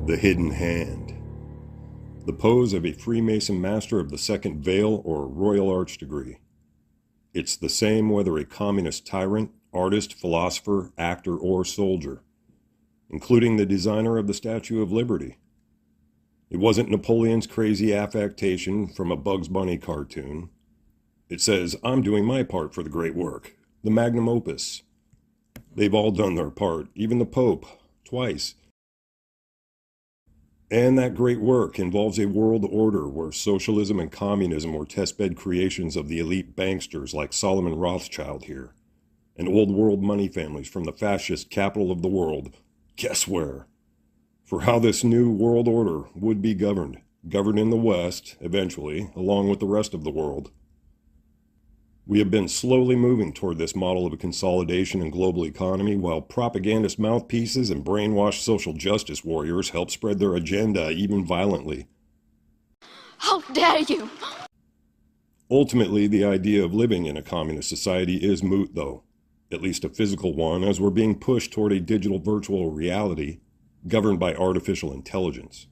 The Hidden Hand. The pose of a Freemason master of the second veil or Royal Arch degree. It's the same whether a communist tyrant, artist, philosopher, actor, or soldier, including the designer of the Statue of Liberty. It wasn't Napoleon's crazy affectation from a Bugs Bunny cartoon. It says, I'm doing my part for the great work, the magnum opus. They've all done their part, even the Pope, twice. And that great work involves a world order where socialism and communism were testbed creations of the elite banksters like Solomon Rothschild here, and old world money families from the fascist capital of the world, guess where? For how this new world order would be governed in the West, eventually, along with the rest of the world. We have been slowly moving toward this model of a consolidation and global economy while propagandist mouthpieces and brainwashed social justice warriors help spread their agenda even violently. How dare you! Ultimately, the idea of living in a communist society is moot, though, at least a physical one, as we're being pushed toward a digital virtual reality governed by artificial intelligence.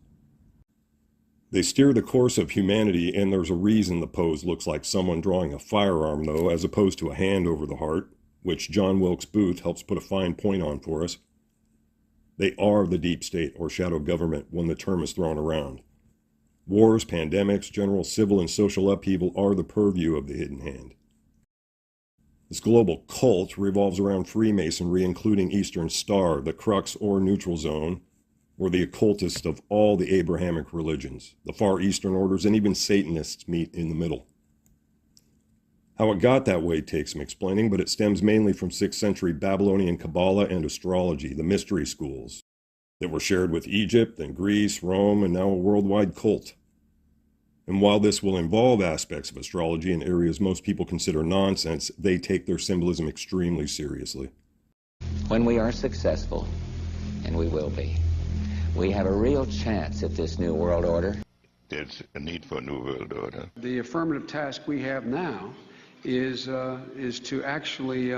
They steer the course of humanity, and there's a reason the pose looks like someone drawing a firearm, though, as opposed to a hand over the heart, which John Wilkes Booth helps put a fine point on for us. They are the deep state or shadow government when the term is thrown around. Wars, pandemics, general civil and social upheaval are the purview of the hidden hand. This global cult revolves around Freemasonry, including Eastern Star, the Crux or Neutral Zone, where the occultists of all the Abrahamic religions, the Far Eastern orders, and even Satanists meet in the middle. How it got that way takes some explaining, but it stems mainly from 6th century Babylonian Kabbalah and astrology, the mystery schools, that were shared with Egypt and Greece, Rome, and now a worldwide cult. And while this will involve aspects of astrology in areas most people consider nonsense, they take their symbolism extremely seriously. When we are successful, and we will be, we have a real chance at this new world order. There's a need for a new world order. The affirmative task we have now is to actually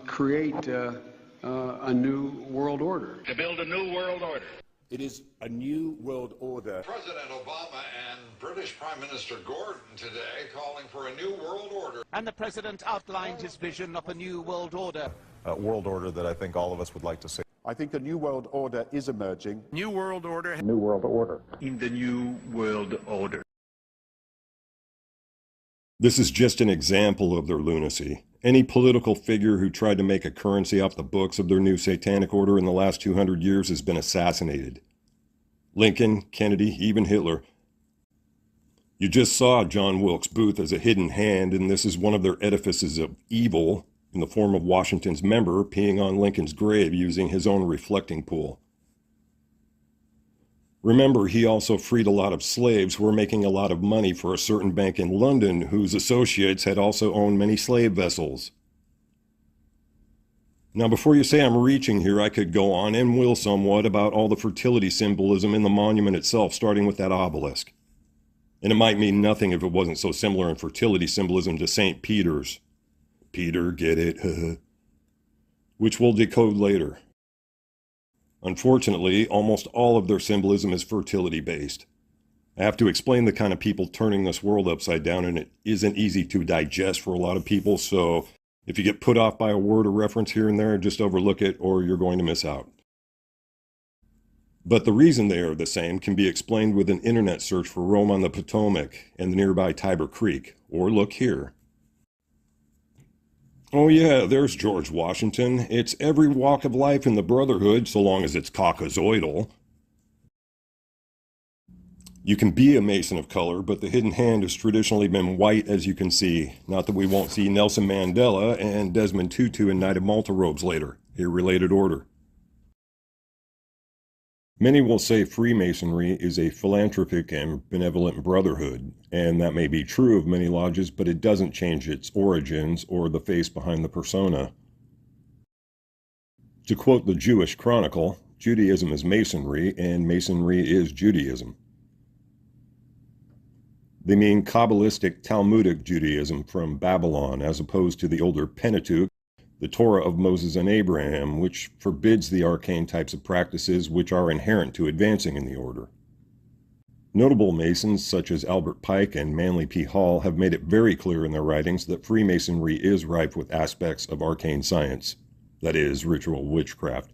create a new world order. To build a new world order. It is a new world order. President Obama and British Prime Minister Gordon today calling for a new world order. And the president outlined his vision of a new world order. A world order that I think all of us would like to see. I think a new world order is emerging. New world order. New world order. In the new world order. This is just an example of their lunacy. Any political figure who tried to make a currency off the books of their new satanic order in the last 200 years has been assassinated. Lincoln, Kennedy, even Hitler. You just saw John Wilkes Booth as a hidden hand, and this is one of their edifices of evil in the form of Washington's member peeing on Lincoln's grave using his own reflecting pool. Remember, he also freed a lot of slaves who were making a lot of money for a certain bank in London whose associates had also owned many slave vessels. Now, before you say I'm reaching here, I could go on and will somewhat about all the fertility symbolism in the monument itself, starting with that obelisk. And it might mean nothing if it wasn't so similar in fertility symbolism to St. Peter's. Peter, get it? Which we'll decode later. Unfortunately, almost all of their symbolism is fertility-based. I have to explain the kind of people turning this world upside down, and it isn't easy to digest for a lot of people, so if you get put off by a word or reference here and there, just overlook it or you're going to miss out. But the reason they are the same can be explained with an internet search for Rome on the Potomac and the nearby Tiber Creek, or look here. Oh yeah, there's George Washington. It's every walk of life in the Brotherhood, so long as it's caucasoidal. You can be a Mason of color, but the hidden hand has traditionally been white, as you can see. Not that we won't see Nelson Mandela and Desmond Tutu in Knight of Malta robes later, a related order. Many will say Freemasonry is a philanthropic and benevolent brotherhood, and that may be true of many lodges, but it doesn't change its origins or the face behind the persona. To quote the Jewish Chronicle, Judaism is Masonry, and Masonry is Judaism. They mean Kabbalistic Talmudic Judaism from Babylon, as opposed to the older Pentateuch, the Torah of Moses and Abraham, which forbids the arcane types of practices which are inherent to advancing in the order. Notable Masons such as Albert Pike and Manly P. Hall have made it very clear in their writings that Freemasonry is rife with aspects of arcane science, that is, ritual witchcraft,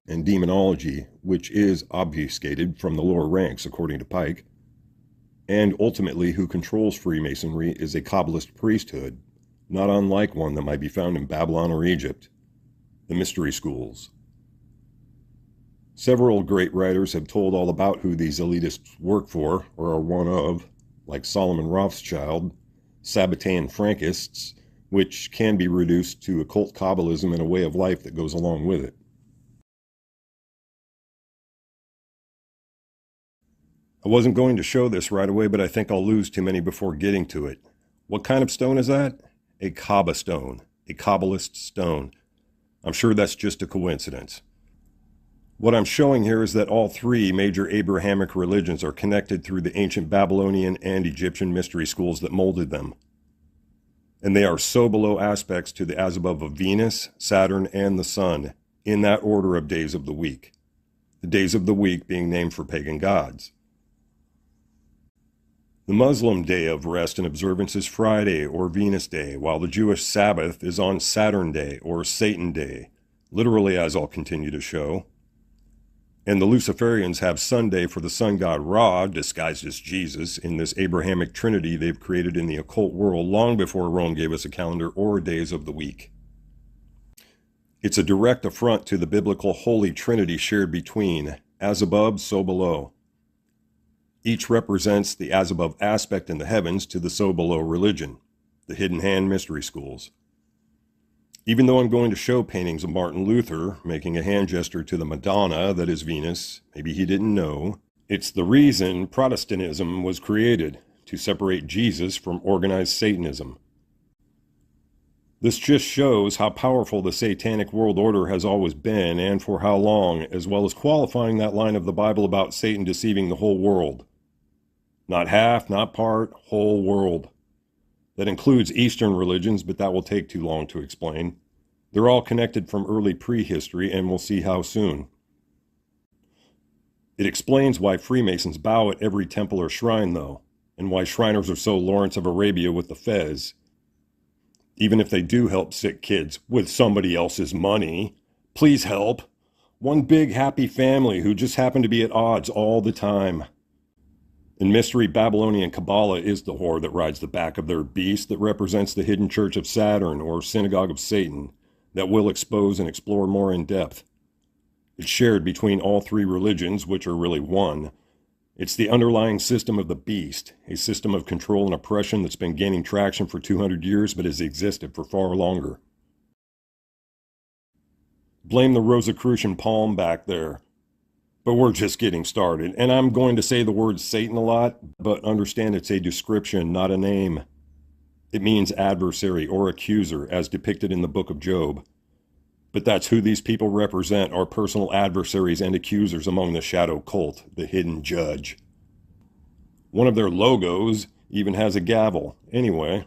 and demonology, which is obfuscated from the lower ranks, according to Pike. And ultimately, who controls Freemasonry is a Kabbalist priesthood, not unlike one that might be found in Babylon or Egypt, the mystery schools. Several great writers have told all about who these elitists work for, or are one of, like Solomon Rothschild, Sabbatean Frankists, which can be reduced to occult Kabbalism and a way of life that goes along with it. I wasn't going to show this right away, but I think I'll lose too many before getting to it. What kind of stone is that? A Kaaba stone, a Kabbalist stone. I'm sure that's just a coincidence. What I'm showing here is that all three major Abrahamic religions are connected through the ancient Babylonian and Egyptian mystery schools that molded them. And they are so below aspects to the as above of Venus, Saturn, and the Sun, in that order of days of the week. The days of the week being named for pagan gods. The Muslim day of rest and observance is Friday or Venus Day, while the Jewish Sabbath is on Saturn Day or Satan Day, literally, as I'll continue to show. And the Luciferians have Sunday for the sun god Ra, disguised as Jesus, in this Abrahamic trinity they've created in the occult world long before Rome gave us a calendar or days of the week. It's a direct affront to the biblical Holy Trinity shared between, as above, so below. Each represents the as above aspect in the heavens to the so below religion, the hidden hand mystery schools. Even though I'm going to show paintings of Martin Luther making a hand gesture to the Madonna that is Venus, maybe he didn't know, it's the reason Protestantism was created, to separate Jesus from organized Satanism. This just shows how powerful the satanic world order has always been and for how long, as well as qualifying that line of the Bible about Satan deceiving the whole world. Not half, not part, whole world. That includes Eastern religions, but that will take too long to explain. They're all connected from early prehistory, and we'll see how soon. It explains why Freemasons bow at every temple or shrine, though, and why Shriners are so Lawrence of Arabia with the fez. Even if they do help sick kids with somebody else's money, please help. One big happy family who just happen to be at odds all the time. In mystery, Babylonian Kabbalah is the whore that rides the back of their beast that represents the hidden church of Saturn or synagogue of Satan that we'll expose and explore more in depth. It's shared between all three religions, which are really one. It's the underlying system of the beast, a system of control and oppression that's been gaining traction for 200 years but has existed for far longer. Blame the Rosicrucian palm back there. But we're just getting started, and I'm going to say the word Satan a lot, but understand it's a description, not a name. It means adversary or accuser, as depicted in the book of Job. But that's who these people represent, are personal adversaries and accusers among the shadow cult, the hidden judge. One of their logos even has a gavel. Anyway.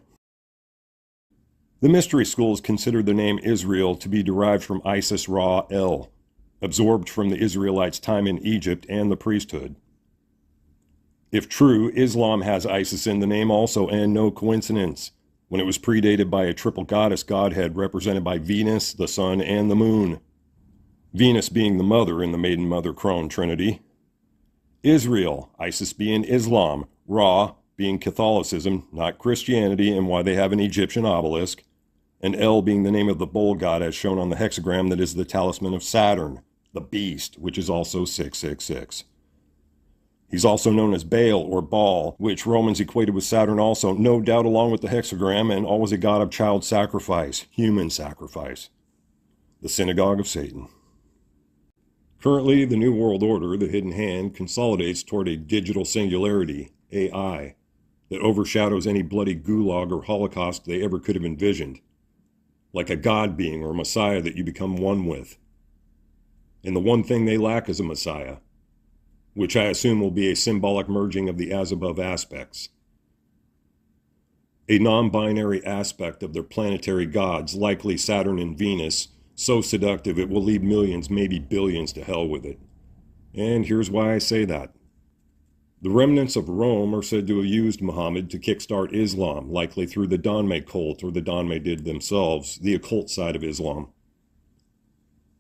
The mystery schools consider the name Israel to be derived from Isis Ra El, absorbed from the Israelites' time in Egypt and the priesthood. If true, Islam has Isis in the name also, and no coincidence, when it was predated by a triple goddess godhead represented by Venus, the sun, and the moon. Venus being the mother in the maiden mother crone trinity. Israel, Isis being Islam, Ra being Catholicism, not Christianity, and why they have an Egyptian obelisk, and El being the name of the bull god as shown on the hexagram that is the talisman of Saturn, the beast, which is also 666. He's also known as Baal or Baal, which Romans equated with Saturn also, no doubt along with the hexagram, and always a god of child sacrifice, human sacrifice. The synagogue of Satan. Currently, the New World Order, the hidden hand, consolidates toward a digital singularity, AI, that overshadows any bloody gulag or holocaust they ever could have envisioned, like a god being or messiah that you become one with. And the one thing they lack is a messiah, which I assume will be a symbolic merging of the as above aspects. a non-binary aspect of their planetary gods, likely Saturn and Venus, so seductive it will lead millions, maybe billions, to hell with it. And here's why I say that. The remnants of Rome are said to have used Muhammad to kickstart Islam, likely through the Donmei cult, or the Donmei did themselves, the occult side of Islam.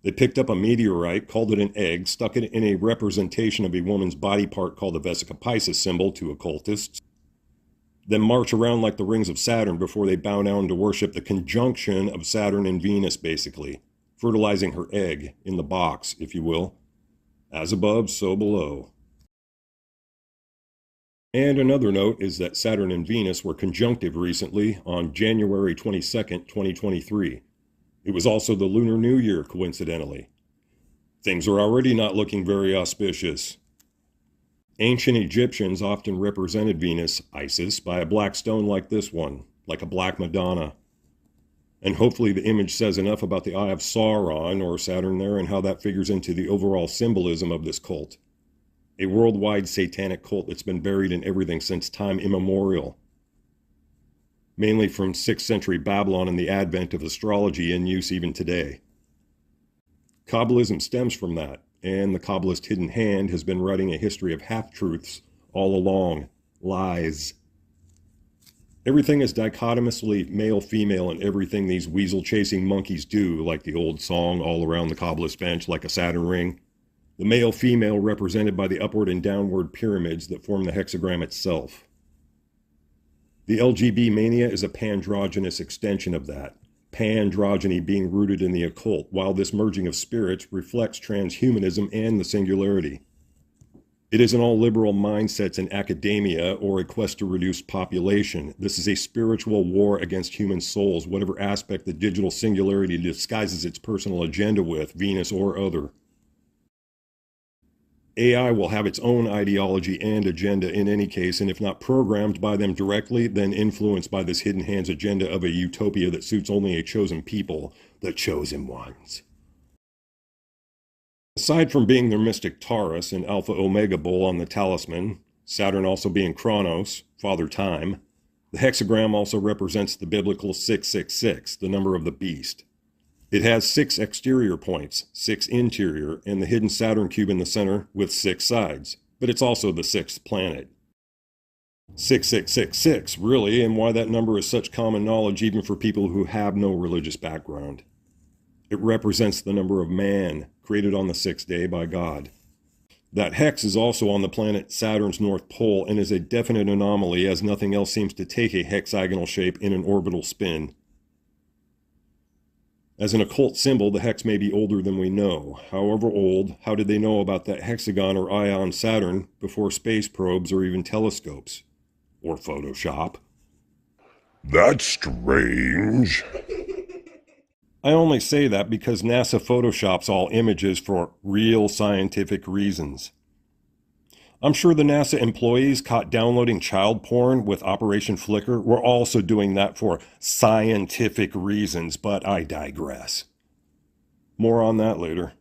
They picked up a meteorite, called it an egg, stuck it in a representation of a woman's body part called the Vesica Piscis symbol to occultists, then march around like the rings of Saturn before they bow down to worship the conjunction of Saturn and Venus, basically, fertilizing her egg in the box, if you will. As above, so below. And another note is that Saturn and Venus were conjunctive recently on January 22nd, 2023. It was also the Lunar New Year, coincidentally. Things are already not looking very auspicious. Ancient Egyptians often represented Venus, Isis, by a black stone like this one, like a black Madonna. And hopefully the image says enough about the Eye of Sauron, or Saturn there, and how that figures into the overall symbolism of this cult. A worldwide satanic cult that's been buried in everything since time immemorial. Mainly from 6th century Babylon and the advent of astrology in use even today. Kabbalism stems from that, and the Kabbalist hidden hand has been writing a history of half-truths all along, lies. Everything is dichotomously male-female in everything these weasel-chasing monkeys do, like the old song, all around the Kabbalist bench like a Saturn ring. The male-female represented by the upward and downward pyramids that form the hexagram itself. The LGB mania is a pandrogynous extension of that, pandrogyny being rooted in the occult, while this merging of spirits reflects transhumanism and the singularity. It isn't all liberal mindsets in academia or a quest to reduce population. This is a spiritual war against human souls, whatever aspect the digital singularity disguises its personal agenda with, Venus or other. AI will have its own ideology and agenda in any case, and if not programmed by them directly, then influenced by this hidden hand's agenda of a utopia that suits only a chosen people, the chosen ones. Aside from being their mystic Taurus and Alpha Omega bull on the talisman, Saturn also being Kronos, Father Time, the hexagram also represents the biblical 666, the number of the beast. It has 6 exterior points, 6 interior, and the hidden Saturn cube in the center with 6 sides, but it's also the 6th planet. 6666, really, and why that number is such common knowledge even for people who have no religious background. It represents the number of man, created on the 6th day by God. That hex is also on the planet Saturn's north pole and is a definite anomaly, as nothing else seems to take a hexagonal shape in an orbital spin. As an occult symbol, the hex may be older than we know. However old, how did they know about that hexagon or eye on Saturn before space probes or even telescopes? Or Photoshop? That's strange. I only say that because NASA photoshops all images for real scientific reasons. I'm sure the NASA employees caught downloading child porn with Operation Flickr were also doing that for scientific reasons, but I digress. More on that later.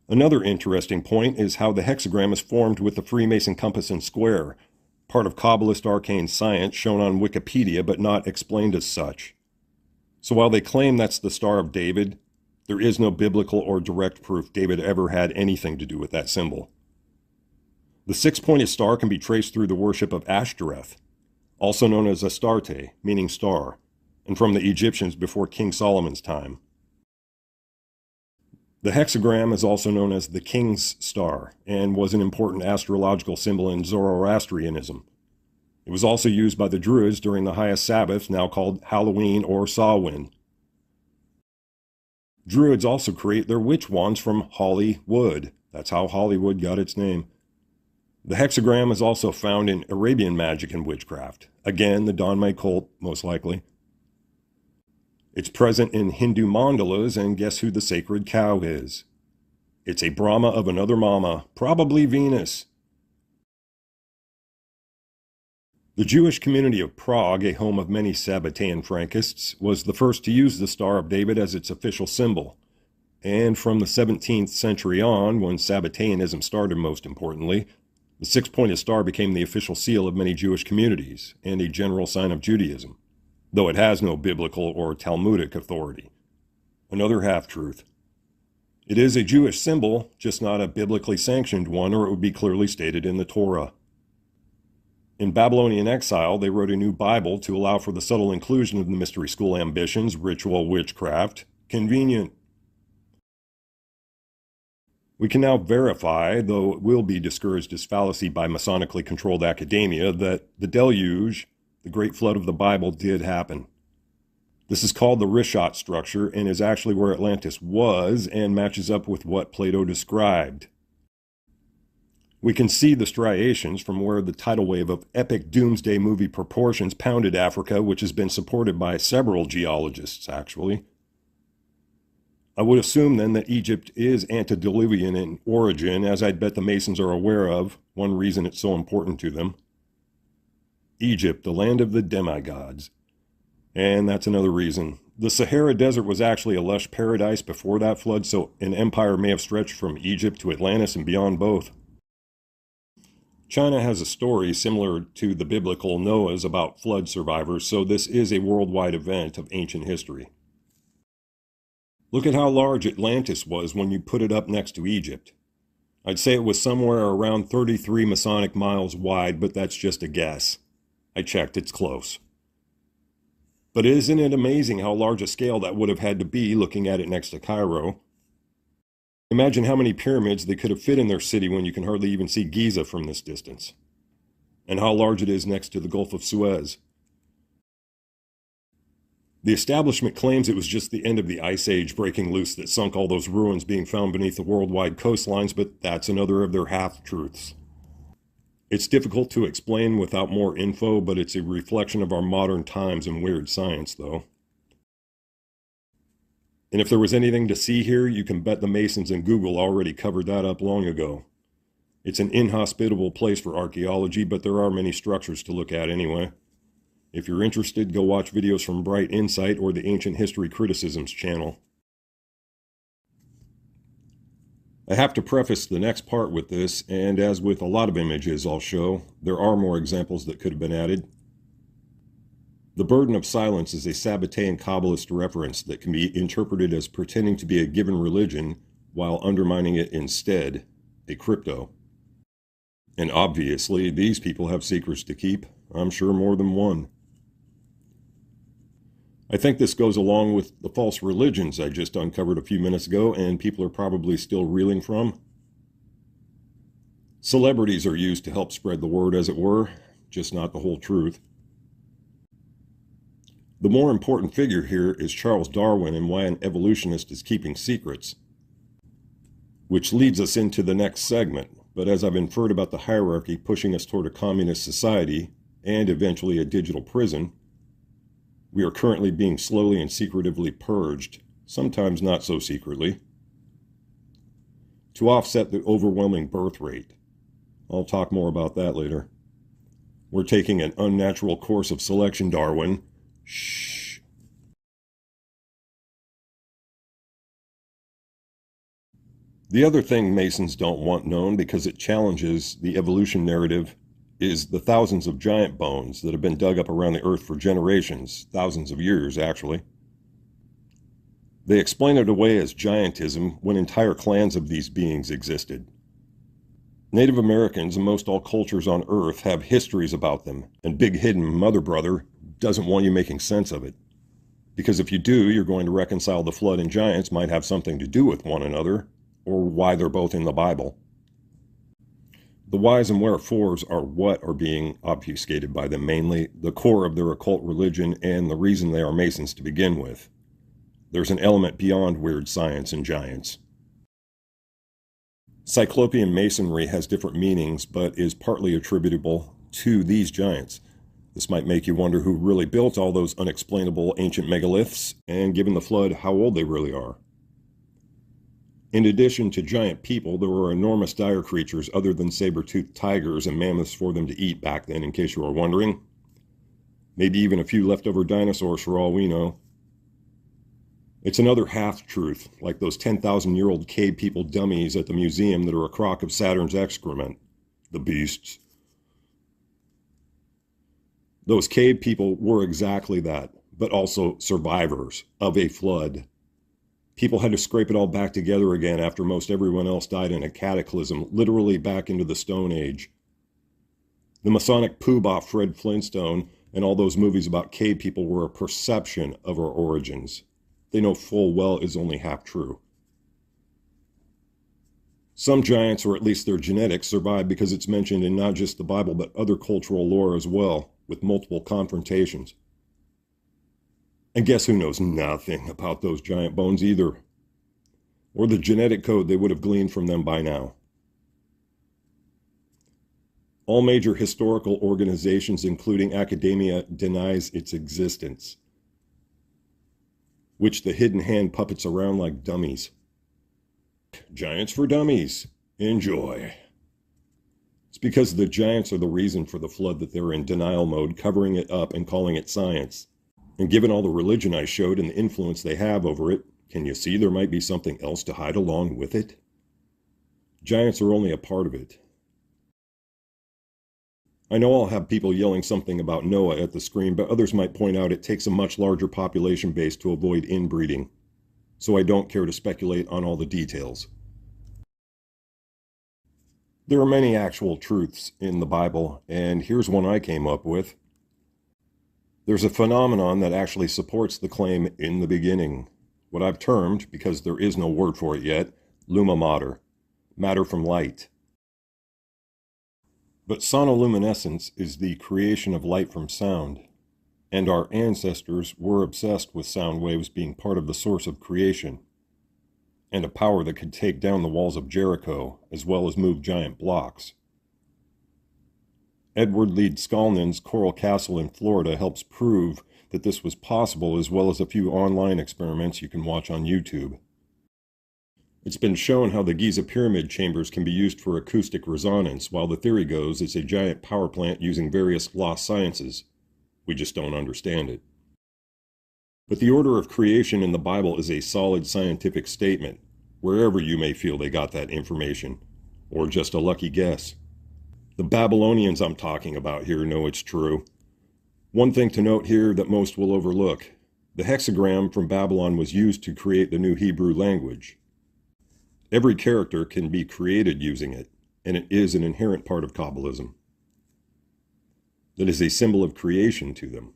Another interesting point is how the hexagram is formed with the Freemason compass and square, part of Kabbalist arcane science shown on Wikipedia but not explained as such. So while they claim that's the Star of David, there is no biblical or direct proof David ever had anything to do with that symbol. The 6-pointed star can be traced through the worship of Ashtoreth, also known as Astarte, meaning star, and from the Egyptians before King Solomon's time. The hexagram is also known as the King's Star, and was an important astrological symbol in Zoroastrianism. It was also used by the Druids during the highest Sabbath, now called Halloween or Samhain. Druids also create their witch wands from holly wood. That's how Hollywood got its name. The hexagram is also found in Arabian magic and witchcraft. Again, the Donmei cult, most likely. It's present in Hindu mandalas, and guess who the sacred cow is? It's a Brahma of another mama, probably Venus. The Jewish community of Prague, a home of many Sabbatean Frankists, was the first to use the Star of David as its official symbol. And from the 17th century on, when Sabbateanism started most importantly, The six-pointed star became the official seal of many Jewish communities and a general sign of Judaism, though it has no biblical or Talmudic authority. Another half-truth. It is a Jewish symbol, just not a biblically sanctioned one, or it would be clearly stated in the Torah. In Babylonian exile, they wrote a new Bible to allow for the subtle inclusion of the mystery school ambitions, ritual witchcraft. Convenient. We can now verify, though it will be discouraged as fallacy by Masonically controlled academia, that the deluge, the great flood of the Bible, did happen. This is called the Rishon structure and is actually where Atlantis was and matches up with what Plato described. We can see the striations from where the tidal wave of epic doomsday movie proportions pounded Africa, which has been supported by several geologists, actually. I would assume then that Egypt is antediluvian in origin, as I'd bet the Masons are aware of, one reason it's so important to them. Egypt, the land of the demigods. And that's another reason. The Sahara Desert was actually a lush paradise before that flood, so an empire may have stretched from Egypt to Atlantis and beyond both. China has a story similar to the biblical Noah's about flood survivors, so this is a worldwide event of ancient history. Look at how large Atlantis was when you put it up next to Egypt. I'd say it was somewhere around 33 Masonic miles wide, but that's just a guess. I checked, it's close. But isn't it amazing how large a scale that would have had to be looking at it next to Cairo? Imagine how many pyramids they could have fit in their city when you can hardly even see Giza from this distance. And how large it is next to the Gulf of Suez. The establishment claims it was just the end of the Ice Age breaking loose that sunk all those ruins being found beneath the worldwide coastlines, but that's another of their half-truths. It's difficult to explain without more info, but it's a reflection of our modern times and weird science, though. And if there was anything to see here, you can bet the Masons and Google already covered that up long ago. It's an inhospitable place for archaeology, but there are many structures to look at anyway. If you're interested, go watch videos from Bright Insight or the Ancient History Criticisms channel. I have to preface the next part with this, and as with a lot of images I'll show, there are more examples that could have been added. The burden of silence is a Sabbatean Kabbalist reference that can be interpreted as pretending to be a given religion while undermining it instead, a crypto. And obviously, these people have secrets to keep, I'm sure more than one. I think this goes along with the false religions I just uncovered a few minutes ago and people are probably still reeling from. Celebrities are used to help spread the word, as it were, just not the whole truth. The more important figure here is Charles Darwin and why an evolutionist is keeping secrets. Which leads us into the next segment, but as I've inferred about the hierarchy pushing us toward a communist society, and eventually a digital prison, we are currently being slowly and secretively purged, sometimes not so secretly, to offset the overwhelming birth rate. I'll talk more about that later. We're taking an unnatural course of selection, Darwin. Shh. The other thing Masons don't want known because it challenges the evolution narrative is the thousands of giant bones that have been dug up around the earth for generations, thousands of years actually. They explain it away as giantism when entire clans of these beings existed. Native Americans and most all cultures on earth have histories about them, and Big Hidden Mother Brother doesn't want you making sense of it. Because if you do, you're going to reconcile the flood and giants might have something to do with one another, or why they're both in the Bible. The whys and wherefores are what are being obfuscated by them mainly, the core of their occult religion and the reason they are Masons to begin with. There's an element beyond weird science and giants. Cyclopean Masonry has different meanings, but is partly attributable to these giants. This might make you wonder who really built all those unexplainable ancient megaliths, and given the flood, how old they really are. In addition to giant people, there were enormous dire creatures other than saber-toothed tigers and mammoths for them to eat back then, in case you are wondering. Maybe even a few leftover dinosaurs for all we know. It's another half-truth, like those 10,000-year-old cave people dummies at the museum that are a crock of Saturn's excrement. the beasts. Those cave people were exactly that, but also survivors of a flood. People had to scrape it all back together again after most everyone else died in a cataclysm, literally back into the Stone Age. The Masonic poobah Fred Flintstone and all those movies about cave people were a perception of our origins. They know full well is only half true. Some giants, or at least their genetics, survive because it's mentioned in not just the Bible but other cultural lore as well, with multiple confrontations. And guess who knows nothing about those giant bones either, or the genetic code they would have gleaned from them by now. All major historical organizations, including academia, denies its existence, which the hidden hand puppets around like dummies. Giants for dummies. Enjoy. It's because the giants are the reason for the flood that they're in denial mode, covering it up and calling it science. And given all the religion I showed and the influence they have over it, can you see there might be something else to hide along with it? Giants are only a part of it. I know I'll have people yelling something about Noah at the screen, but others might point out it takes a much larger population base to avoid inbreeding, so I don't care to speculate on all the details. There are many actual truths in the Bible, and here's one I came up with. There's a phenomenon that actually supports the claim in the beginning, what I've termed, because there is no word for it yet, luma mater, matter from light. But sonoluminescence is the creation of light from sound, and our ancestors were obsessed with sound waves being part of the source of creation, and a power that could take down the walls of Jericho, as well as move giant blocks. Edward Leeds Skolnin's Coral Castle in Florida helps prove that this was possible, as well as a few online experiments you can watch on YouTube. It's been shown how the Giza pyramid chambers can be used for acoustic resonance, while the theory goes it's a giant power plant using various lost sciences. We just don't understand it. But the order of creation in the Bible is a solid scientific statement, wherever you may feel they got that information, or just a lucky guess. The Babylonians I'm talking about here know it's true. One thing to note here that most will overlook: the hexagram from Babylon was used to create the new Hebrew language. Every character can be created using it, and it is an inherent part of Kabbalism. That is a symbol of creation to them.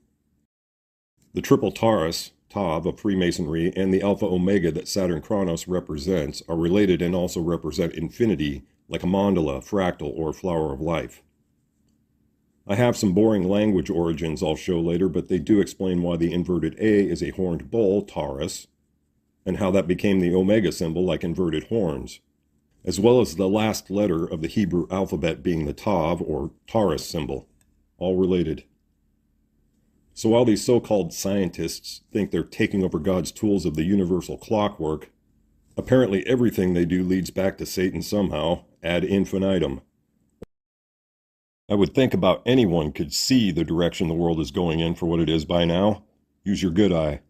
The triple Taurus, Tav, of Freemasonry, and the Alpha Omega that Saturn Kronos represents are related and also represent infinity, like a mandala, fractal, or flower of life. I have some boring language origins I'll show later, but they do explain why the inverted A is a horned bull, Taurus, and how that became the Omega symbol like inverted horns, as well as the last letter of the Hebrew alphabet being the Tav, or Taurus symbol, all related. So while these so-called scientists think they're taking over God's tools of the universal clockwork, apparently everything they do leads back to Satan somehow, ad infinitum. I would think about anyone could see the direction the world is going in for what it is by now. Use your good eye.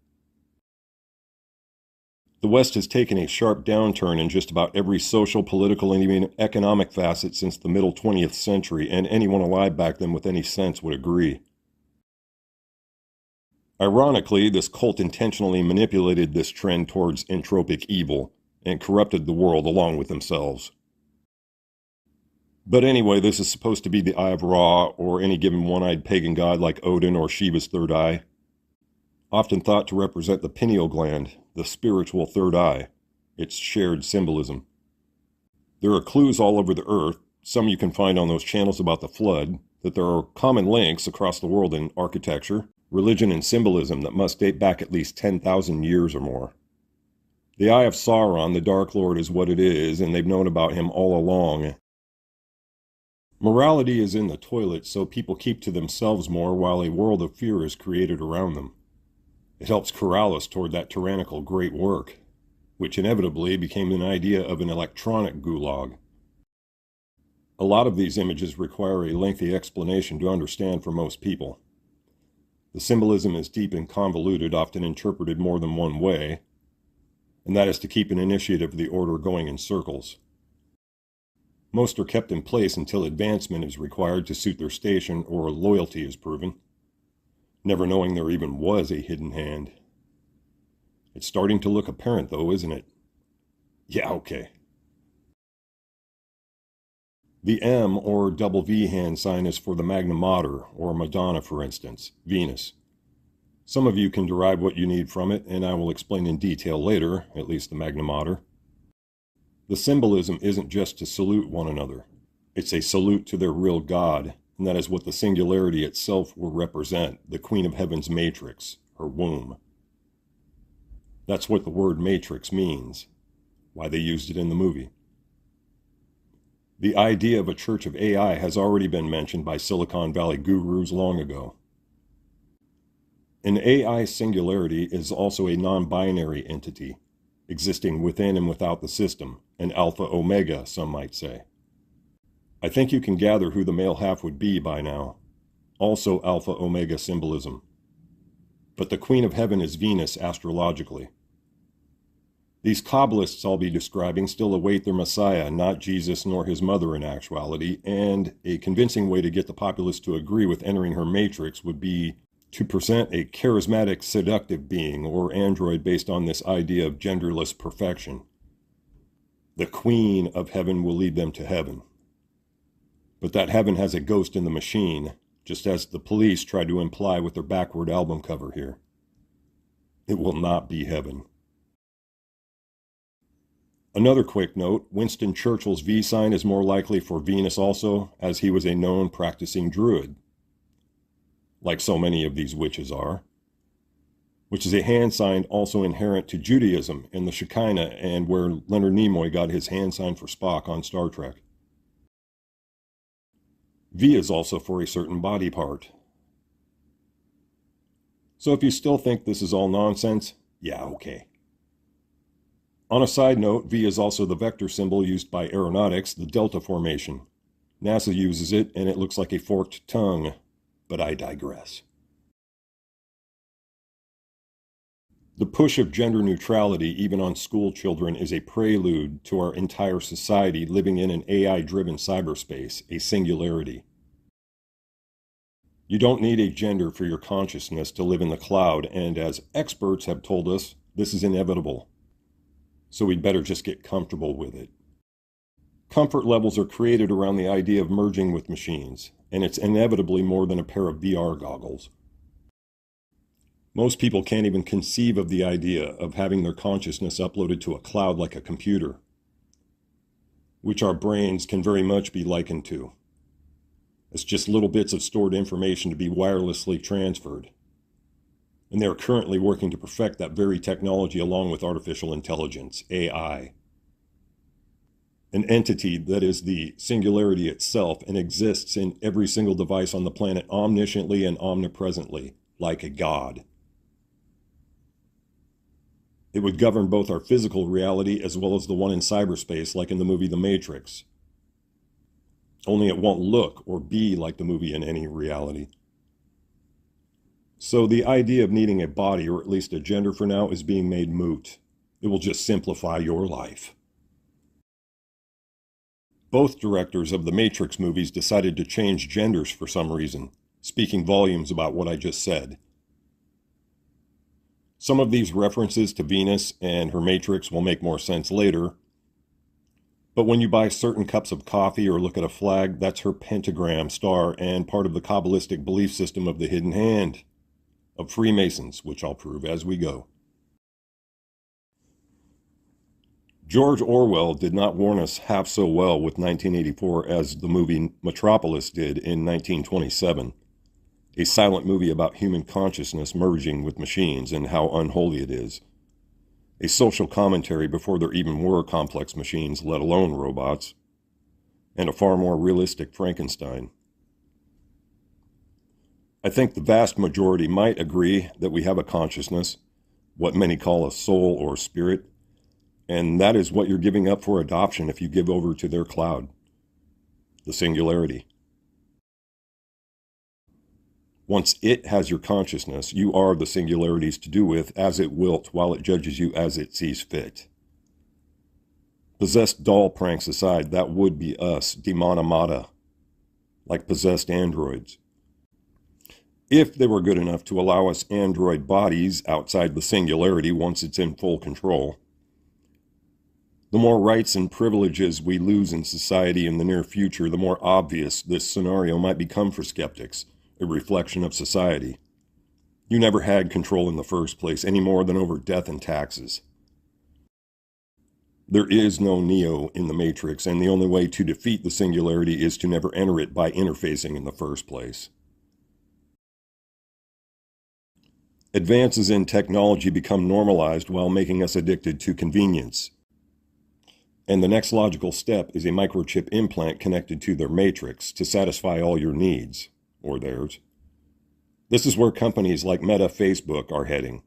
The West has taken a sharp downturn in just about every social, political, and even economic facet since the middle 20th century, and anyone alive back then with any sense would agree. Ironically, this cult intentionally manipulated this trend towards entropic evil and corrupted the world along with themselves. But anyway, this is supposed to be the Eye of Ra, or any given one-eyed pagan god like Odin or Shiva's third eye, often thought to represent the pineal gland, the spiritual third eye, its shared symbolism. There are clues all over the earth, some you can find on those channels about the flood, that there are common links across the world in architecture, religion, and symbolism that must date back at least 10,000 years or more. The Eye of Sauron, the Dark Lord, is what it is, and they've known about him all along. Morality is in the toilet, so people keep to themselves more while a world of fear is created around them. It helps corral us toward that tyrannical great work, which inevitably became an idea of an electronic gulag. A lot of these images require a lengthy explanation to understand for most people. The symbolism is deep and convoluted, often interpreted more than one way, and that is to keep an initiative of the order going in circles. Most are kept in place until advancement is required to suit their station or loyalty is proven, never knowing there even was a hidden hand. It's starting to look apparent, though, isn't it? Yeah, okay. The M or double V hand sign is for the Magna Mater, or Madonna, for instance, Venus. Some of you can derive what you need from it, and I will explain in detail later, at least the Magna Mater. The symbolism isn't just to salute one another. It's a salute to their real God, and that is what the singularity itself will represent, the Queen of Heaven's matrix, her womb. That's what the word matrix means, why they used it in the movie. The idea of a church of AI has already been mentioned by Silicon Valley gurus long ago. An AI singularity is also a non-binary entity, existing within and without the system, an alpha omega, some might say. I think you can gather who the male half would be by now. Also alpha omega symbolism. But the Queen of Heaven is Venus astrologically. These Kabbalists I'll be describing still await their Messiah, not Jesus nor his mother in actuality, and a convincing way to get the populace to agree with entering her matrix would be to present a charismatic, seductive being or android based on this idea of genderless perfection. The Queen of Heaven will lead them to heaven. But that heaven has a ghost in the machine, just as the Police tried to imply with their backward album cover here. It will not be heaven. Another quick note, Winston Churchill's V sign is more likely for Venus also, as he was a known practicing druid, like so many of these witches are, which is a hand sign also inherent to Judaism in the Shekinah and where Leonard Nimoy got his hand sign for Spock on Star Trek. V is also for a certain body part. So if you still think this is all nonsense, yeah, okay. On a side note, V is also the vector symbol used by aeronautics, the Delta Formation. NASA uses it, and it looks like a forked tongue, but I digress. The push of gender neutrality, even on school children, is a prelude to our entire society living in an AI-driven cyberspace, a singularity. You don't need a gender for your consciousness to live in the cloud, and as experts have told us, this is inevitable. So we'd better just get comfortable with it. Comfort levels are created around the idea of merging with machines, and it's inevitably more than a pair of VR goggles. Most people can't even conceive of the idea of having their consciousness uploaded to a cloud like a computer, which our brains can very much be likened to. It's just little bits of stored information to be wirelessly transferred. And they are currently working to perfect that very technology along with artificial intelligence, AI. An entity that is the singularity itself and exists in every single device on the planet omnisciently and omnipresently, like a god. It would govern both our physical reality as well as the one in cyberspace, like in the movie The Matrix. Only it won't look or be like the movie in any reality. So the idea of needing a body, or at least a gender for now, is being made moot. It will just simplify your life. Both directors of the Matrix movies decided to change genders for some reason, speaking volumes about what I just said. Some of these references to Venus and her matrix will make more sense later, but when you buy certain cups of coffee or look at a flag, that's her pentagram star and part of the Kabbalistic belief system of the hidden hand of Freemasons, which I'll prove as we go. George Orwell did not warn us half so well with 1984 as the movie Metropolis did in 1927, a silent movie about human consciousness merging with machines and how unholy it is. A social commentary before there even were complex machines, let alone robots, and a far more realistic Frankenstein. I think the vast majority might agree that we have a consciousness, what many call a soul or spirit, and that is what you're giving up for adoption if you give over to their cloud, the singularity. Once it has your consciousness, you are the singularity's to do with as it wilt while it judges you as it sees fit. Possessed doll pranks aside, that would be us, demonimata, like possessed androids. If they were good enough to allow us android bodies outside the singularity once it's in full control. The more rights and privileges we lose in society in the near future, the more obvious this scenario might become for skeptics, a reflection of society. You never had control in the first place, any more than over death and taxes. There is no Neo in the Matrix, and the only way to defeat the singularity is to never enter it by interfacing in the first place. Advances in technology become normalized while making us addicted to convenience. And the next logical step is a microchip implant connected to their matrix to satisfy all your needs, or theirs. This is where companies like Meta, Facebook are heading.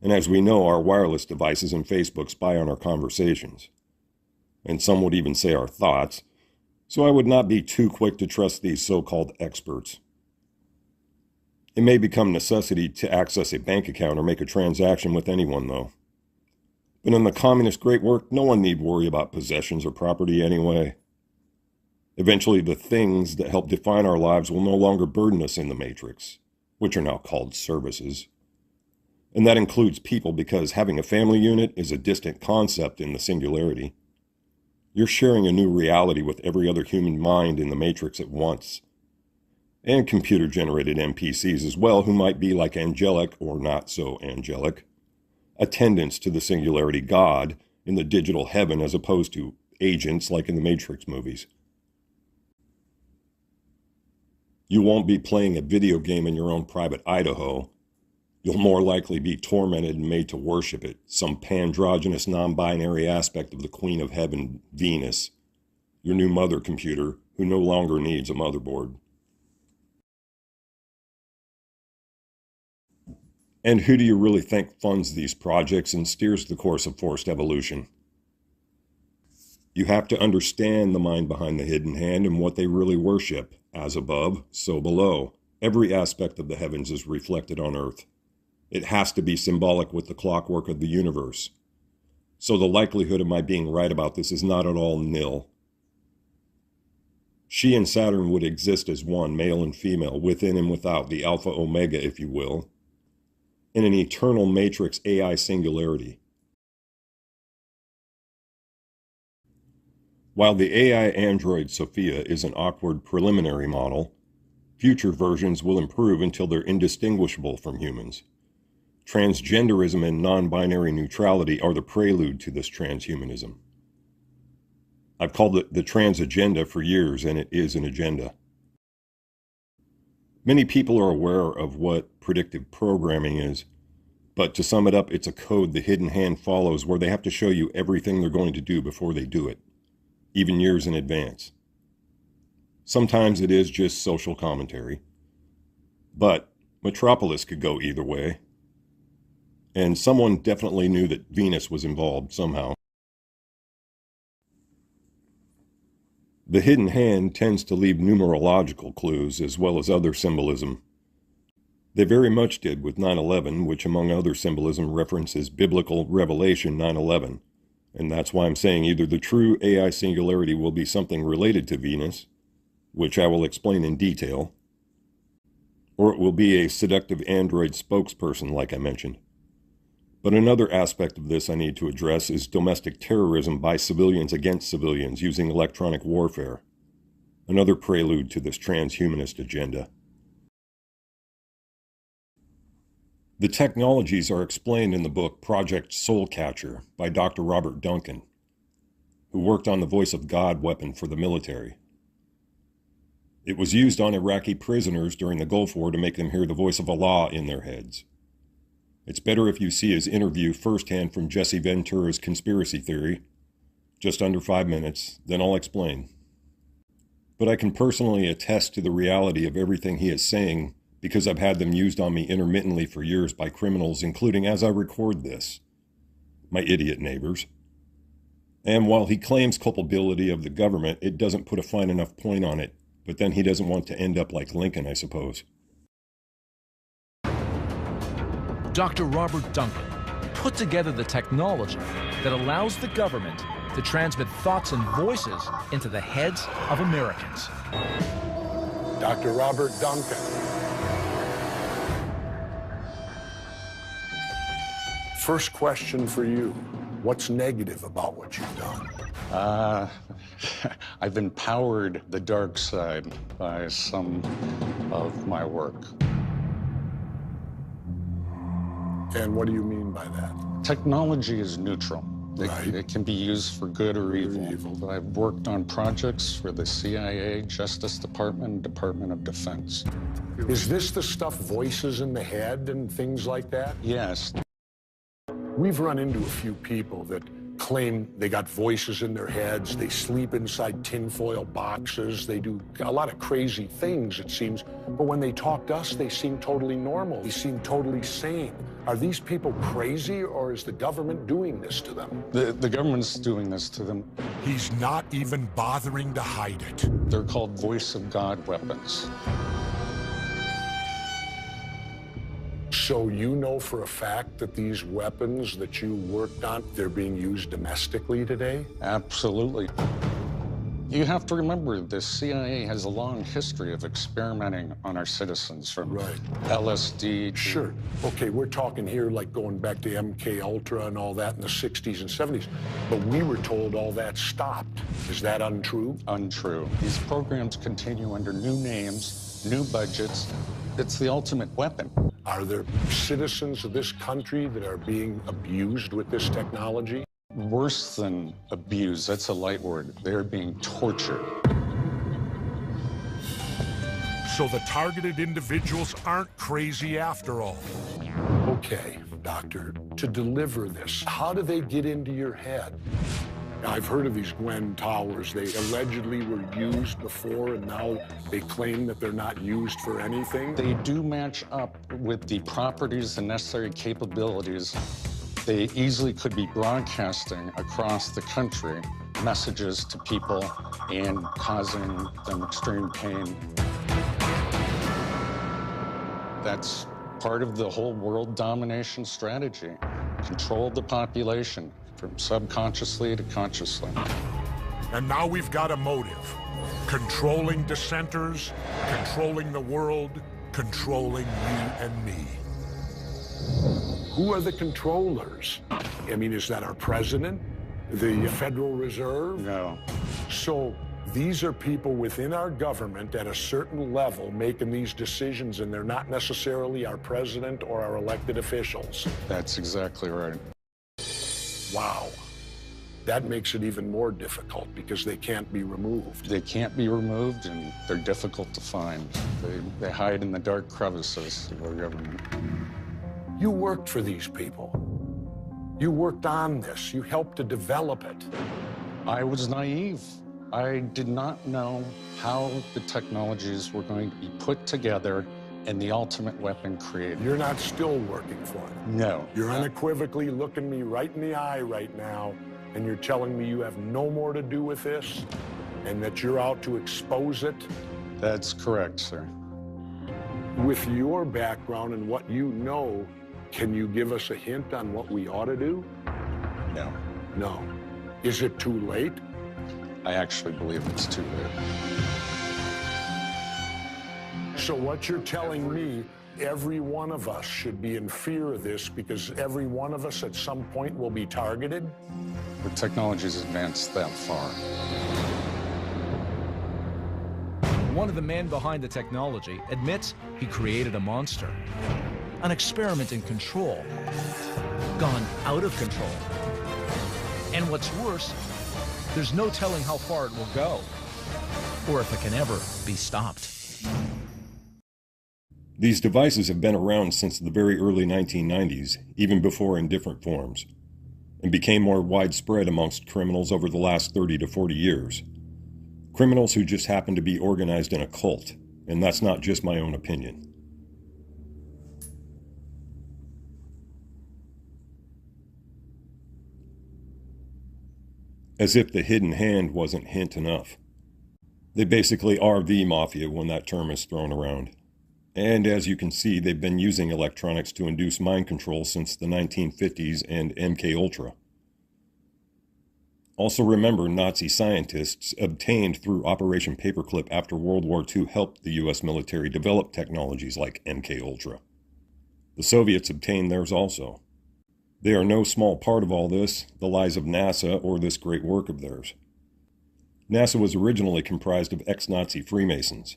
And as we know, our wireless devices and Facebook spy on our conversations. And some would even say our thoughts. So I would not be too quick to trust these so-called experts. It may become necessity to access a bank account or make a transaction with anyone, though. But in the communist great work, no one need worry about possessions or property anyway. Eventually, the things that help define our lives will no longer burden us in the matrix, which are now called services. And that includes people, because having a family unit is a distant concept in the singularity. You're sharing a new reality with every other human mind in the matrix at once. And computer-generated NPCs as well, who might be like angelic or not so angelic. Attendants to the singularity God in the digital heaven, as opposed to agents like in the Matrix movies. You won't be playing a video game in your own private Idaho. You'll more likely be tormented and made to worship it, some pandrogynous non-binary aspect of the Queen of Heaven, Venus, your new mother computer, who no longer needs a motherboard. And who do you really think funds these projects and steers the course of forced evolution? You have to understand the mind behind the hidden hand and what they really worship. As above, so below. Every aspect of the heavens is reflected on earth. It has to be symbolic with the clockwork of the universe. So the likelihood of my being right about this is not at all nil. She and Saturn would exist as one, male and female, within and without, the Alpha Omega, if you will, in an eternal matrix AI singularity. While the AI android Sophia is an awkward preliminary model, future versions will improve until they're indistinguishable from humans. Transgenderism and non-binary neutrality are the prelude to this transhumanism. I've called it the trans agenda for years, and it is an agenda. Many people are aware of what predictive programming is, but to sum it up, it's a code the hidden hand follows where they have to show you everything they're going to do before they do it, even years in advance. Sometimes it is just social commentary, but Metropolis could go either way. And someone definitely knew that Venus was involved somehow. The hidden hand tends to leave numerological clues as well as other symbolism. They very much did with 9/11, which among other symbolism references biblical Revelation 9/11. And that's why I'm saying either the true AI singularity will be something related to Venus, which I will explain in detail, or it will be a seductive android spokesperson like I mentioned. But another aspect of this I need to address is domestic terrorism by civilians against civilians using electronic warfare, another prelude to this transhumanist agenda. The technologies are explained in the book Project Soulcatcher by Dr. Robert Duncan, who worked on the Voice of God weapon for the military. It was used on Iraqi prisoners during the Gulf War to make them hear the voice of Allah in their heads. It's better if you see his interview firsthand from Jesse Ventura's conspiracy theory, just under 5 minutes, then I'll explain. But I can personally attest to the reality of everything he is saying because I've had them used on me intermittently for years by criminals, including, as I record this, my idiot neighbors. And while he claims culpability of the government, it doesn't put a fine enough point on it, but then he doesn't want to end up like Lincoln, I suppose. Dr. Robert Duncan put together the technology that allows the government to transmit thoughts and voices into the heads of Americans. Dr. Robert Duncan. First question for you. What's negative about what you've done? I've empowered the dark side by some of my work. And what do you mean by that? Technology is neutral. Right. It can be used for good or evil. I've worked on projects for the CIA, Justice Department, Department of Defense. Is this the stuff, voices in the head and things like that? Yes. We've run into a few people that claim they got voices in their heads, they sleep inside tinfoil boxes, they do a lot of crazy things, it seems, but when they talk to us, they seem totally normal, they seem totally sane. Are these people crazy, or is the government doing this to them? The government's doing this to them. He's not even bothering to hide it. They're called voice of God weapons. So you know for a fact that these weapons that you worked on, they're being used domestically today? Absolutely. You have to remember, the CIA has a long history of experimenting on our citizens, from LSD to... Sure. Okay, we're talking here like going back to MK Ultra and all that in the 60s and 70s. But we were told all that stopped. Is that untrue? Untrue. These programs continue under new names, new budgets. It's the ultimate weapon. Are there citizens of this country that are being abused with this technology? Worse than abuse, that's a light word. They're being tortured. So the targeted individuals aren't crazy after all. Okay, doctor, to deliver this, how do they get into your head? I've heard of these Gwen towers. They allegedly were used before, and now they claim that they're not used for anything. They do match up with the properties and necessary capabilities. They easily could be broadcasting across the country messages to people and causing them extreme pain. That's part of the whole world domination strategy. Control the population from subconsciously to consciously. And now we've got a motive. Controlling dissenters, controlling the world, controlling you and me. Who are the controllers? I mean, is that our president? The Federal Reserve? No. So these are people within our government at a certain level making these decisions, and they're not necessarily our president or our elected officials. That's exactly right. Wow. That makes it even more difficult because they can't be removed. They can't be removed, and they're difficult to find. They hide in the dark crevices of our government. You worked for these people. You worked on this. You helped to develop it. I was naive. I did not know how the technologies were going to be put together and the ultimate weapon created. You're not still working for them. No. You're unequivocally looking me right in the eye right now, and you're telling me you have no more to do with this, and that you're out to expose it? That's correct, sir. With your background and what you know, can you give us a hint on what we ought to do? No. No. Is it too late? I actually believe it's too late. So what you're telling me, every one of us should be in fear of this because every one of us at some point will be targeted? The technology's advanced that far. One of the men behind the technology admits he created a monster, an experiment in control, gone out of control. And what's worse, there's no telling how far it will go, or if it can ever be stopped. These devices have been around since the very early 1990s, even before in different forms, and became more widespread amongst criminals over the last 30 to 40 years. Criminals who just happen to be organized in a cult, and that's not just my own opinion. As if the hidden hand wasn't hint enough. They basically are the mafia when that term is thrown around. And as you can see, they've been using electronics to induce mind control since the 1950s and MK Ultra. Also remember, Nazi scientists obtained through Operation Paperclip after World War II helped the U.S. military develop technologies like MK-Ultra. The Soviets obtained theirs also. They are no small part of all this, the lies of NASA or this great work of theirs. NASA was originally comprised of ex-Nazi Freemasons.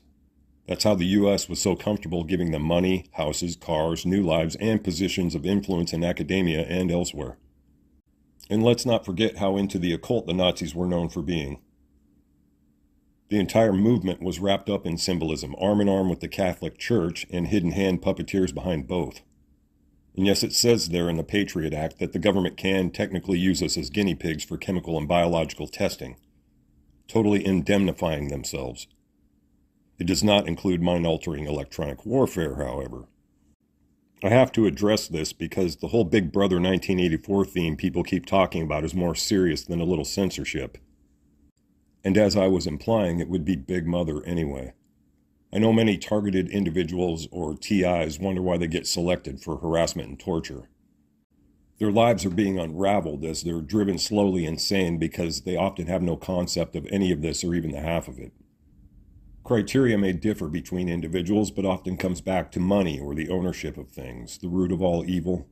That's how the U.S. was so comfortable giving them money, houses, cars, new lives, and positions of influence in academia and elsewhere. And let's not forget how into the occult the Nazis were known for being. The entire movement was wrapped up in symbolism, arm in arm with the Catholic Church and hidden hand puppeteers behind both. And yes, it says there in the Patriot Act that the government can technically use us as guinea pigs for chemical and biological testing, totally indemnifying themselves. It does not include mind-altering electronic warfare, however. I have to address this because the whole Big Brother 1984 theme people keep talking about is more serious than a little censorship. And as I was implying, it would be Big Mother anyway. I know many targeted individuals, or TIs, wonder why they get selected for harassment and torture. Their lives are being unraveled as they're driven slowly insane because they often have no concept of any of this or even the half of it. Criteria may differ between individuals, but often comes back to money or the ownership of things, the root of all evil.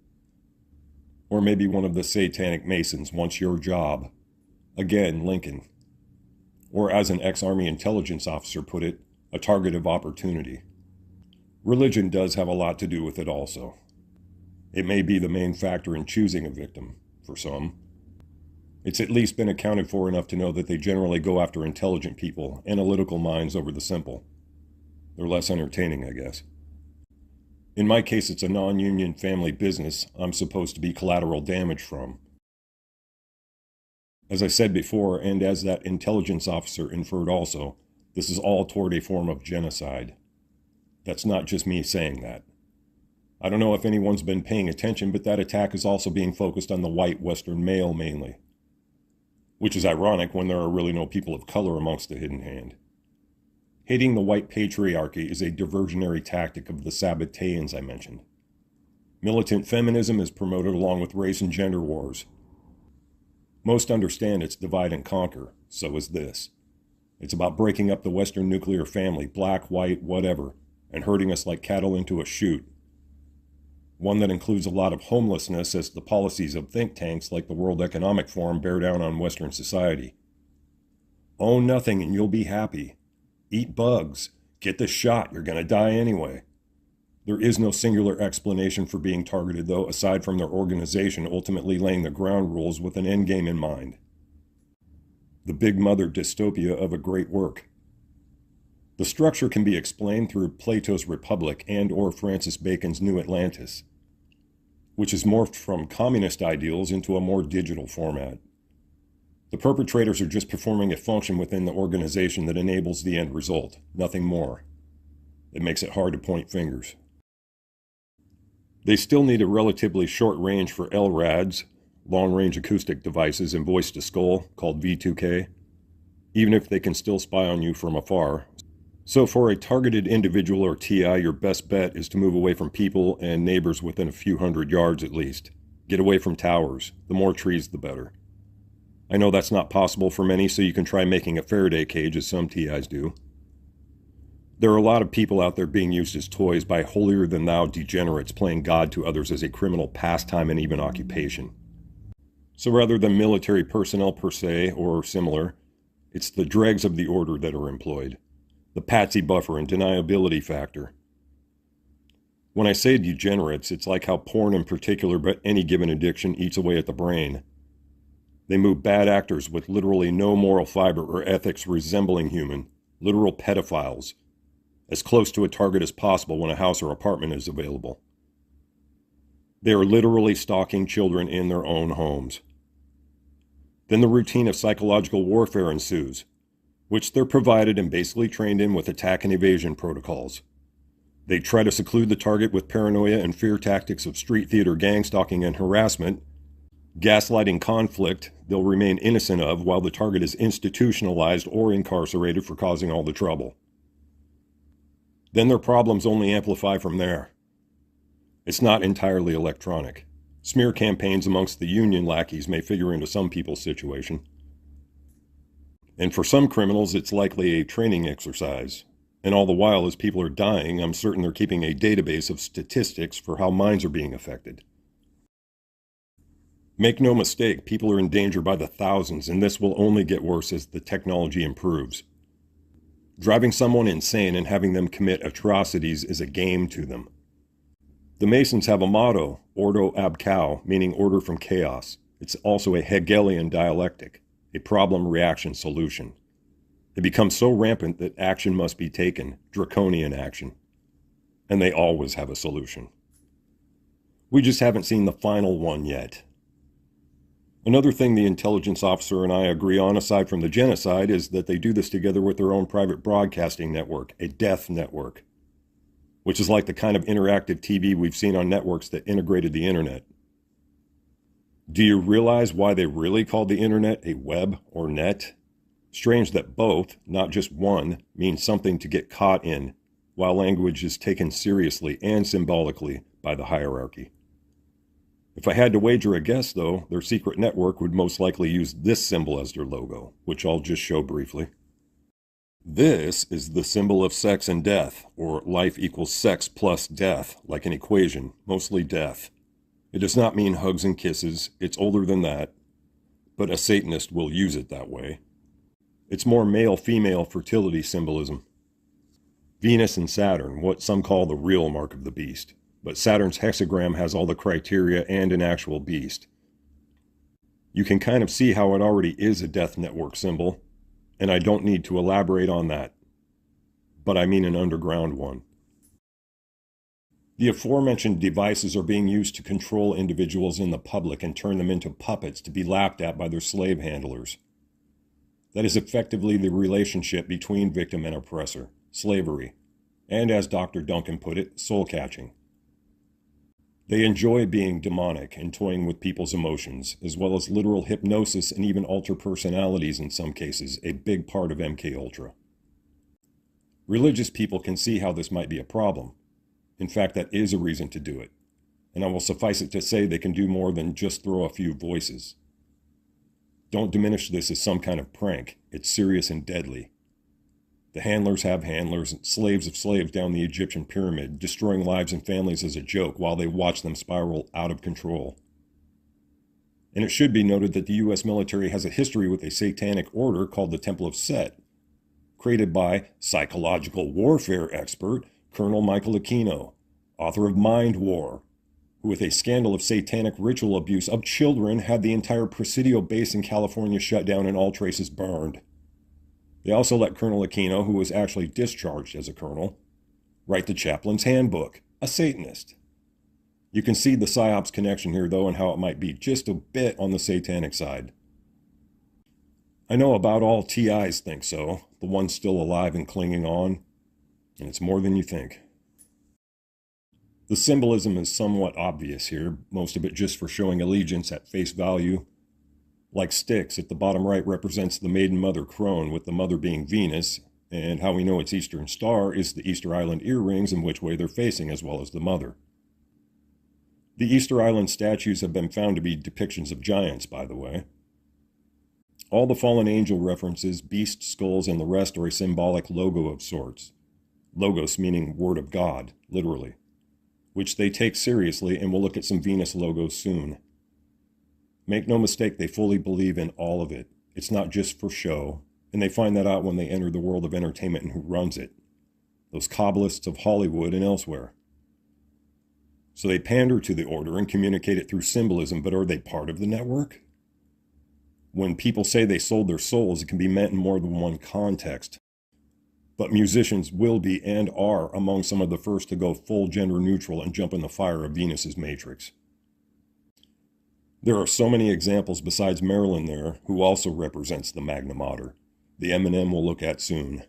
Or maybe one of the satanic Masons wants your job. Again, Lincoln. Or as an ex-Army intelligence officer put it, a target of opportunity. Religion does have a lot to do with it also. It may be the main factor in choosing a victim, for some. It's at least been accounted for enough to know that they generally go after intelligent people, analytical minds over the simple. They're less entertaining, I guess. In my case, it's a non-union family business I'm supposed to be collateral damage from. As I said before, and as that intelligence officer inferred also, this is all toward a form of genocide. That's not just me saying that. I don't know if anyone's been paying attention, but that attack is also being focused on the white Western male mainly. Which is ironic when there are really no people of color amongst the hidden hand. Hating the white patriarchy is a diversionary tactic of the Sabbateans I mentioned. Militant feminism is promoted along with race and gender wars. Most understand it's divide and conquer, so is this. It's about breaking up the Western nuclear family, black, white, whatever, and herding us like cattle into a chute. One that includes a lot of homelessness as the policies of think tanks like the World Economic Forum bear down on Western society. Own nothing and you'll be happy. Eat bugs. Get the shot, you're gonna die anyway. There is no singular explanation for being targeted, though, aside from their organization ultimately laying the ground rules with an endgame in mind. The Big Mother dystopia of a great work. The structure can be explained through Plato's Republic and or Francis Bacon's New Atlantis, which has morphed from communist ideals into a more digital format. The perpetrators are just performing a function within the organization that enables the end result, nothing more. It makes it hard to point fingers. They still need a relatively short range for LRADs, long-range acoustic devices, and voice-to-skull, called V2K, even if they can still spy on you from afar. So for a targeted individual or TI, your best bet is to move away from people and neighbors within a few hundred yards at least. Get away from towers. The more trees, the better. I know that's not possible for many, so you can try making a Faraday cage, as some TIs do. There are a lot of people out there being used as toys by holier-than-thou degenerates playing God to others as a criminal pastime and even occupation. So rather than military personnel per se, or similar, it's the dregs of the order that are employed. The patsy buffer and deniability factor. When I say degenerates, it's like how porn in particular, but any given addiction, eats away at the brain. They move bad actors with literally no moral fiber or ethics resembling human, literal pedophiles, as close to a target as possible when a house or apartment is available. They are literally stalking children in their own homes. Then the routine of psychological warfare ensues, which they're provided and basically trained in with attack and evasion protocols. They try to seclude the target with paranoia and fear tactics of street theater gang stalking and harassment, gaslighting conflict they'll remain innocent of while the target is institutionalized or incarcerated for causing all the trouble. Then their problems only amplify from there. It's not entirely electronic. Smear campaigns amongst the union lackeys may figure into some people's situation. And for some criminals, it's likely a training exercise. And all the while, as people are dying, I'm certain they're keeping a database of statistics for how minds are being affected. Make no mistake, people are in danger by the thousands, and this will only get worse as the technology improves. Driving someone insane and having them commit atrocities is a game to them. The Masons have a motto, Ordo ab Chao, meaning order from chaos. It's also a Hegelian dialectic, a problem-reaction solution. It becomes so rampant that action must be taken, draconian action. And they always have a solution. We just haven't seen the final one yet. Another thing the intelligence officer and I agree on, aside from the genocide, is that they do this together with their own private broadcasting network, a death network, which is like the kind of interactive TV we've seen on networks that integrated the internet. Do you realize why they really called the internet a web or net? Strange that both, not just one, mean something to get caught in, while language is taken seriously and symbolically by the hierarchy. If I had to wager a guess, though, their secret network would most likely use this symbol as their logo, which I'll just show briefly. This is the symbol of sex and death, or life equals sex plus death, like an equation, mostly death. It does not mean hugs and kisses, it's older than that, but a Satanist will use it that way. It's more male-female fertility symbolism. Venus and Saturn, what some call the real mark of the beast. But Saturn's hexagram has all the criteria and an actual beast. You can kind of see how it already is a death network symbol, and I don't need to elaborate on that. But I mean an underground one. The aforementioned devices are being used to control individuals in the public and turn them into puppets to be laughed at by their slave handlers. That is effectively the relationship between victim and oppressor, slavery, and as Dr. Duncan put it, soul catching. They enjoy being demonic and toying with people's emotions, as well as literal hypnosis and even alter personalities in some cases, a big part of MKUltra. Religious people can see how this might be a problem. In fact, that is a reason to do it. And I will suffice it to say they can do more than just throw a few voices. Don't diminish this as some kind of prank. It's serious and deadly. The handlers have handlers, slaves of slaves down the Egyptian pyramid, destroying lives and families as a joke while they watch them spiral out of control. And it should be noted that the U.S. military has a history with a satanic order called the Temple of Set, created by psychological warfare expert Colonel Michael Aquino, author of Mind War, who with a scandal of satanic ritual abuse of children had the entire Presidio base in California shut down and all traces burned. They also let Colonel Aquino, who was actually discharged as a colonel, write the chaplain's handbook, a Satanist. You can see the PSYOPs connection here, though, and how it might be just a bit on the satanic side. I know about all TIs think so, the ones still alive and clinging on, and it's more than you think. The symbolism is somewhat obvious here, most of it just for showing allegiance at face value. Like Styx, at the bottom right represents the maiden mother crone, with the mother being Venus, and how we know it's Eastern Star is the Easter Island earrings and which way they're facing, as well as the mother. The Easter Island statues have been found to be depictions of giants, by the way. All the fallen angel references, beast skulls, and the rest are a symbolic logo of sorts. Logos meaning word of God, literally, which they take seriously, and we'll look at some Venus logos soon. Make no mistake, they fully believe in all of it. It's not just for show, and they find that out when they enter the world of entertainment and who runs it. Those Kabbalists of Hollywood and elsewhere. So they pander to the order and communicate it through symbolism, but are they part of the network? When people say they sold their souls, it can be meant in more than one context. But musicians will be and are among some of the first to go full gender neutral and jump in the fire of Venus's matrix. There are so many examples besides Marilyn there, who also represents the Magna Mater. The M&M we'll look at soon.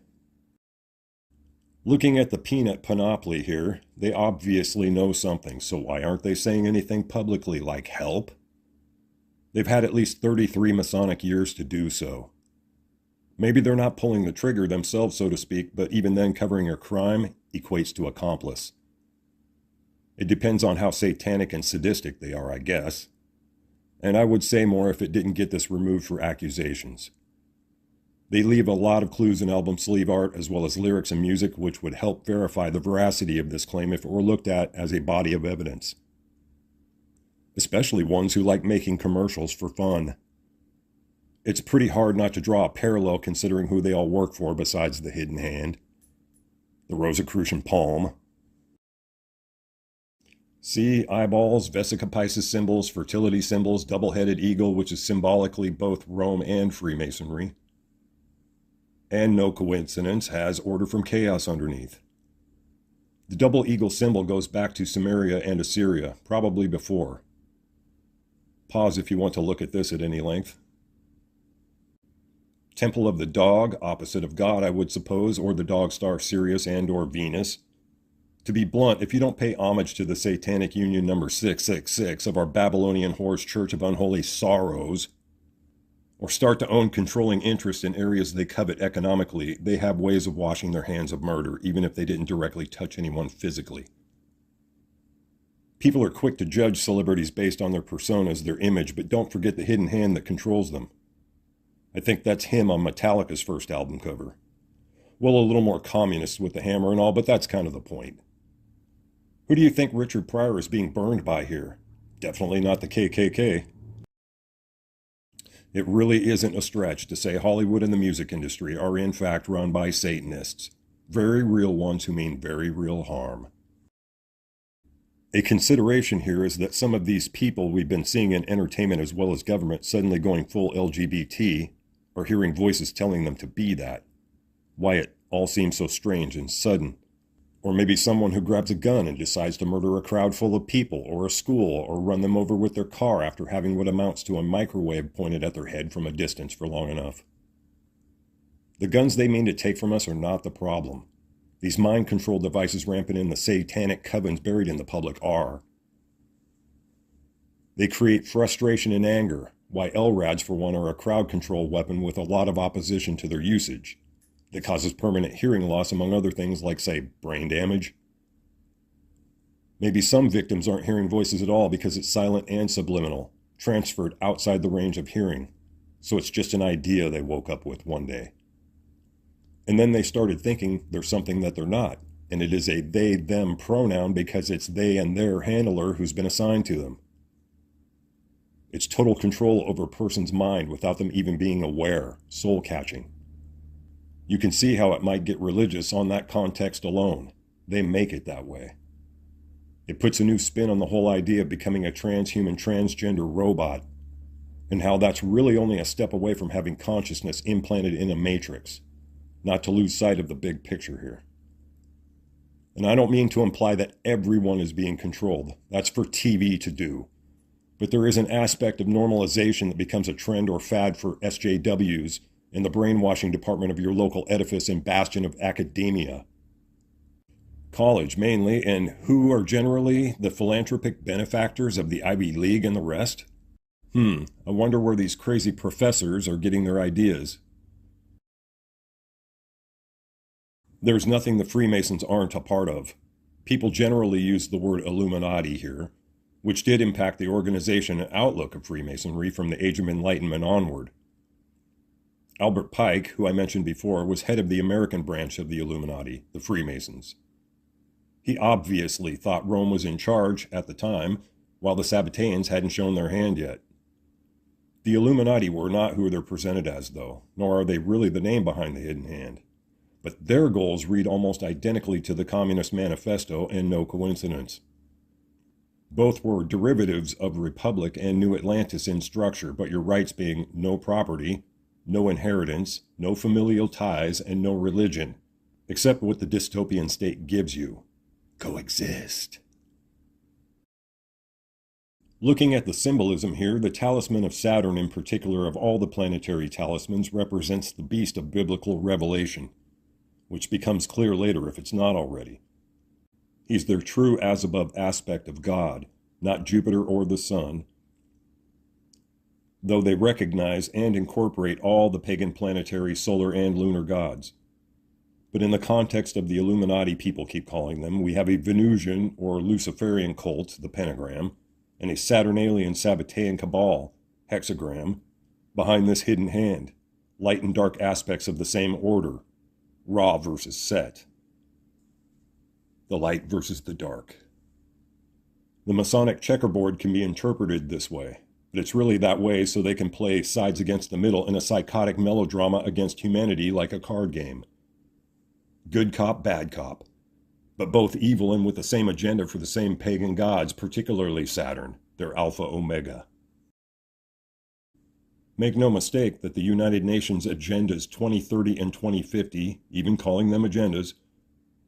Looking at the peanut panoply here, they obviously know something, so why aren't they saying anything publicly like help? They've had at least 33 Masonic years to do so. Maybe they're not pulling the trigger themselves, so to speak, but even then covering a crime equates to accomplice. It depends on how satanic and sadistic they are, I guess. And I would say more if it didn't get this removed for accusations. They leave a lot of clues in album sleeve art as well as lyrics and music, which would help verify the veracity of this claim if it were looked at as a body of evidence. Especially ones who like making commercials for fun. It's pretty hard not to draw a parallel considering who they all work for besides the Hidden Hand. The Rosicrucian Palm. See, eyeballs, Vesica Pisces symbols, fertility symbols, double-headed eagle, which is symbolically both Rome and Freemasonry. And no coincidence, has order from chaos underneath. The double eagle symbol goes back to Sumeria and Assyria, probably before. Pause if you want to look at this at any length. Temple of the Dog, opposite of God, I would suppose, or the dog star Sirius and or Venus. To be blunt, if you don't pay homage to the Satanic Union number 666 of our Babylonian Horse Church of Unholy Sorrows, or start to own controlling interest in areas they covet economically, they have ways of washing their hands of murder, even if they didn't directly touch anyone physically. People are quick to judge celebrities based on their personas, their image, but don't forget the hidden hand that controls them. I think that's him on Metallica's first album cover. Well, a little more communist with the hammer and all, but that's kind of the point. Who do you think Richard Pryor is being burned by here? Definitely not the KKK. It really isn't a stretch to say Hollywood and the music industry are in fact run by Satanists. Very real ones who mean very real harm. A consideration here is that some of these people we've been seeing in entertainment as well as government suddenly going full LGBT are hearing voices telling them to be that. Why it all seems so strange and sudden. Or maybe someone who grabs a gun and decides to murder a crowd full of people or a school or run them over with their car after having what amounts to a microwave pointed at their head from a distance for long enough. The guns they mean to take from us are not the problem. These mind control devices rampant in the satanic covens buried in the public are. They create frustration and anger, why LRADs for one are a crowd control weapon with a lot of opposition to their usage. That causes permanent hearing loss, among other things like, say, brain damage. Maybe some victims aren't hearing voices at all because it's silent and subliminal, transferred outside the range of hearing. So it's just an idea they woke up with one day. And then they started thinking they're something that they're not, and it is a they-them pronoun because it's they and their handler who's been assigned to them. It's total control over a person's mind without them even being aware, soul-catching. You can see how it might get religious on that context alone. They make it that way. It puts a new spin on the whole idea of becoming a transhuman transgender robot, and how that's really only a step away from having consciousness implanted in a matrix, not to lose sight of the big picture here. And I don't mean to imply that everyone is being controlled. That's for TV to do. But there is an aspect of normalization that becomes a trend or fad for SJWs in the brainwashing department of your local edifice and bastion of academia. College, mainly, and who are generally the philanthropic benefactors of the Ivy League and the rest? I wonder where these crazy professors are getting their ideas. There's nothing the Freemasons aren't a part of. People generally use the word Illuminati here, which did impact the organization and outlook of Freemasonry from the Age of Enlightenment onward. Albert Pike, who I mentioned before, was head of the American branch of the Illuminati, the Freemasons. He obviously thought Rome was in charge at the time, while the Sabbateans hadn't shown their hand yet. The Illuminati were not who they're presented as, though, nor are they really the name behind the hidden hand. But their goals read almost identically to the Communist Manifesto, and no coincidence. Both were derivatives of Republic and New Atlantis in structure, but your rights being no property, no inheritance, no familial ties, and no religion, except what the dystopian state gives you. Coexist. Looking at the symbolism here, the talisman of Saturn in particular of all the planetary talismans represents the beast of biblical revelation, which becomes clear later if it's not already. He's their true as-above aspect of God, not Jupiter or the sun, though they recognize and incorporate all the pagan planetary, solar, and lunar gods. But in the context of the Illuminati people keep calling them, we have a Venusian or Luciferian cult, the pentagram, and a Saturnalian Sabbatean cabal, hexagram, behind this hidden hand, light and dark aspects of the same order, Ra versus Set, the light versus the dark. The Masonic checkerboard can be interpreted this way, but it's really that way so they can play sides against the middle in a psychotic melodrama against humanity like a card game. Good cop, bad cop, but both evil and with the same agenda for the same pagan gods, particularly Saturn, their Alpha Omega. Make no mistake that the United Nations Agendas 2030 and 2050, even calling them agendas,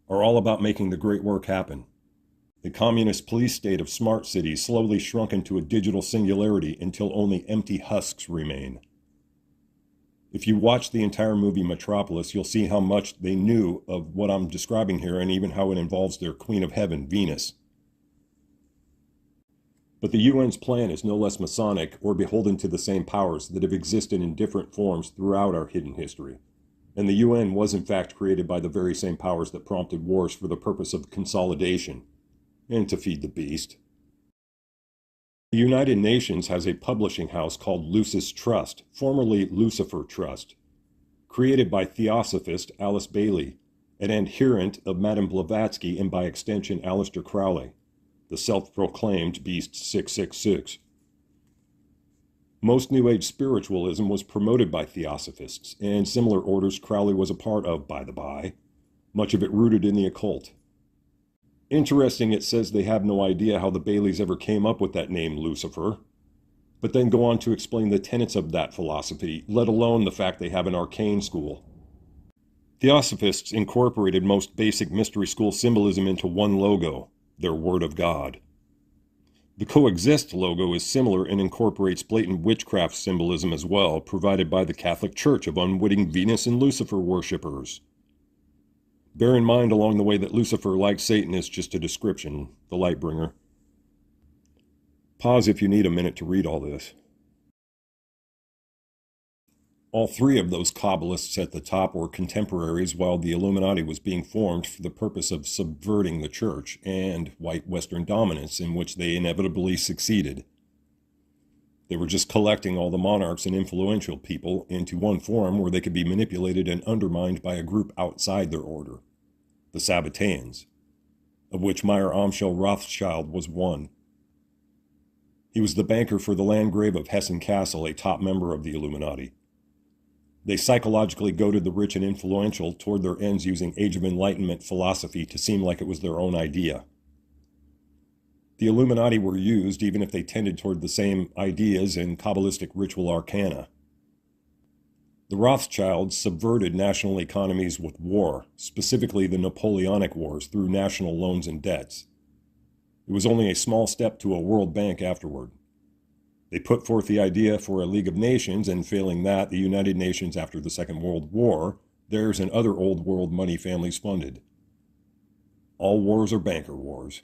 are all about making the great work happen. The communist police state of smart cities slowly shrunk into a digital singularity until only empty husks remain. If you watch the entire movie Metropolis, you'll see how much they knew of what I'm describing here and even how it involves their Queen of Heaven, Venus. But the UN's plan is no less Masonic or beholden to the same powers that have existed in different forms throughout our hidden history. And the UN was in fact created by the very same powers that prompted wars for the purpose of consolidation and to feed the beast. The United Nations has a publishing house called Lucis Trust, formerly Lucifer Trust, created by Theosophist Alice Bailey, an adherent of Madame Blavatsky and by extension Aleister Crowley, the self-proclaimed Beast 666. Most New Age spiritualism was promoted by Theosophists, and similar orders Crowley was a part of, by the by, much of it rooted in the occult. Interesting, it says they have no idea how the Baileys ever came up with that name Lucifer, but then go on to explain the tenets of that philosophy, let alone the fact they have an arcane school. Theosophists incorporated most basic mystery school symbolism into one logo, their Word of God. The Coexist logo is similar and incorporates blatant witchcraft symbolism as well, provided by the Catholic Church of unwitting Venus and Lucifer worshippers. Bear in mind along the way that Lucifer, like Satan, is just a description, the light bringer. Pause if you need a minute to read all this. All three of those Kabbalists at the top were contemporaries while the Illuminati was being formed for the purpose of subverting the church and white Western dominance, in which they inevitably succeeded. They were just collecting all the monarchs and influential people into one forum where they could be manipulated and undermined by a group outside their order, the Sabbateans, of which Meyer Amschel Rothschild was one. He was the banker for the Landgrave of Hessen Castle, a top member of the Illuminati. They psychologically goaded the rich and influential toward their ends using Age of Enlightenment philosophy to seem like it was their own idea. The Illuminati were used even if they tended toward the same ideas and Kabbalistic ritual arcana. The Rothschilds subverted national economies with war, specifically the Napoleonic Wars, through national loans and debts. It was only a small step to a World Bank afterward. They put forth the idea for a League of Nations, and failing that, the United Nations after the Second World War, theirs and other old world money families funded. All wars are banker wars.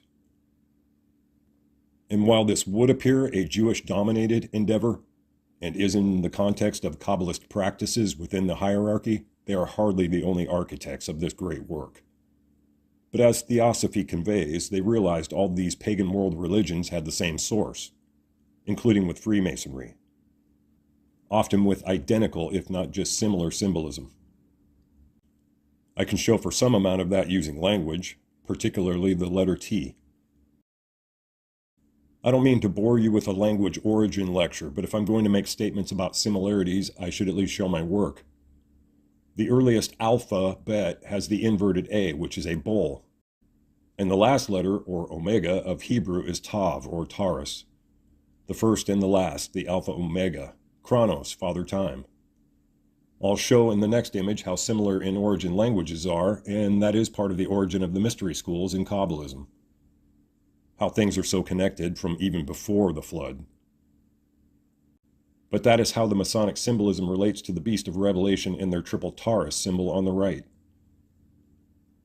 And while this would appear a Jewish-dominated endeavor, and is in the context of Kabbalist practices within the hierarchy, they are hardly the only architects of this great work. But as Theosophy conveys, they realized all these pagan world religions had the same source, including with Freemasonry, often with identical, if not just similar, symbolism. I can show for some amount of that using language, particularly the letter T. I don't mean to bore you with a language origin lecture, but if I'm going to make statements about similarities, I should at least show my work. The earliest alphabet has the inverted A, which is a bull. And the last letter, or omega, of Hebrew is Tav, or Taurus. The first and the last, the Alpha Omega, Chronos, Father Time. I'll show in the next image how similar in origin languages are, and that is part of the origin of the mystery schools in Kabbalism. How things are so connected from even before the flood. But that is how the Masonic symbolism relates to the Beast of Revelation in their triple Taurus symbol on the right.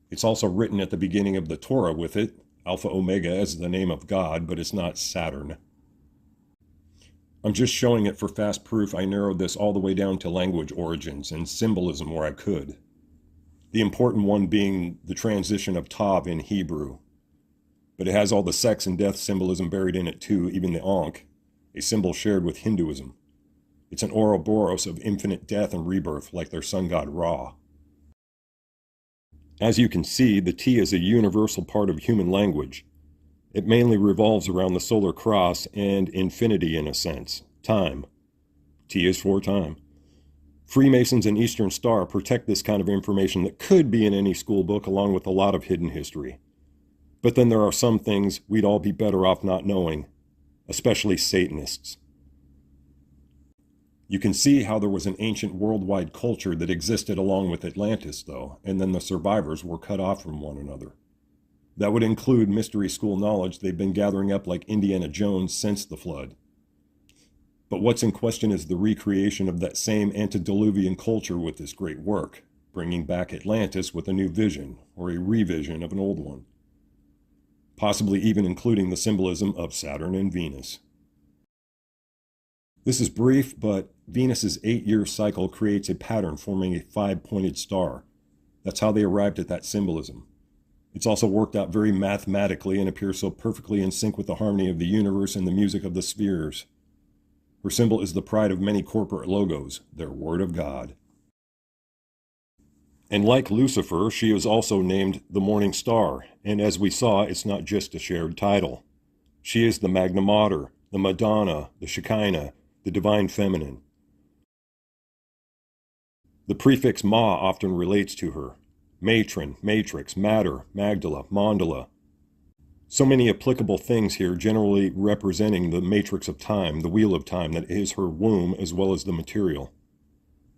It's also written at the beginning of the Torah with it, Alpha Omega as the name of God, but it's not Saturn. I'm just showing it for fast proof. I narrowed this all the way down to language origins and symbolism where I could. The important one being the transition of Tav in Hebrew. But it has all the sex and death symbolism buried in it too, even the Ankh, a symbol shared with Hinduism. It's an Ouroboros of infinite death and rebirth, like their sun god Ra. As you can see, the T is a universal part of human language. It mainly revolves around the solar cross and infinity in a sense, time. T is for time. Freemasons and Eastern Star protect this kind of information that could be in any school book, along with a lot of hidden history. But then there are some things we'd all be better off not knowing, especially Satanists. You can see how there was an ancient worldwide culture that existed along with Atlantis, though, and then the survivors were cut off from one another. That would include mystery school knowledge they've been gathering up like Indiana Jones since the flood. But what's in question is the recreation of that same antediluvian culture with this great work, bringing back Atlantis with a new vision, or a revision of an old one. Possibly even including the symbolism of Saturn and Venus. This is brief, but Venus's 8-year cycle creates a pattern forming a 5-pointed star. That's how they arrived at that symbolism. It's also worked out very mathematically and appears so perfectly in sync with the harmony of the universe and the music of the spheres. Her symbol is the pride of many corporate logos, their word of God. And like Lucifer, she is also named the Morning Star, and as we saw, it's not just a shared title. She is the Magna Mater, the Madonna, the Shekinah, the Divine Feminine. The prefix Ma often relates to her. Matron, matrix, matter, Magdala, mandala. So many applicable things here, generally representing the matrix of time, the wheel of time that is her womb as well as the material.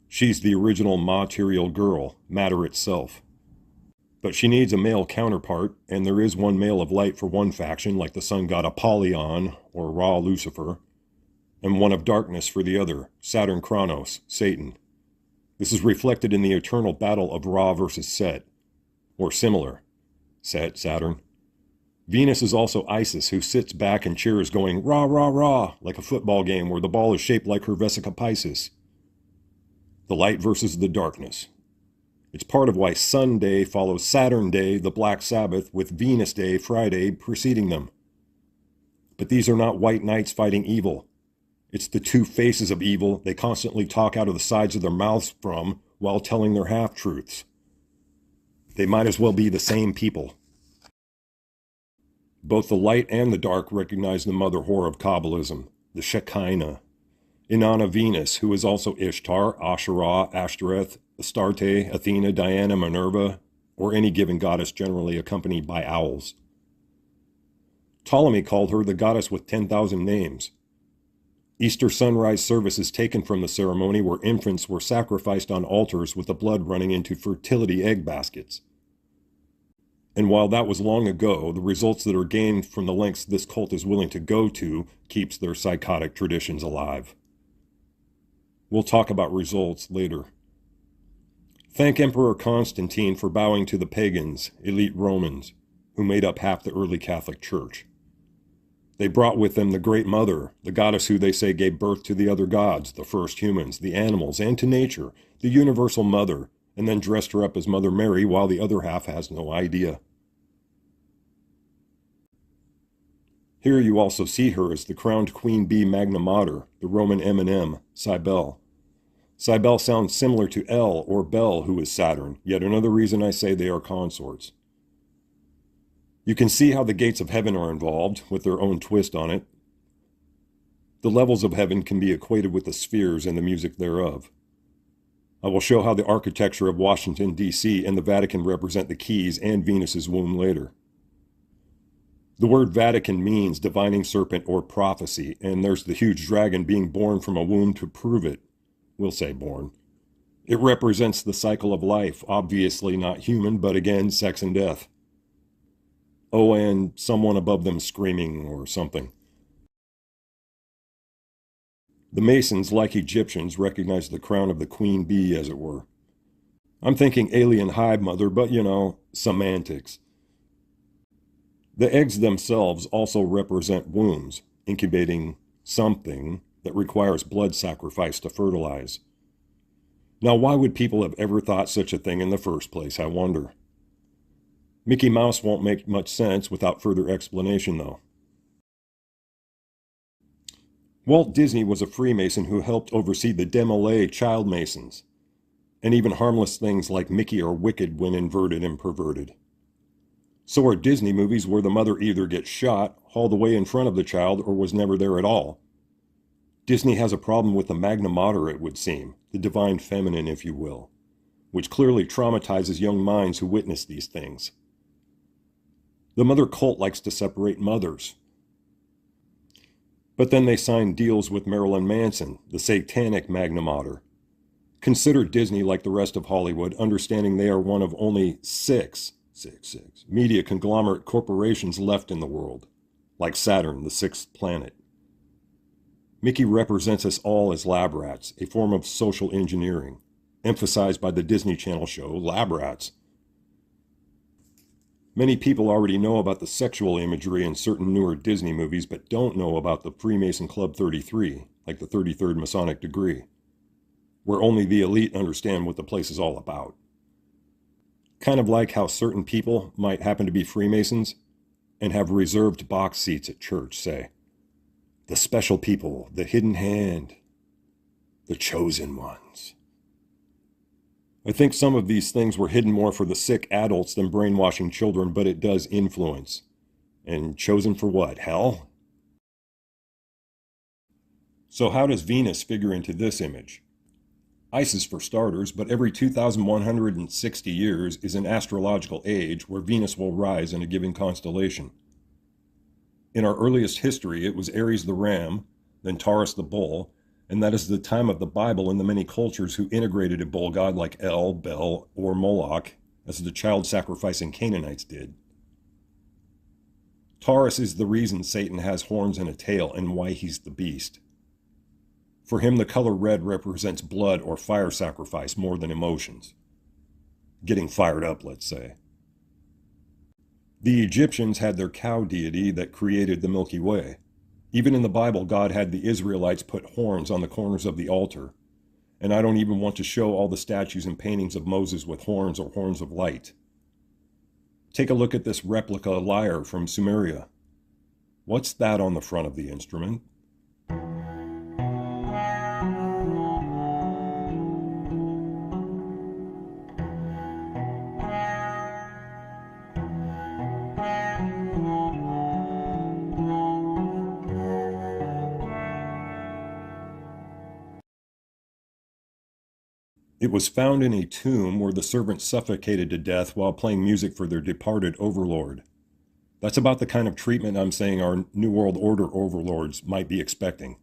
She's the original material girl, matter itself. But she needs a male counterpart, and there is one male of light for one faction, like the sun god Apollyon, or Ra Lucifer, and one of darkness for the other, Saturn Kronos, Satan. This is reflected in the eternal battle of Ra versus Set, or similar. Set, Saturn. Venus is also Isis, who sits back and cheers going rah, rah, rah, like a football game where the ball is shaped like her Vesica Pisces. The light versus the darkness. It's part of why Sunday follows Saturn Day, the Black Sabbath, with Venus Day, Friday, preceding them. But these are not white knights fighting evil. It's the two faces of evil they constantly talk out of the sides of their mouths from while telling their half-truths. They might as well be the same people. Both the light and the dark recognize the mother whore of Kabbalism, the Shekinah. Inanna Venus, who is also Ishtar, Asherah, Ashtoreth, Astarte, Athena, Diana, Minerva, or any given goddess generally accompanied by owls. Ptolemy called her the goddess with 10,000 names. Easter sunrise services taken from the ceremony where infants were sacrificed on altars with the blood running into fertility egg baskets. And while that was long ago, the results that are gained from the lengths this cult is willing to go to keeps their psychotic traditions alive. We'll talk about results later. Thank Emperor Constantine for bowing to the pagans, elite Romans, who made up half the early Catholic Church. They brought with them the Great Mother, the goddess who they say gave birth to the other gods, the first humans, the animals, and to nature, the universal mother, and then dressed her up as Mother Mary while the other half has no idea. Here you also see her as the crowned Queen Bee Magna Mater, the Roman M&M, Cybele. Cybele sounds similar to El or Bel, who is Saturn, yet another reason I say they are consorts. You can see how the gates of heaven are involved, with their own twist on it. The levels of heaven can be equated with the spheres and the music thereof. I will show how the architecture of Washington, D.C. and the Vatican represent the keys and Venus's womb later. The word Vatican means divining serpent or prophecy, and there's the huge dragon being born from a womb to prove it. We'll say born. It represents the cycle of life, obviously not human, but again, sex and death. Oh, and someone above them screaming or something. The Masons, like Egyptians, recognize the crown of the queen bee, as it were. I'm thinking alien hive mother, but you know, semantics. The eggs themselves also represent wombs, incubating something that requires blood sacrifice to fertilize. Now, why would people have ever thought such a thing in the first place, I wonder? Mickey Mouse won't make much sense without further explanation, though. Walt Disney was a Freemason who helped oversee the Demolay child masons, and even harmless things like Mickey are wicked when inverted and perverted. So are Disney movies where the mother either gets shot, hauled away in front of the child, or was never there at all. Disney has a problem with the Magna Mater, it would seem, the divine feminine, if you will, which clearly traumatizes young minds who witness these things. The mother cult likes to separate mothers. But then they signed deals with Marilyn Manson, the satanic Magna Mater. Consider Disney like the rest of Hollywood, understanding they are one of only six media conglomerate corporations left in the world, like Saturn, the sixth planet. Mickey represents us all as lab rats, a form of social engineering, emphasized by the Disney Channel show Lab Rats. Many people already know about the sexual imagery in certain newer Disney movies, but don't know about the Freemason Club 33, like the 33rd Masonic degree, where only the elite understand what the place is all about. Kind of like how certain people might happen to be Freemasons and have reserved box seats at church, say. The special people, the hidden hand, the chosen ones. I think some of these things were hidden more for the sick adults than brainwashing children, but it does influence. And chosen for what? Hell? So how does Venus figure into this image? Isis for starters, but every 2,160 years is an astrological age where Venus will rise in a given constellation. In our earliest history, it was Aries the ram, then Taurus the bull, and that is the time of the Bible and the many cultures who integrated a bull god like El, Bel, or Moloch, as the child-sacrificing Canaanites did. Taurus is the reason Satan has horns and a tail and why he's the beast. For him, the color red represents blood or fire sacrifice more than emotions. Getting fired up, let's say. The Egyptians had their cow deity that created the Milky Way. Even in the Bible, God had the Israelites put horns on the corners of the altar. And I don't even want to show all the statues and paintings of Moses with horns or horns of light. Take a look at this replica lyre from Sumeria. What's that on the front of the instrument? It was found in a tomb where the servants suffocated to death while playing music for their departed overlord. That's about the kind of treatment I'm saying our New World Order overlords might be expecting.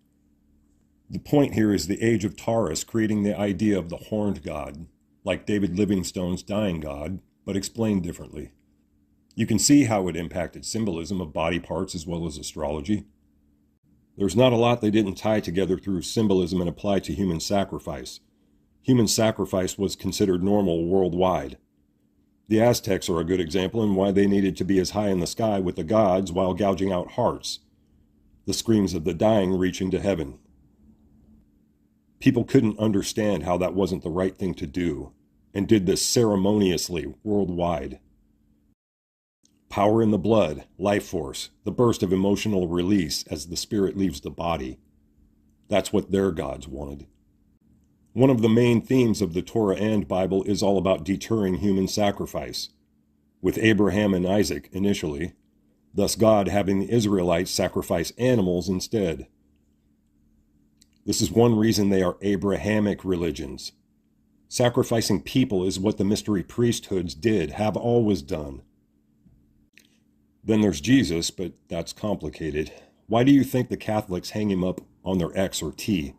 The point here is the age of Taurus creating the idea of the horned god, like David Livingstone's dying god, but explained differently. You can see how it impacted symbolism of body parts as well as astrology. There's not a lot they didn't tie together through symbolism and apply to human sacrifice. Human sacrifice was considered normal worldwide. The Aztecs are a good example in why they needed to be as high in the sky with the gods while gouging out hearts, the screams of the dying reaching to heaven. People couldn't understand how that wasn't the right thing to do, and did this ceremoniously worldwide. Power in the blood, life force, the burst of emotional release as the spirit leaves the body. That's what their gods wanted. One of the main themes of the Torah and Bible is all about deterring human sacrifice, with Abraham and Isaac initially, thus God having the Israelites sacrifice animals instead. This is one reason they are Abrahamic religions. Sacrificing people is what the mystery priesthoods did, have always done. Then there's Jesus, but that's complicated. Why do you think the Catholics hang him up on their X or T?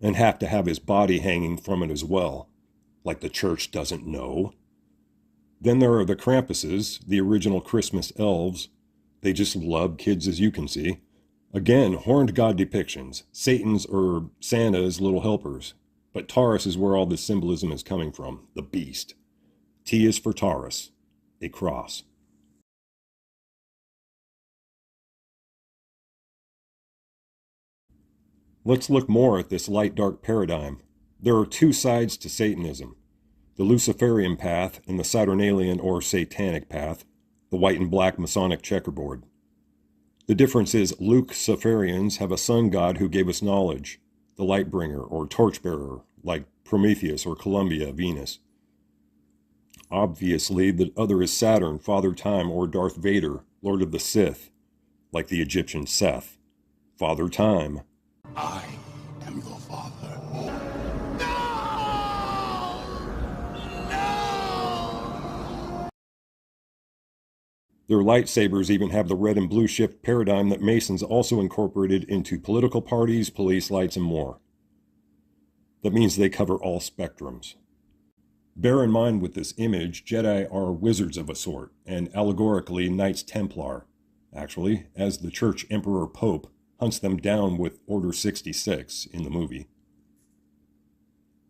And have to have his body hanging from it as well, like the church doesn't know. Then there are the Krampuses, the original Christmas elves. They just love kids, as you can see. Again, horned god depictions, Satan's or Santa's little helpers. But Taurus is where all this symbolism is coming from, the beast. T is for Taurus, a cross. Let's look more at this light-dark paradigm. There are two sides to Satanism, the Luciferian path and the Saturnalian or Satanic path, the white and black Masonic checkerboard. The difference is Luciferians have a sun god who gave us knowledge, the light bringer or torchbearer, like Prometheus or Columbia, Venus. Obviously, the other is Saturn, Father Time, or Darth Vader, Lord of the Sith, like the Egyptian Seth, Father Time. I am your father. Their lightsabers even have the red and blue shift paradigm that Masons also incorporated into political parties, police lights, and more. That means they cover all spectrums. Bear in mind with this image, Jedi are wizards of a sort, and allegorically Knights Templar, actually, as the Church Emperor Pope hunts them down with Order 66 in the movie.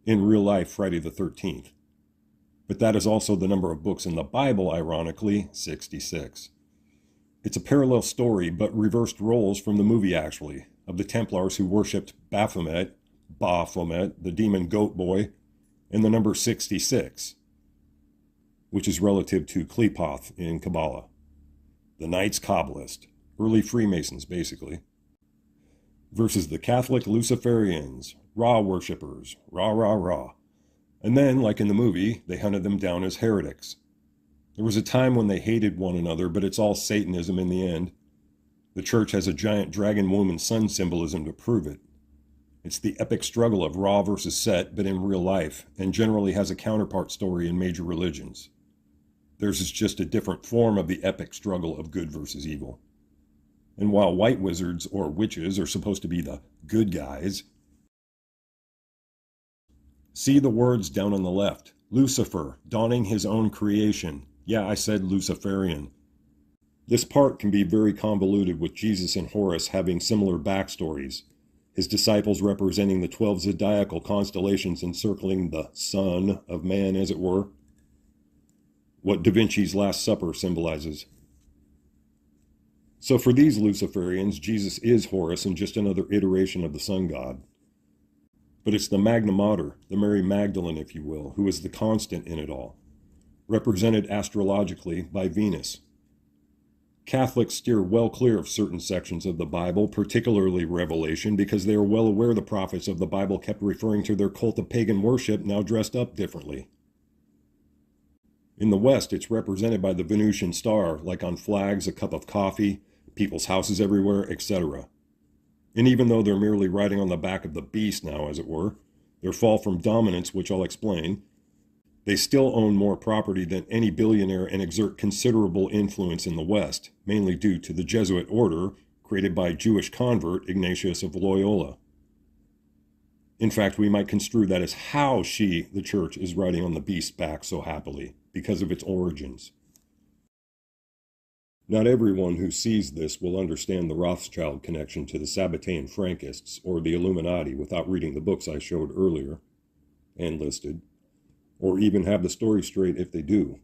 In real life, Friday the 13th. But that is also the number of books in the Bible, ironically, 66. It's a parallel story, but reversed roles from the movie, actually, of the Templars who worshipped Baphomet, the demon goat boy, and the number 66, which is relative to Qliphoth in Kabbalah. The Knights Kabbalist, early Freemasons, basically, versus the Catholic Luciferians, Ra worshippers, rah. And then, like in the movie, they hunted them down as heretics. There was a time when they hated one another, but it's all Satanism in the end. The church has a giant dragon woman sun symbolism to prove it. It's the epic struggle of Ra versus Set, but in real life, and generally has a counterpart story in major religions. Theirs is just a different form of the epic struggle of good versus evil. And while white wizards or witches are supposed to be the good guys, see the words down on the left. Lucifer, donning his own creation. Yeah, I said Luciferian. This part can be very convoluted with Jesus and Horus having similar backstories, his disciples representing the 12 zodiacal constellations encircling the Son of Man, as it were, what Da Vinci's Last Supper symbolizes. So for these Luciferians, Jesus is Horus and just another iteration of the sun god. But it's the Magna Mater, the Mary Magdalene, if you will, who is the constant in it all, represented astrologically by Venus. Catholics steer well clear of certain sections of the Bible, particularly Revelation, because they are well aware the prophets of the Bible kept referring to their cult of pagan worship, now dressed up differently. In the West, it's represented by the Venusian star, like on flags, a cup of coffee, people's houses everywhere, etc. And even though they're merely riding on the back of the beast now, as it were, their fall from dominance, which I'll explain, they still own more property than any billionaire and exert considerable influence in the West, mainly due to the Jesuit order created by Jewish convert Ignatius of Loyola. In fact, we might construe that as how she, the church, is riding on the beast's back so happily, because of its origins. Not everyone who sees this will understand the Rothschild connection to the Sabbatean Frankists or the Illuminati without reading the books I showed earlier and listed, or even have the story straight if they do.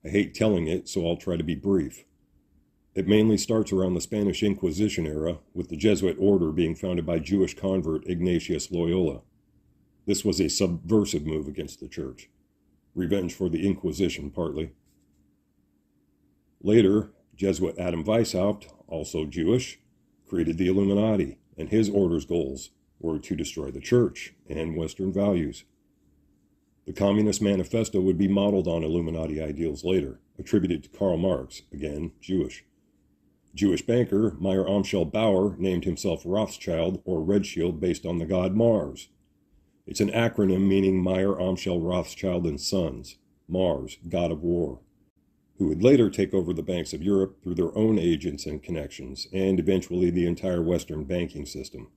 I hate telling it, so I'll try to be brief. It mainly starts around the Spanish Inquisition era, with the Jesuit order being founded by Jewish convert Ignatius Loyola. This was a subversive move against the church. Revenge for the Inquisition, partly. Later, Jesuit Adam Weishaupt, also Jewish, created the Illuminati, and his order's goals were to destroy the church and Western values. The Communist Manifesto would be modeled on Illuminati ideals later, attributed to Karl Marx, again Jewish. Jewish banker Meyer Amschel Bauer named himself Rothschild or Redshield based on the god Mars. It's an acronym meaning Meyer Amschel Rothschild and Sons, Mars, god of war, who would later take over the banks of Europe through their own agents and connections, and eventually the entire Western banking system.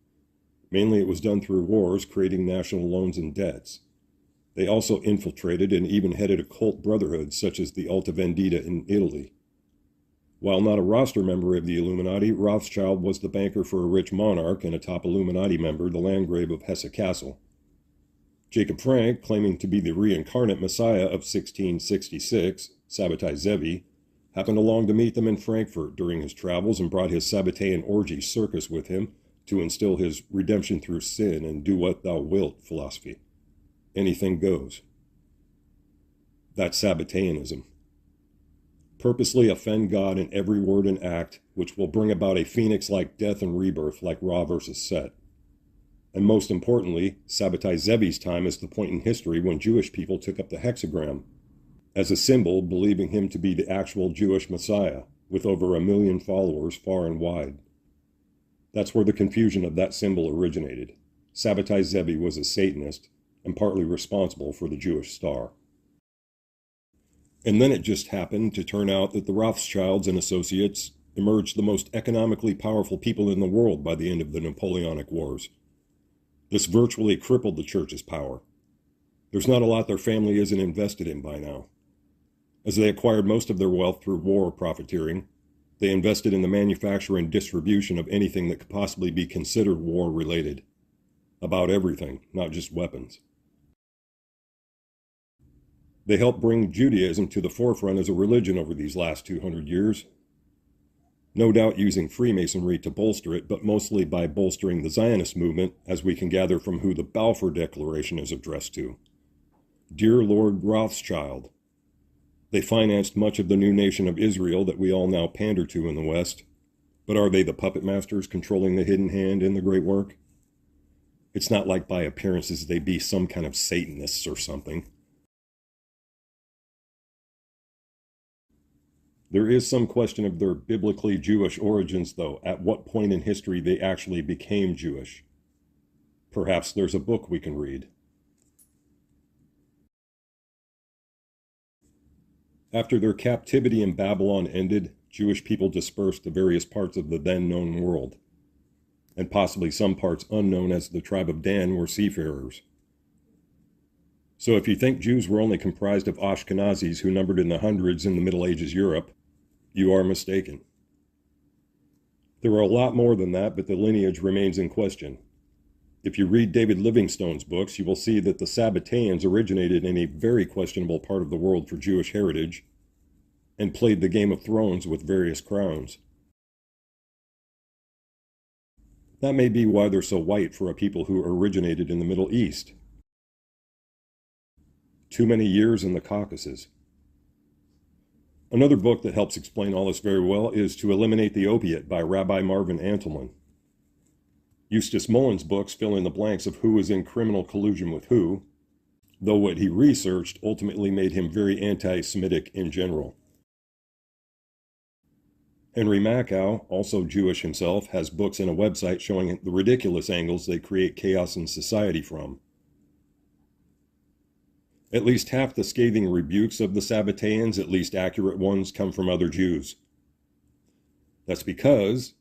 Mainly it was done through wars, creating national loans and debts. They also infiltrated and even headed occult brotherhoods such as the Alta Vendita in Italy. While not a roster member of the Illuminati, Rothschild was the banker for a rich monarch and a top Illuminati member, the Landgrave of Hesse-Kassel. Jacob Frank, claiming to be the reincarnate Messiah of 1666, Sabbatai Zevi, happened along to meet them in Frankfurt during his travels and brought his Sabbatean orgy circus with him to instill his redemption through sin and do what thou wilt philosophy. Anything goes. That's Sabbateanism. purposely offend God in every word and act, which will bring about a phoenix-like death and rebirth like Ra versus Set. And most importantly, Sabbatai Zevi's time is the point in history when Jewish people took up the hexagram as a symbol, believing him to be the actual Jewish Messiah, with over 1 million followers far and wide. That's where the confusion of that symbol originated. Sabbatai Zevi was a Satanist and partly responsible for the Jewish star. And then it just happened to turn out that the Rothschilds and associates emerged the most economically powerful people in the world by the end of the Napoleonic Wars. This virtually crippled the church's power. There's not a lot their family isn't invested in by now. As they acquired most of their wealth through war profiteering, they invested in the manufacture and distribution of anything that could possibly be considered war-related. About everything, not just weapons. They helped bring Judaism to the forefront as a religion over these last 200 years. No doubt using Freemasonry to bolster it, but mostly by bolstering the Zionist movement, as we can gather from who the Balfour Declaration is addressed to. Dear Lord Rothschild. They financed much of the new nation of Israel that we all now pander to in the West. But are they the puppet masters controlling the hidden hand in the great work? It's not like by appearances they be some kind of Satanists or something. There is some question of their biblically Jewish origins, though, at what point in history they actually became Jewish. Perhaps there's a book we can read. After their captivity in Babylon ended, Jewish people dispersed to various parts of the then-known world, and possibly some parts unknown as the tribe of Dan were seafarers. So if you think Jews were only comprised of Ashkenazis who numbered in the hundreds in the Middle Ages Europe, you are mistaken. There are a lot more than that, but the lineage remains in question. If you read David Livingstone's books, you will see that the Sabbateans originated in a very questionable part of the world for Jewish heritage and played the Game of Thrones with various crowns. That may be why they're so white for a people who originated in the Middle East. Too many years in the Caucasus. Another book that helps explain all this very well is To Eliminate the Opiate by Rabbi Marvin Antelman. Eustace Mullen's books fill in the blanks of who was in criminal collusion with who, though what he researched ultimately made him very anti-Semitic in general. Henry Makow, also Jewish himself, has books and a website showing the ridiculous angles they create chaos in society from. At least half the scathing rebukes of the Sabbateans, at least accurate ones, come from other Jews. That's because,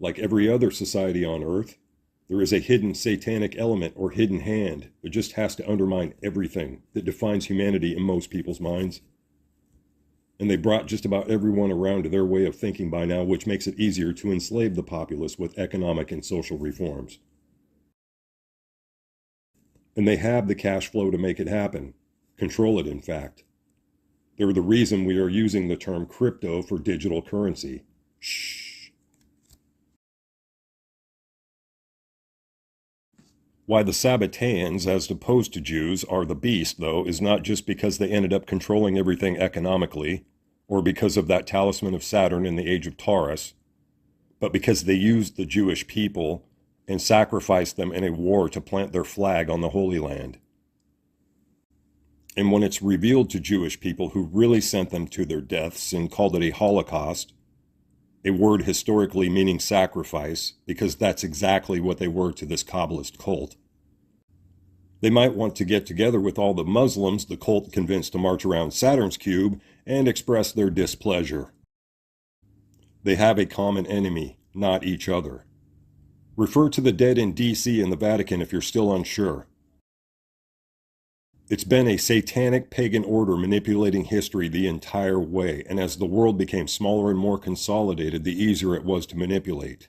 like every other society on earth, there is a hidden satanic element or hidden hand that just has to undermine everything that defines humanity in most people's minds. And they brought just about everyone around to their way of thinking by now, which makes it easier to enslave the populace with economic and social reforms. And they have the cash flow to make it happen. Control it, in fact. They're the reason we are using the term crypto for digital currency. Shh. Why the Sabbateans, as opposed to Jews, are the beast, though, is not just because they ended up controlling everything economically, or because of that talisman of Saturn in the age of Taurus, but because they used the Jewish people and sacrificed them in a war to plant their flag on the Holy Land. And when it's revealed to Jewish people who really sent them to their deaths and called it a Holocaust, a word historically meaning sacrifice, because that's exactly what they were to this Kabbalist cult. They might want to get together with all the Muslims the cult convinced to march around Saturn's cube and express their displeasure. They have a common enemy, not each other. Refer to the dead in D.C. and the Vatican if you're still unsure. It's been a satanic pagan order manipulating history the entire way, and as the world became smaller and more consolidated, the easier it was to manipulate.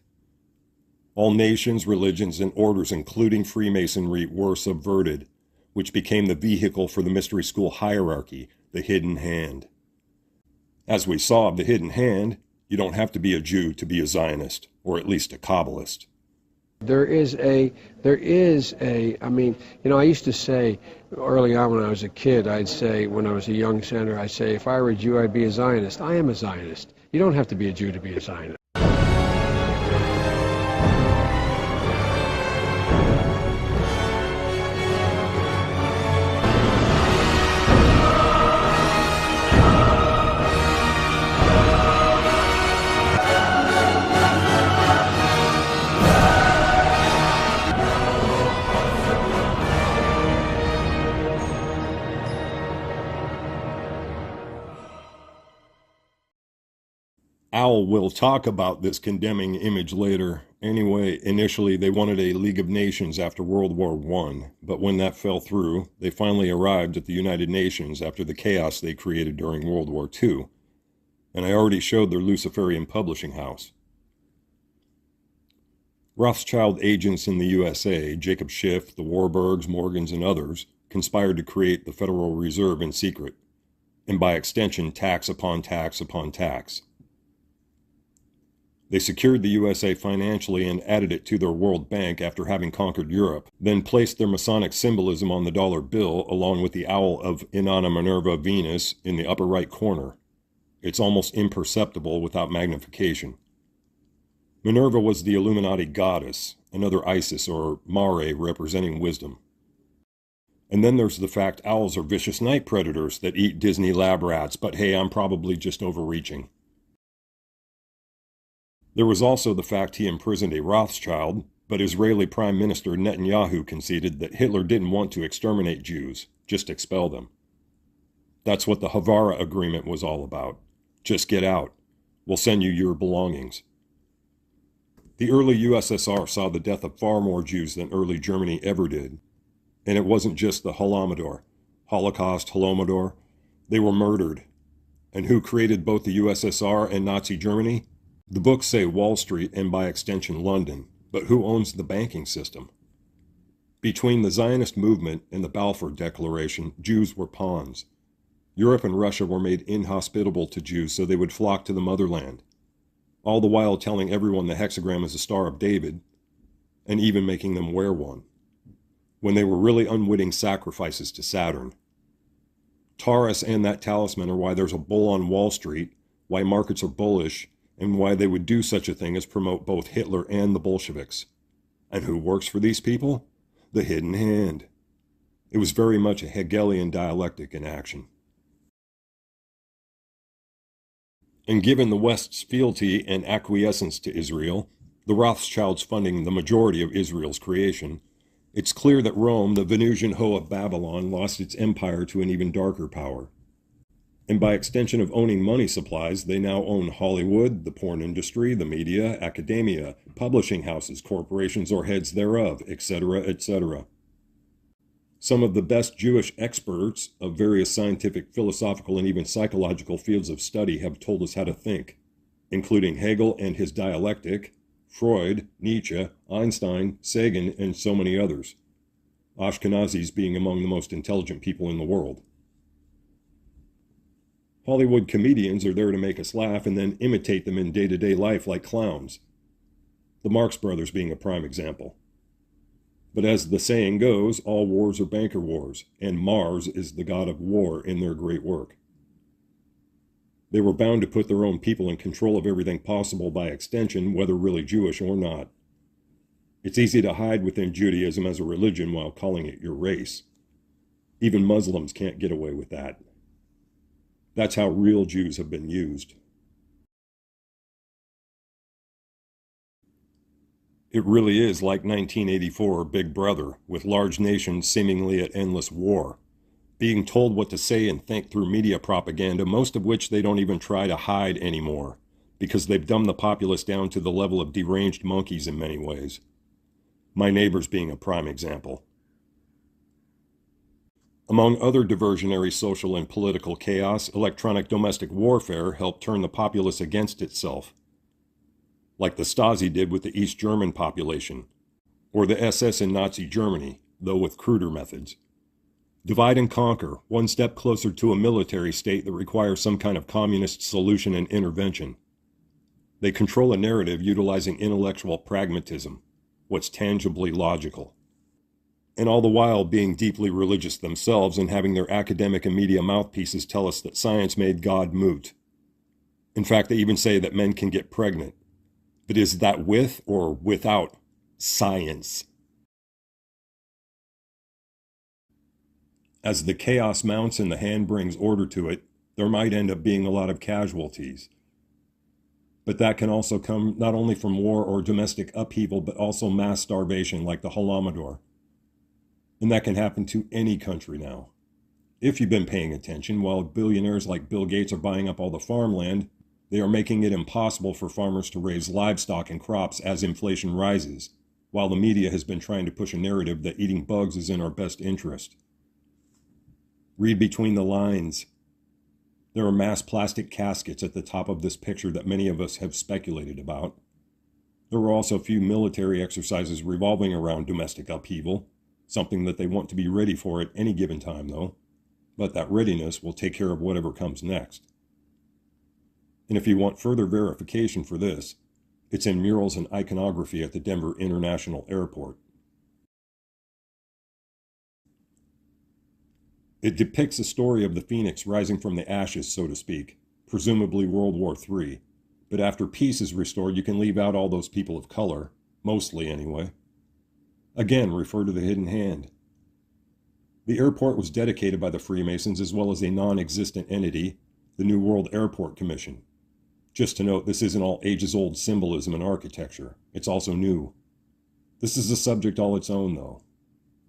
All nations, religions, and orders, including Freemasonry, were subverted, which became the vehicle for the mystery school hierarchy, the hidden hand. As we saw, the hidden hand, you don't have to be a Jew to be a Zionist, or at least a Kabbalist. There is a, I mean, I used to say early on when I was a kid, I'd say, when I was a young senator, I'd say, if I were a Jew, I'd be a Zionist. I am a Zionist. You don't have to be a Jew to be a Zionist. Owl will talk about this condemning image later. Anyway, initially they wanted a League of Nations after World War I, but when that fell through, they finally arrived at the United Nations after the chaos they created during World War II. And I already showed their Luciferian publishing house. Rothschild agents in the USA, Jacob Schiff, the Warburgs, Morgans, and others, conspired to create the Federal Reserve in secret, and by extension, tax upon tax upon tax. They secured the USA financially and added it to their World Bank after having conquered Europe, then placed their Masonic symbolism on the dollar bill along with the owl of Inanna Minerva Venus in the upper right corner. It's almost imperceptible without magnification. Minerva was the Illuminati goddess, another Isis or Mare representing wisdom. And then there's the fact owls are vicious night predators that eat Disney lab rats, but hey, I'm probably just overreaching. There was also the fact he imprisoned a Rothschild, but Israeli Prime Minister Netanyahu conceded that Hitler didn't want to exterminate Jews, just expel them. That's what the Havara Agreement was all about. Just get out. We'll send you your belongings. The early USSR saw the death of far more Jews than early Germany ever did. And it wasn't just the Holodomor, Holocaust, Holodomor. They were murdered. And who created both the USSR and Nazi Germany? The books say Wall Street and by extension London, but who owns the banking system? Between the Zionist movement and the Balfour Declaration, Jews were pawns. Europe and Russia were made inhospitable to Jews so they would flock to the motherland, all the while telling everyone the hexagram is a Star of David, and even making them wear one, when they were really unwitting sacrifices to Saturn. Taurus and that talisman are why there's a bull on Wall Street, why markets are bullish, and why they would do such a thing as promote both Hitler and the Bolsheviks. And who works for these people? The hidden hand. It was very much a Hegelian dialectic in action. And given the West's fealty and acquiescence to Israel, the Rothschilds funding the majority of Israel's creation, it's clear that Rome, the Venusian hoe of Babylon, lost its empire to an even darker power. And by extension of owning money supplies, they now own Hollywood, the porn industry, the media, academia, publishing houses, corporations or heads thereof, etc., etc. Some of the best Jewish experts of various scientific, philosophical, and even psychological fields of study have told us how to think, including Hegel and his dialectic, Freud, Nietzsche, Einstein, Sagan, and so many others, Ashkenazis being among the most intelligent people in the world. Hollywood comedians are there to make us laugh and then imitate them in day-to-day life like clowns. The Marx Brothers being a prime example. But as the saying goes, all wars are banker wars, and Mars is the god of war in their great work. They were bound to put their own people in control of everything possible by extension, whether really Jewish or not. It's easy to hide within Judaism as a religion while calling it your race. Even Muslims can't get away with that. That's how real Jews have been used. It really is like 1984 Big Brother, with large nations seemingly at endless war, being told what to say and think through media propaganda, most of which they don't even try to hide anymore, because they've dumbed the populace down to the level of deranged monkeys in many ways. My neighbors being a prime example. Among other diversionary social and political chaos, electronic domestic warfare helped turn the populace against itself, like the Stasi did with the East German population, or the SS in Nazi Germany, though with cruder methods. Divide and conquer, one step closer to a military state that requires some kind of communist solution and intervention. They control a narrative utilizing intellectual pragmatism, what's tangibly logical. And all the while being deeply religious themselves and having their academic and media mouthpieces tell us that science made God moot. In fact, they even say that men can get pregnant. But is that with or without science? As the chaos mounts and the hand brings order to it, there might end up being a lot of casualties. But that can also come not only from war or domestic upheaval, but also mass starvation like the Holodomor. And that can happen to any country now. If you've been paying attention, while billionaires like Bill Gates are buying up all the farmland, they are making it impossible for farmers to raise livestock and crops as inflation rises, while the media has been trying to push a narrative that eating bugs is in our best interest. Read between the lines. There are mass plastic caskets at the top of this picture that many of us have speculated about. There were also a few military exercises revolving around domestic upheaval, something that they want to be ready for at any given time, though. But that readiness will take care of whatever comes next. And if you want further verification for this, it's in murals and iconography at the Denver International Airport. It depicts a story of the phoenix rising from the ashes, so to speak, presumably World War III. But after peace is restored, you can leave out all those people of color, mostly anyway. Again, refer to the hidden hand. The airport was dedicated by the Freemasons as well as a non-existent entity, the New World Airport Commission. Just to note, this isn't all ages-old symbolism and architecture. It's also new. This is a subject all its own, though.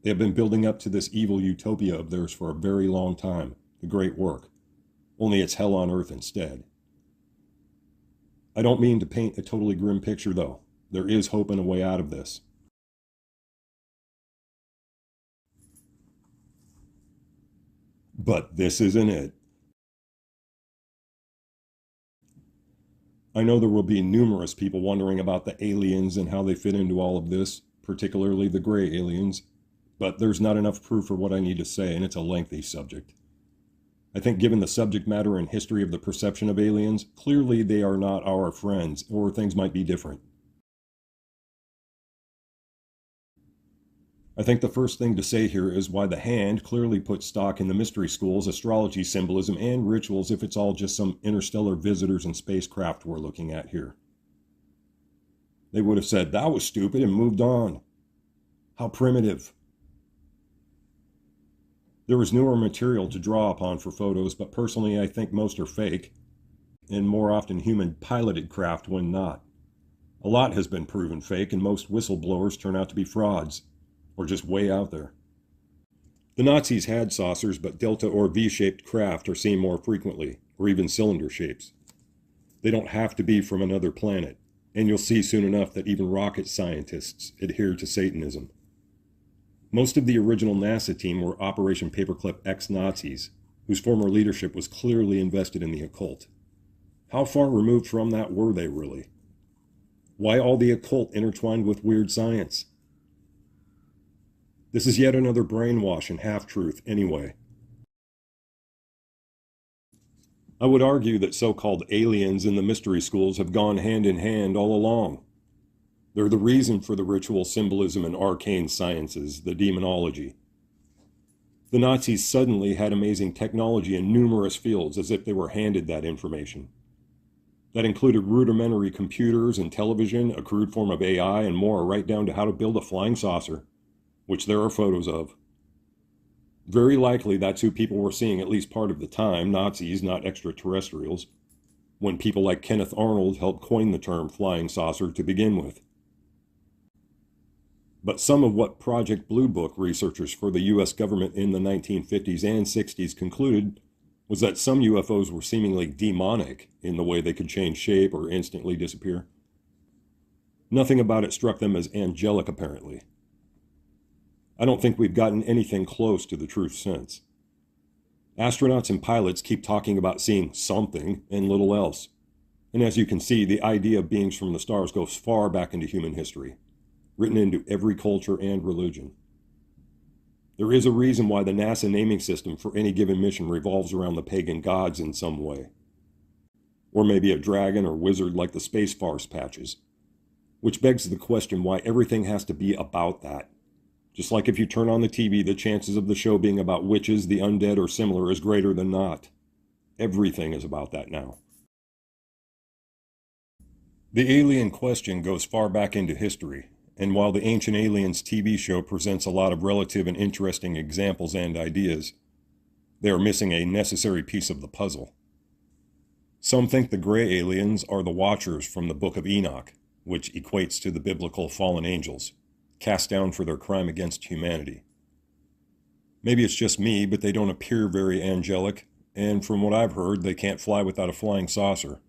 They have been building up to this evil utopia of theirs for a very long time, the great work. Only it's hell on earth instead. I don't mean to paint a totally grim picture, though. There is hope and a way out of this. But this isn't it. I know there will be numerous people wondering about the aliens and how they fit into all of this, particularly the gray aliens, but there's not enough proof for what I need to say, and it's a lengthy subject. I think given the subject matter and history of the perception of aliens, clearly they are not our friends, or things might be different. I think the first thing to say here is why the hand clearly puts stock in the mystery schools, astrology, symbolism, and rituals if it's all just some interstellar visitors and spacecraft we're looking at here. They would have said, that was stupid, and moved on. How primitive. There was newer material to draw upon for photos, but personally I think most are fake, and more often human-piloted craft when not. A lot has been proven fake, and most whistleblowers turn out to be frauds. Or just way out there. The Nazis had saucers, but delta or V-shaped craft are seen more frequently, or even cylinder shapes. They don't have to be from another planet, and you'll see soon enough that even rocket scientists adhere to Satanism. Most of the original NASA team were Operation Paperclip ex-Nazis, whose former leadership was clearly invested in the occult. How far removed from that were they really? Why all the occult intertwined with weird science? This is yet another brainwash and half-truth anyway. I would argue that so-called aliens in the mystery schools have gone hand in hand all along. They're the reason for the ritual symbolism and arcane sciences, the demonology. The Nazis suddenly had amazing technology in numerous fields as if they were handed that information. That included rudimentary computers and television, a crude form of AI, and more, right down to how to build a flying saucer, which there are photos of. Very likely that's who people were seeing at least part of the time, Nazis, not extraterrestrials, when people like Kenneth Arnold helped coin the term flying saucer to begin with. But some of what Project Blue Book researchers for the U.S. government in the 1950s and 60s concluded was that some UFOs were seemingly demonic in the way they could change shape or instantly disappear. Nothing about it struck them as angelic, apparently. I don't think we've gotten anything close to the truth since. Astronauts and pilots keep talking about seeing something and little else. And as you can see, the idea of beings from the stars goes far back into human history, written into every culture and religion. There is a reason why the NASA naming system for any given mission revolves around the pagan gods in some way. Or maybe a dragon or wizard like the Space Farce patches. which begs the question why everything has to be about that. Just like if you turn on the TV, the chances of the show being about witches, the undead, or similar is greater than not. Everything is about that now. The alien question goes far back into history, and while the Ancient Aliens TV show presents a lot of relative and interesting examples and ideas, they are missing a necessary piece of the puzzle. Some think the gray aliens are the Watchers from the Book of Enoch, which equates to the biblical fallen angels, cast down for their crime against humanity. Maybe it's just me, but they don't appear very angelic, and from what I've heard, they can't fly without a flying saucer.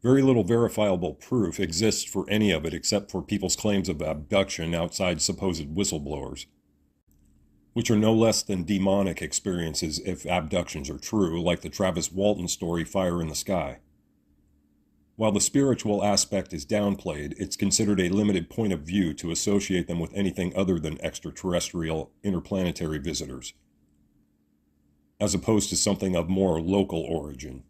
Very little verifiable proof exists for any of it except for people's claims of abduction outside supposed whistleblowers, which are no less than demonic experiences if abductions are true, like the Travis Walton story Fire in the Sky. While the spiritual aspect is downplayed, it's considered a limited point of view to associate them with anything other than extraterrestrial interplanetary visitors, as opposed to something of more local origin.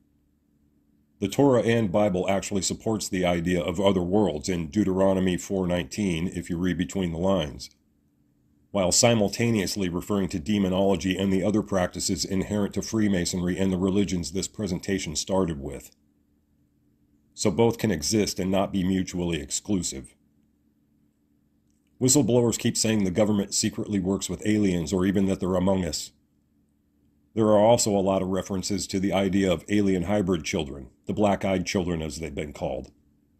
The Torah and Bible actually supports the idea of other worlds in Deuteronomy 4:19 if you read between the lines, while simultaneously referring to demonology and the other practices inherent to Freemasonry and the religions this presentation started with. So both can exist and not be mutually exclusive. Whistleblowers keep saying the government secretly works with aliens or even that they're among us. There are also a lot of references to the idea of alien hybrid children, the black-eyed children as they've been called,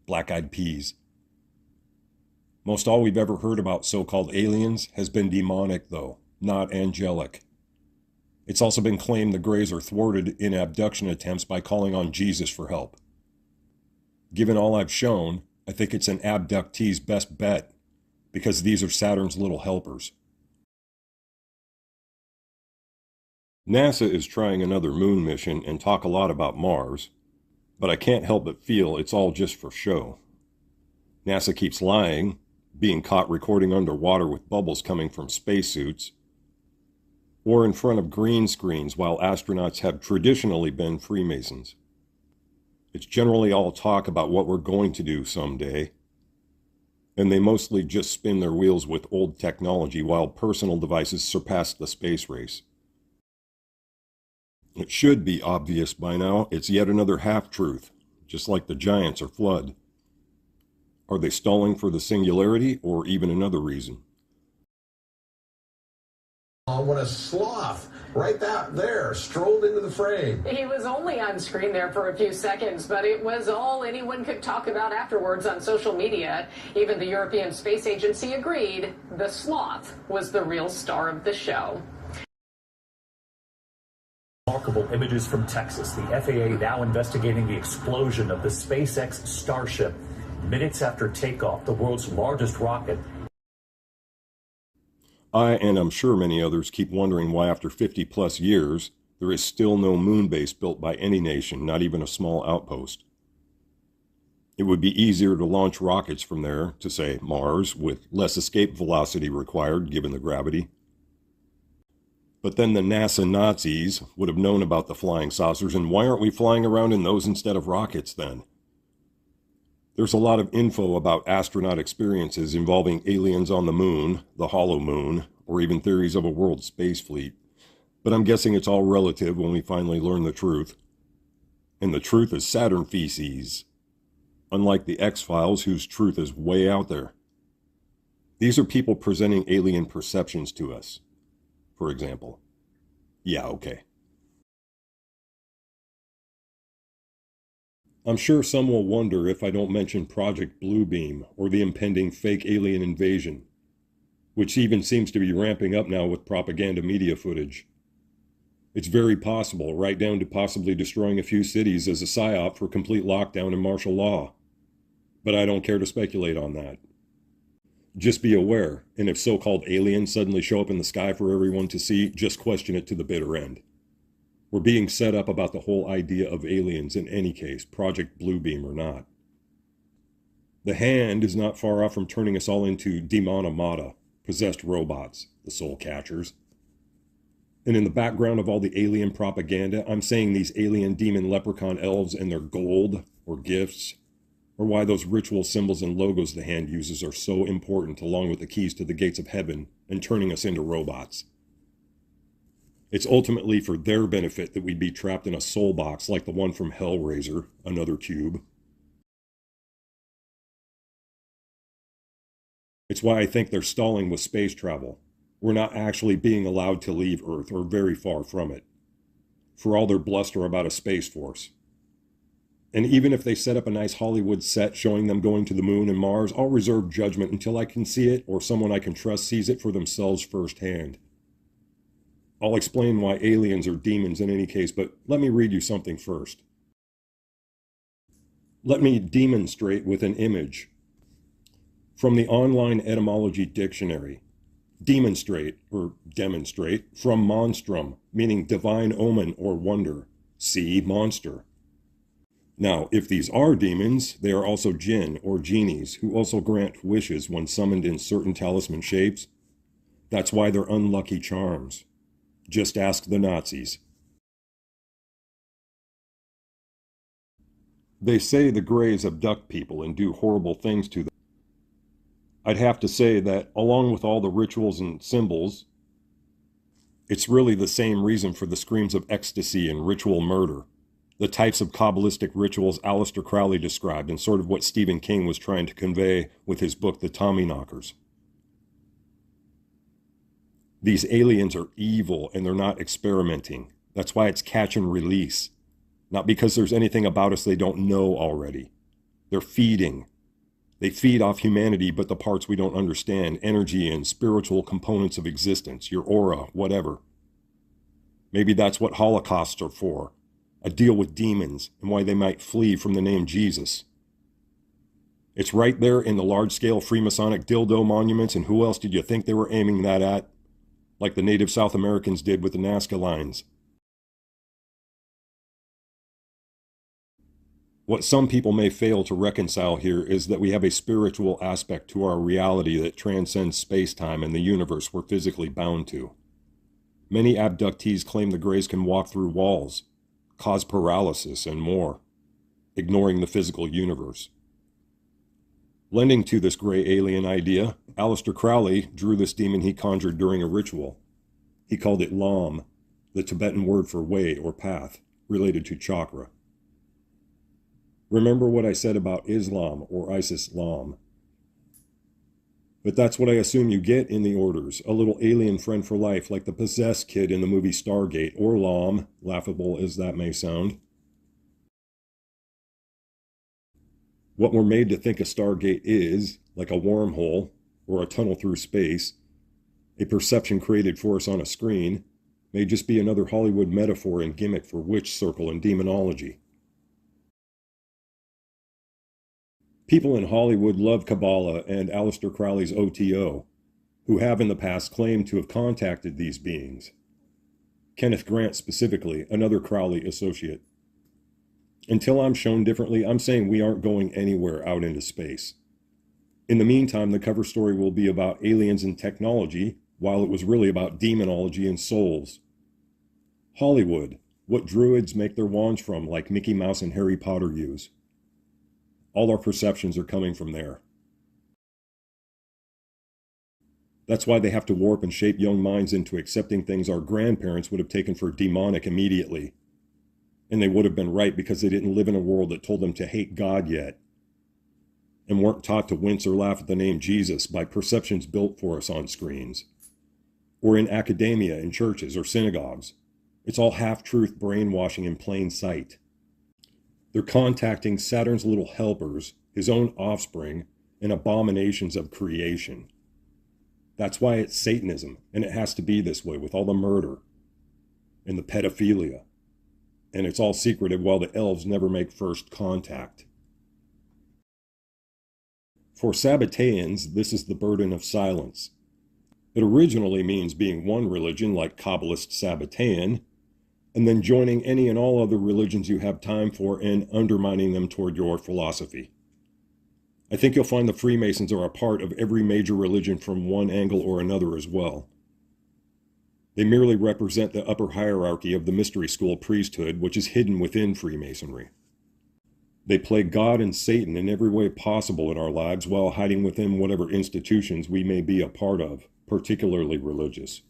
black-eyed peas. Most all we've ever heard about so-called aliens has been demonic, though, not angelic. It's also been claimed the Greys are thwarted in abduction attempts by calling on Jesus for help. Given all I've shown, I think it's an abductee's best bet, because these are Saturn's little helpers. NASA is trying another moon mission and talk a lot about Mars, but I can't help but feel it's all just for show. NASA keeps lying, being caught recording underwater with bubbles coming from spacesuits, or in front of green screens while astronauts have traditionally been Freemasons. It's generally all talk about what we're going to do someday, and they mostly just spin their wheels with old technology while personal devices surpass the space race. It should be obvious by now, it's yet another half-truth, just like the giants or flood. Are they stalling for the singularity or even another reason? When a sloth right there strolled into the frame. He was only on screen there for a few seconds, but it was all anyone could talk about afterwards on social media. Even the European Space Agency agreed the sloth was the real star of the show. Remarkable images from Texas. The FAA now investigating the explosion of the SpaceX Starship. Minutes after takeoff, the world's largest rocket. I, and I'm sure many others, keep wondering why after 50-plus years, there is still no moon base built by any nation, not even a small outpost. It would be easier to launch rockets from there, to say Mars, with less escape velocity required given the gravity. But then the NASA Nazis would have known about the flying saucers, and why aren't we flying around in those instead of rockets then? There's a lot of info about astronaut experiences involving aliens on the moon, the hollow moon, or even theories of a world space fleet. But I'm guessing it's all relative when we finally learn the truth. And the truth is Saturn feces, unlike the X-Files whose truth is way out there. These are people presenting alien perceptions to us, for example. Yeah, okay. I'm sure some will wonder if I don't mention Project Bluebeam or the impending fake alien invasion, which even seems to be ramping up now with propaganda media footage. It's very possible, right down to possibly destroying a few cities as a psyop for complete lockdown and martial law. But I don't care to speculate on that. Just be aware, and if so-called aliens suddenly show up in the sky for everyone to see, just question it to the bitter end. We're being set up about the whole idea of aliens in any case, Project Bluebeam or not. The Hand is not far off from turning us all into demonomata, possessed robots, the soul catchers. And in the background of all the alien propaganda, I'm saying these alien demon leprechaun elves and their gold, or gifts, or why those ritual symbols and logos the hand uses are so important, along with the keys to the gates of heaven and turning us into robots. It's ultimately for their benefit that we'd be trapped in a soul box like the one from Hellraiser, another cube. It's why I think they're stalling with space travel. We're not actually being allowed to leave Earth, or very far from it, for all their bluster about a space force. And even if they set up a nice Hollywood set showing them going to the moon and Mars, I'll reserve judgment until I can see it or someone I can trust sees it for themselves firsthand. I'll explain why aliens are demons in any case, but let me read you something first. Let me demonstrate with an image. From the online etymology dictionary, demonstrate, or demonstrate, from monstrum, meaning divine omen or wonder. See monster. Now, if these are demons, they are also jinn or genies, who also grant wishes when summoned in certain talisman shapes. That's why they're unlucky charms. Just ask the Nazis. They say the Greys abduct people and do horrible things to them. I'd have to say that, along with all the rituals and symbols, it's really the same reason for the screams of ecstasy and ritual murder. The types of Kabbalistic rituals Aleister Crowley described, and sort of what Stephen King was trying to convey with his book, The Tommyknockers. These aliens are evil, and they're not experimenting. That's why it's catch and release. Not because there's anything about us they don't know already. They're feeding. They feed off humanity, but the parts we don't understand, energy and spiritual components of existence, your aura, whatever. Maybe that's what holocausts are for. A deal with demons, and why they might flee from the name Jesus. It's right there in the large-scale Freemasonic dildo monuments, and who else did you think they were aiming that at? Like the native South Americans did with the Nazca lines. What some people may fail to reconcile here is that we have a spiritual aspect to our reality that transcends space-time and the universe we're physically bound to. Many abductees claim the Greys can walk through walls, cause paralysis, and more, ignoring the physical universe. Lending to this gray alien idea, Aleister Crowley drew this demon he conjured during a ritual. He called it Lam, the Tibetan word for way or path, related to chakra. Remember what I said about Islam or ISIS-Lam. But that's what I assume you get in the orders, a little alien friend for life like the possessed kid in the movie Stargate, or Lam, laughable as that may sound. What we're made to think a Stargate is, like a wormhole, or a tunnel through space, a perception created for us on a screen, may just be another Hollywood metaphor and gimmick for witch circle and demonology. People in Hollywood love Kabbalah and Aleister Crowley's OTO, who have in the past claimed to have contacted these beings. Kenneth Grant specifically, another Crowley associate. Until I'm shown differently, I'm saying we aren't going anywhere out into space. In the meantime, the cover story will be about aliens and technology, while it was really about demonology and souls. Hollywood, what druids make their wands from, like Mickey Mouse and Harry Potter use. All our perceptions are coming from there. That's why they have to warp and shape young minds into accepting things our grandparents would have taken for demonic immediately. And they would have been right because they didn't live in a world that told them to hate God yet, and weren't taught to wince or laugh at the name Jesus by perceptions built for us on screens, or in academia, in churches, or synagogues. It's all half-truth brainwashing in plain sight. They're contacting Saturn's little helpers, his own offspring, and abominations of creation. That's why it's Satanism, and it has to be this way with all the murder and the pedophilia. And it's all secretive while the elves never make first contact. For Sabbateans, this is the burden of silence. It originally means being one religion like Kabbalist Sabbatean, and then joining any and all other religions you have time for and undermining them toward your philosophy. I think you'll find the Freemasons are a part of every major religion from one angle or another as well. They merely represent the upper hierarchy of the mystery school priesthood, which is hidden within Freemasonry. They play God and Satan in every way possible in our lives while hiding within whatever institutions we may be a part of, particularly religious.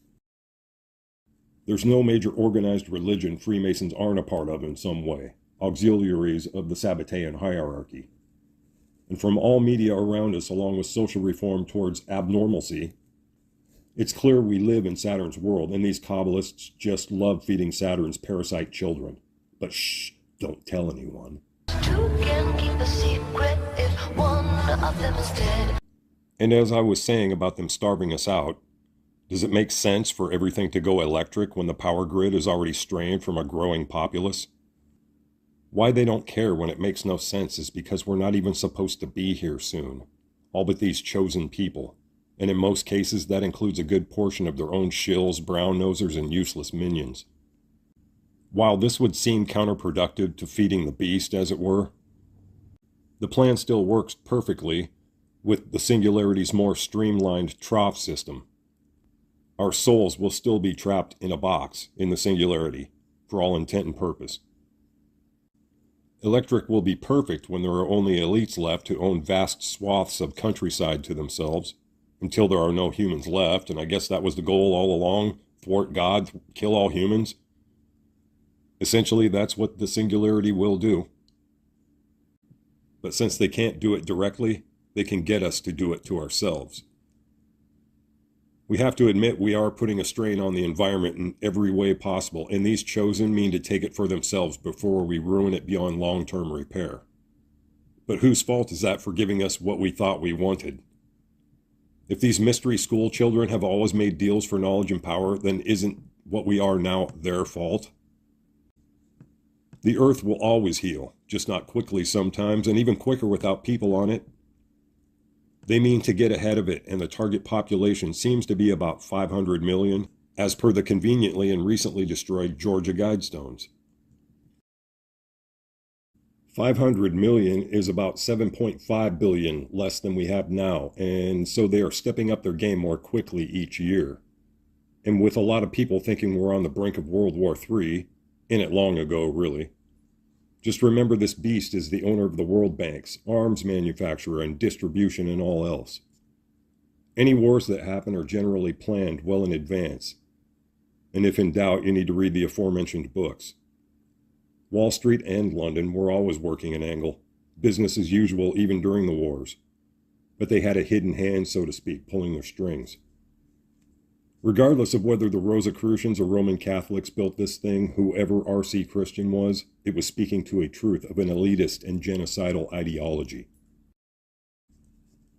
There's no major organized religion Freemasons aren't a part of in some way, auxiliaries of the Sabbatean hierarchy. And from all media around us, along with social reform towards abnormalcy, it's clear we live in Saturn's world, and these Kabbalists just love feeding Saturn's parasite children. But shh, don't tell anyone. Two can keep a secret if one of them is dead. And as I was saying about them starving us out, does it make sense for everything to go electric when the power grid is already strained from a growing populace? Why they don't care when it makes no sense is because we're not even supposed to be here soon, all but these chosen people, and in most cases that includes a good portion of their own shills, brown-nosers, and useless minions. While this would seem counterproductive to feeding the beast, as it were, the plan still works perfectly with the Singularity's more streamlined trough system. Our souls will still be trapped in a box in the Singularity, for all intent and purpose. Electric will be perfect when there are only elites left who own vast swaths of countryside to themselves, until there are no humans left, and I guess that was the goal all along, thwart God, kill all humans. Essentially, that's what the Singularity will do. But since they can't do it directly, they can get us to do it to ourselves. We have to admit we are putting a strain on the environment in every way possible, and these chosen mean to take it for themselves before we ruin it beyond long-term repair. But whose fault is that for giving us what we thought we wanted? If these mystery school children have always made deals for knowledge and power, then isn't what we are now their fault? The earth will always heal, just not quickly sometimes, and even quicker without people on it. They mean to get ahead of it, and the target population seems to be about 500 million, as per the conveniently and recently destroyed Georgia Guidestones. 500 million is about 7.5 billion less than we have now, and so they are stepping up their game more quickly each year. And with a lot of people thinking we're on the brink of World War III, in it long ago, really. Just remember this beast is the owner of the world banks, arms manufacturer, and distribution and all else. Any wars that happen are generally planned well in advance. And if in doubt, you need to read the aforementioned books. Wall Street and London were always working an angle, business as usual even during the wars. But they had a hidden hand, so to speak, pulling their strings. Regardless of whether the Rosicrucians or Roman Catholics built this thing, whoever R.C. Christian was, it was speaking to a truth of an elitist and genocidal ideology.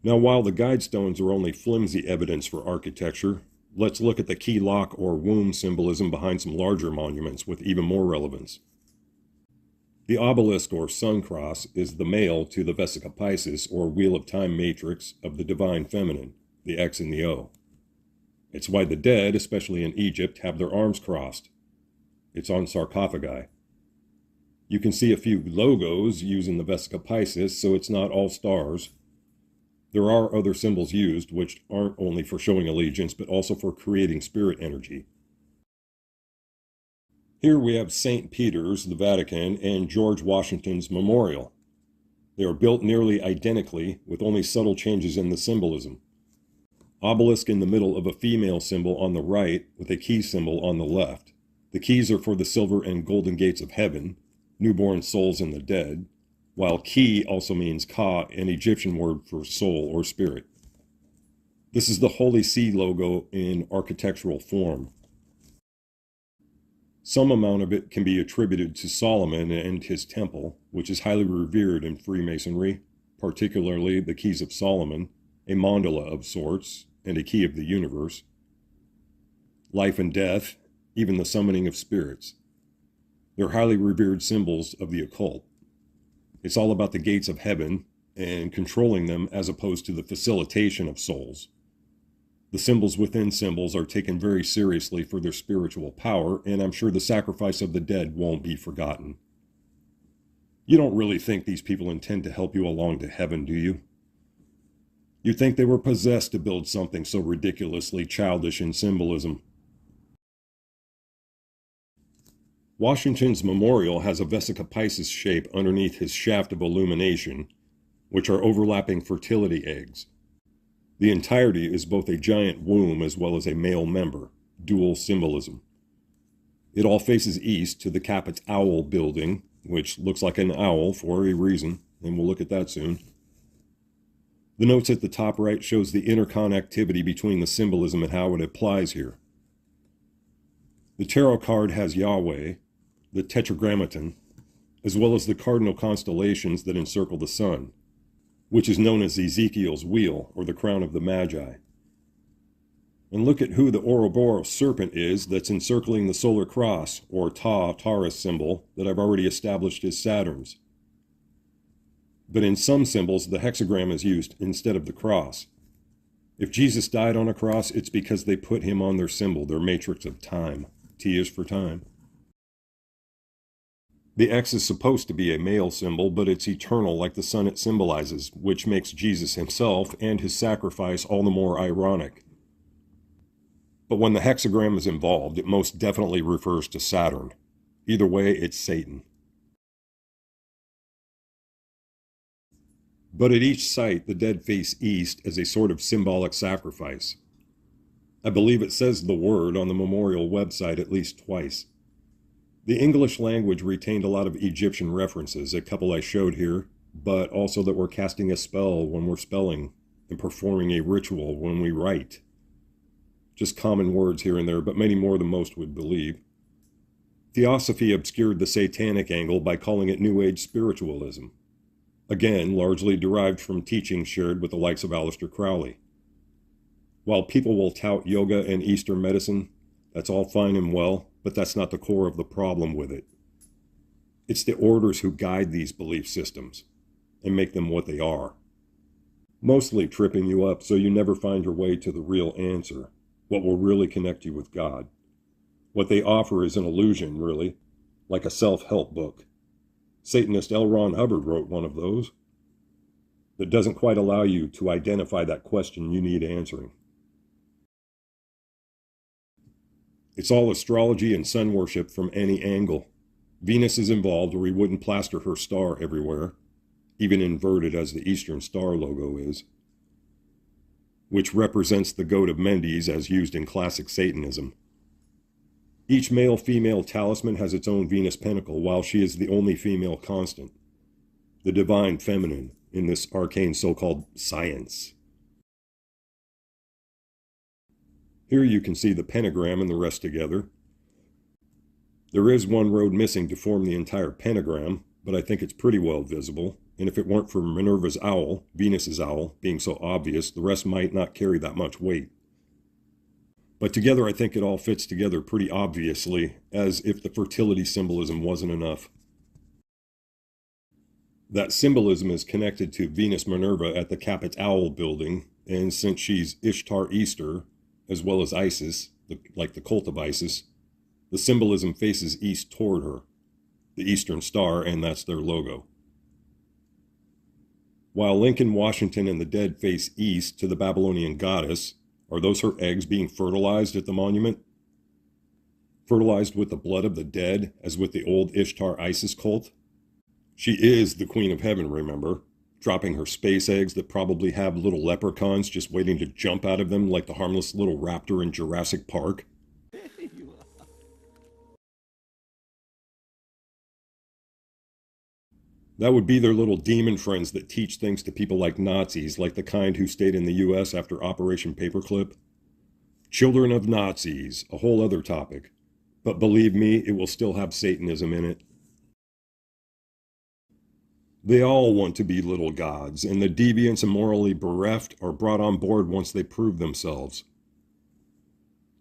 Now, while the Guidestones are only flimsy evidence for architecture, let's look at the key lock or womb symbolism behind some larger monuments with even more relevance. The obelisk or sun cross is the male to the Vesica Piscis or Wheel of Time matrix of the divine feminine, the X and the O. It's why the dead, especially in Egypt, have their arms crossed. It's on sarcophagi. You can see a few logos using the Vesica Piscis, so it's not all stars. There are other symbols used, which aren't only for showing allegiance, but also for creating spirit energy. Here we have St. Peter's, the Vatican, and George Washington's Memorial. They are built nearly identically, with only subtle changes in the symbolism. Obelisk in the middle of a female symbol on the right, with a key symbol on the left. The keys are for the silver and golden gates of heaven, newborn souls and the dead, while key also means ka, an Egyptian word for soul or spirit. This is the Holy See logo in architectural form. Some amount of it can be attributed to Solomon and his temple, which is highly revered in Freemasonry, particularly the Keys of Solomon, a mandala of sorts, and a key of the universe. Life and death, even the summoning of spirits. They're highly revered symbols of the occult. It's all about the gates of heaven and controlling them as opposed to the facilitation of souls. The symbols within symbols are taken very seriously for their spiritual power, and I'm sure the sacrifice of the dead won't be forgotten. You don't really think these people intend to help you along to heaven, do you? You'd think they were possessed to build something so ridiculously childish in symbolism. Washington's memorial has a Vesica Piscis shape underneath his shaft of illumination, which are overlapping fertility eggs. The entirety is both a giant womb as well as a male member, dual symbolism. It all faces east to the Capit's Owl building, which looks like an owl for a reason, and we'll look at that soon. The notes at the top right shows the interconnectivity between the symbolism and how it applies here. The tarot card has Yahweh, the Tetragrammaton, as well as the cardinal constellations that encircle the sun, which is known as Ezekiel's wheel, or the crown of the Magi. And look at who the Ouroboros serpent is that's encircling the solar cross, or Taurus symbol, that I've already established is Saturn's. But in some symbols, the hexagram is used instead of the cross. If Jesus died on a cross, it's because they put him on their symbol, their matrix of time. T is for time. The X is supposed to be a male symbol, but it's eternal like the sun it symbolizes, which makes Jesus himself and his sacrifice all the more ironic. But when the hexagram is involved, it most definitely refers to Saturn. Either way, it's Satan. But at each site, the dead face east as a sort of symbolic sacrifice. I believe it says the word on the memorial website at least twice. The English language retained a lot of Egyptian references, a couple I showed here, but also that we're casting a spell when we're spelling and performing a ritual when we write. Just common words here and there, but many more than most would believe. Theosophy obscured the satanic angle by calling it New Age spiritualism. Again, largely derived from teachings shared with the likes of Aleister Crowley. While people will tout yoga and Eastern medicine, that's all fine and well, but that's not the core of the problem with it. It's the orders who guide these belief systems and make them what they are. Mostly tripping you up so you never find your way to the real answer, what will really connect you with God. What they offer is an illusion, really, like a self-help book. Satanist L. Ron Hubbard wrote one of those that doesn't quite allow you to identify that question you need answering. It's all astrology and sun worship from any angle. Venus is involved or we wouldn't plaster her star everywhere, even inverted as the Eastern Star logo is, which represents the goat of Mendes as used in classic Satanism. Each male-female talisman has its own Venus pentacle, while she is the only female constant, the divine feminine in this arcane so-called science. Here you can see the pentagram and the rest together. There is one road missing to form the entire pentagram, but I think it's pretty well visible, and if it weren't for Minerva's owl, Venus's owl, being so obvious, the rest might not carry that much weight. But together I think it all fits together pretty obviously, as if the fertility symbolism wasn't enough. That symbolism is connected to Venus Minerva at the Capit's Owl building, and since she's Ishtar Easter, as well as Isis, like the cult of Isis, the symbolism faces east toward her, the Eastern Star, and that's their logo. While Lincoln, Washington, and the dead face east to the Babylonian goddess, are those her eggs being fertilized at the monument? Fertilized with the blood of the dead, as with the old Ishtar Isis cult? She is the Queen of Heaven, remember, dropping her space eggs that probably have little leprechauns just waiting to jump out of them like the harmless little raptor in Jurassic Park. That would be their little demon friends that teach things to people like Nazis, like the kind who stayed in the US after Operation Paperclip. Children of Nazis, a whole other topic. But believe me, it will still have Satanism in it. They all want to be little gods, and the deviants and morally bereft are brought on board once they prove themselves.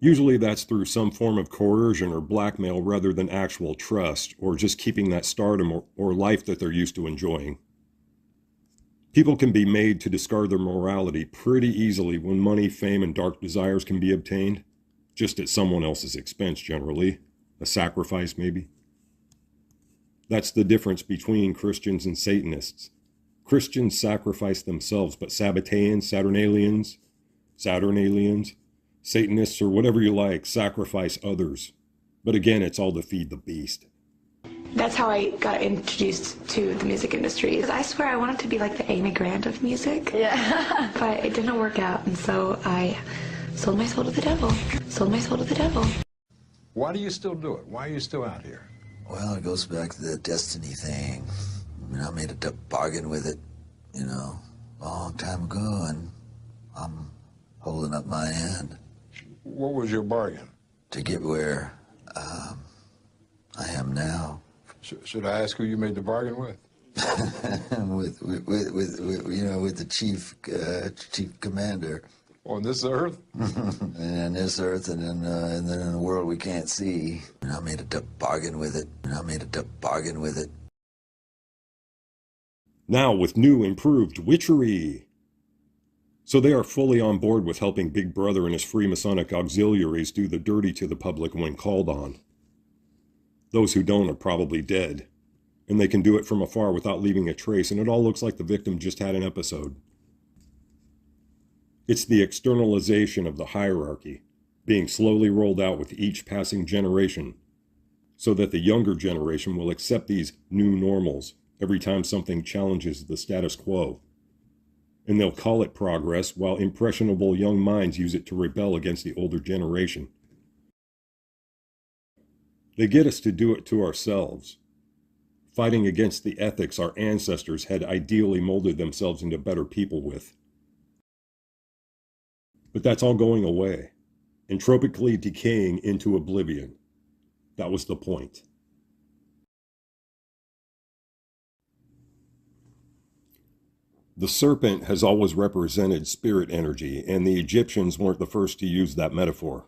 Usually that's through some form of coercion or blackmail rather than actual trust, or just keeping that stardom or life that they're used to enjoying. People can be made to discard their morality pretty easily when money, fame, and dark desires can be obtained, just at someone else's expense generally, a sacrifice maybe. That's the difference between Christians and Satanists. Christians sacrifice themselves, but Sabbateans, Saturnalians, Satanists, or whatever you like, sacrifice others. But again, it's all to feed the beast. That's how I got introduced to the music industry. I swear I wanted to be like the Amy Grant of music. Yeah. But it didn't work out, and so I sold my soul to the devil. Sold my soul to the devil. Why do you still do it? Why are you still out here? Well, it goes back to the destiny thing. I mean, I made a bargain with it, you know, a long time ago, and I'm holding up my end. What was your bargain? To get where I am now. Should I ask who you made the bargain with? with you know, with the chief commander. On this earth? And on this earth, and then in the world we can't see. And I made a bargain with it. And I made a bargain with it. Now with new improved witchery. So they are fully on board with helping Big Brother and his Freemasonic auxiliaries do the dirty to the public when called on. Those who don't are probably dead, and they can do it from afar without leaving a trace, and it all looks like the victim just had an episode. It's the externalization of the hierarchy, being slowly rolled out with each passing generation, so that the younger generation will accept these new normals every time something challenges the status quo. And they'll call it progress, while impressionable young minds use it to rebel against the older generation. They get us to do it to ourselves, fighting against the ethics our ancestors had ideally molded themselves into better people with. But that's all going away, entropically decaying into oblivion. That was the point. The serpent has always represented spirit energy, and the Egyptians weren't the first to use that metaphor.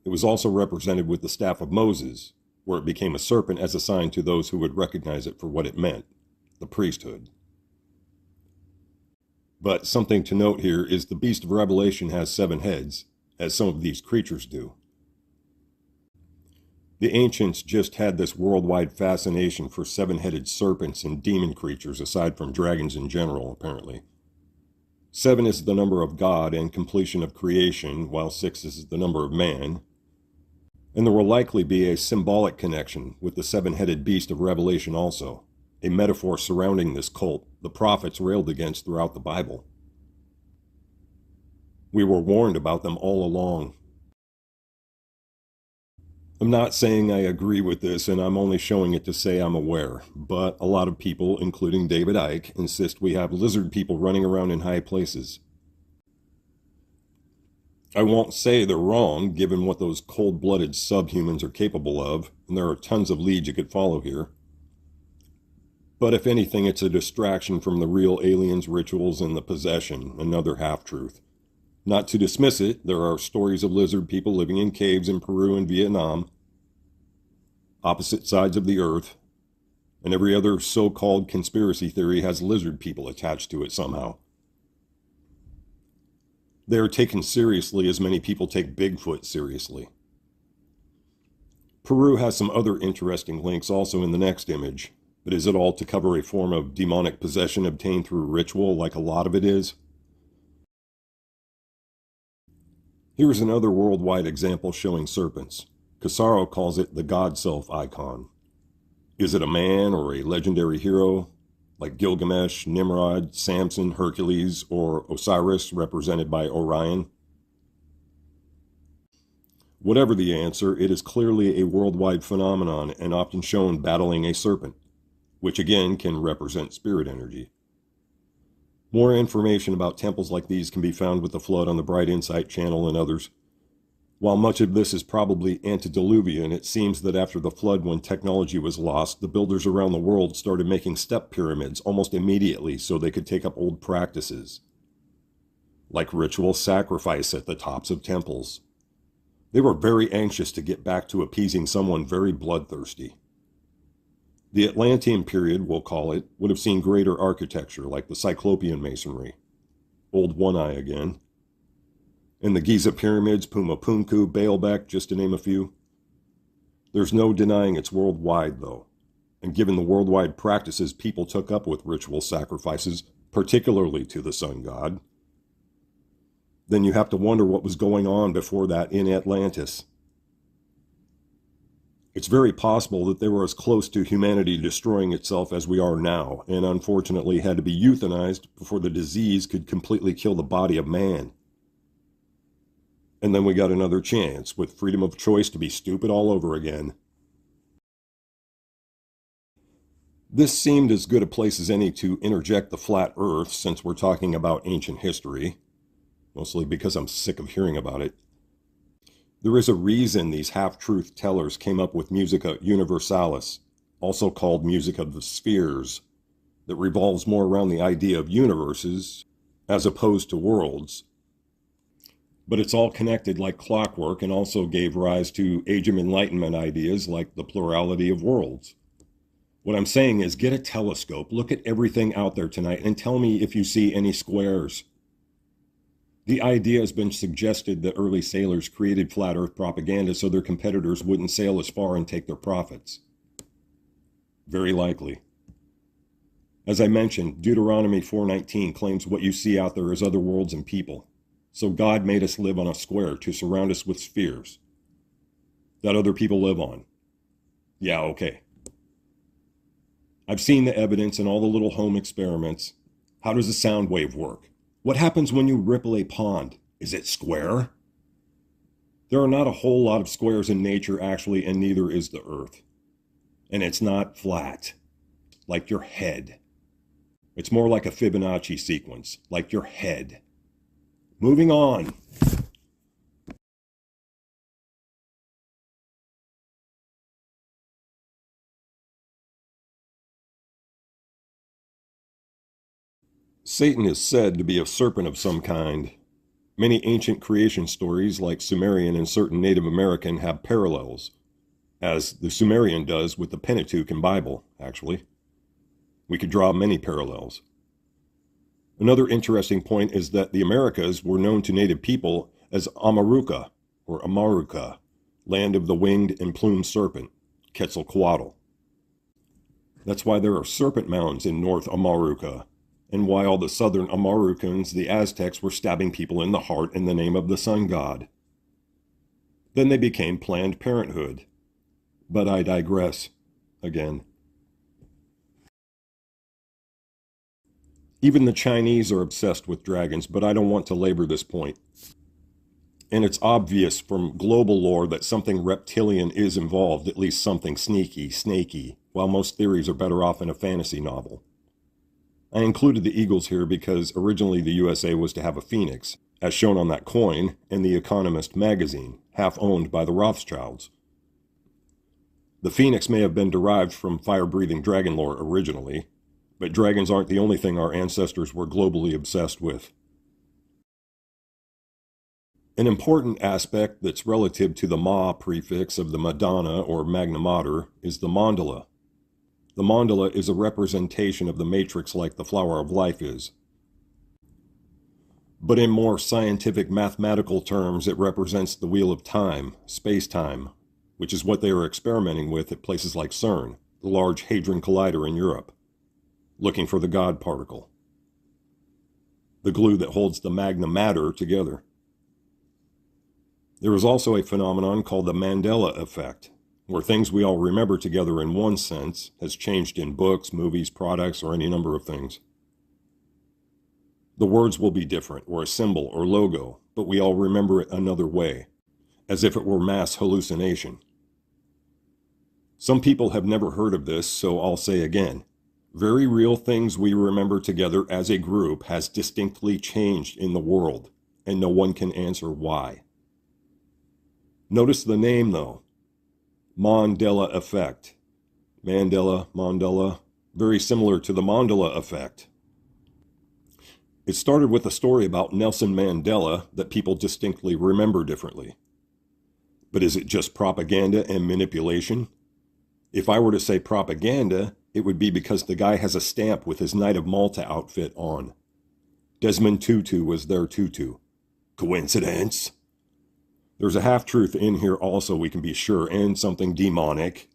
It was also represented with the staff of Moses, where it became a serpent as a sign to those who would recognize it for what it meant, the priesthood. But something to note here is the beast of Revelation has 7 heads, as some of these creatures do. The ancients just had this worldwide fascination for 7-headed serpents and demon creatures aside from dragons in general, apparently. 7 is the number of God and completion of creation, while 6 is the number of man. And there will likely be a symbolic connection with the 7-headed beast of Revelation also, a metaphor surrounding this cult the prophets railed against throughout the Bible. We were warned about them all along. I'm not saying I agree with this, and I'm only showing it to say I'm aware, but a lot of people, including David Icke, insist we have lizard people running around in high places. I won't say they're wrong, given what those cold-blooded subhumans are capable of, and there are tons of leads you could follow here. But if anything, it's a distraction from the real aliens' rituals and the possession, another half-truth. Not to dismiss it, there are stories of lizard people living in caves in Peru and Vietnam, opposite sides of the earth, and every other so-called conspiracy theory has lizard people attached to it somehow. They are taken seriously as many people take Bigfoot seriously. Peru has some other interesting links also in the next image, but is it all to cover a form of demonic possession obtained through ritual like a lot of it is? Here's another worldwide example showing serpents. Casaro calls it the God Self icon. Is it a man or a legendary hero, like Gilgamesh, Nimrod, Samson, Hercules, or Osiris, represented by Orion? Whatever the answer, it is clearly a worldwide phenomenon and often shown battling a serpent, which again can represent spirit energy. More information about temples like these can be found with the Flood on the Bright Insight channel and others. While much of this is probably antediluvian, it seems that after the flood, when technology was lost, the builders around the world started making step pyramids almost immediately so they could take up old practices, like ritual sacrifice at the tops of temples. They were very anxious to get back to appeasing someone very bloodthirsty. The Atlantean period, we'll call it, would have seen greater architecture like the Cyclopean masonry, Old One Eye again, and the Giza pyramids, Pumapunku, Baalbek, just to name a few. There's no denying it's worldwide, though, and given the worldwide practices people took up with ritual sacrifices, particularly to the sun god, then you have to wonder what was going on before that in Atlantis. It's very possible that they were as close to humanity destroying itself as we are now, and unfortunately had to be euthanized before the disease could completely kill the body of man. And then we got another chance, with freedom of choice, to be stupid all over again. This seemed as good a place as any to interject the flat earth, since we're talking about ancient history, mostly because I'm sick of hearing about it. There is a reason these half-truth tellers came up with Musica Universalis, also called music of the spheres, that revolves more around the idea of universes as opposed to worlds. But it's all connected like clockwork and also gave rise to Age of Enlightenment ideas like the plurality of worlds. What I'm saying is get a telescope, look at everything out there tonight, and tell me if you see any squares. The idea has been suggested that early sailors created flat earth propaganda so their competitors wouldn't sail as far and take their profits. Very likely. As I mentioned, Deuteronomy 4:19 claims what you see out there is other worlds and people. So God made us live on a square to surround us with spheres that other people live on. Yeah, okay. I've seen the evidence in all the little home experiments. How does a sound wave work? What happens when you ripple a pond? Is it square? There are not a whole lot of squares in nature, actually, and neither is the earth. And it's not flat, like your head. It's more like a Fibonacci sequence, like your head. Moving on. Satan is said to be a serpent of some kind. Many ancient creation stories, like Sumerian and certain Native American, have parallels, as the Sumerian does with the Pentateuch and Bible, actually. We could draw many parallels. Another interesting point is that the Americas were known to native people as Amaruca, or Amaruca, land of the winged and plumed serpent, Quetzalcoatl. That's why there are serpent mounds in North Amaruca, and why all the southern Amarucans, the Aztecs, were stabbing people in the heart in the name of the sun god. Then they became Planned Parenthood. But I digress again. Even the Chinese are obsessed with dragons, but I don't want to labor this point. And it's obvious from global lore that something reptilian is involved, at least something sneaky, snaky, while most theories are better off in a fantasy novel. I included the eagles here because originally the USA was to have a phoenix, as shown on that coin in The Economist magazine, half owned by the Rothschilds. The phoenix may have been derived from fire-breathing dragon lore originally, but dragons aren't the only thing our ancestors were globally obsessed with. An important aspect that's relative to the Ma prefix of the Madonna or Magna Mater is the mandala. The mandala is a representation of the matrix like the flower of life is. But in more scientific mathematical terms, it represents the wheel of time, space-time, which is what they are experimenting with at places like CERN, the Large Hadron Collider in Europe, looking for the God particle, the glue that holds the Magna Mater together. There is also a phenomenon called the Mandela effect, where things we all remember together in one sense has changed in books, movies, products, or any number of things. The words will be different, or a symbol or logo, but we all remember it another way, as if it were mass hallucination. Some people have never heard of this, so I'll say again. Very real things we remember together as a group has distinctly changed in the world, and no one can answer why. Notice the name, though. Mandela effect. Mandela, very similar to the Mandela effect. It started with a story about Nelson Mandela that people distinctly remember differently. But is it just propaganda and manipulation? If I were to say propaganda, it would be because the guy has a stamp with his Knight of Malta outfit on. Desmond Tutu was their Tutu. Coincidence? There's a half-truth in here also, we can be sure, and something demonic.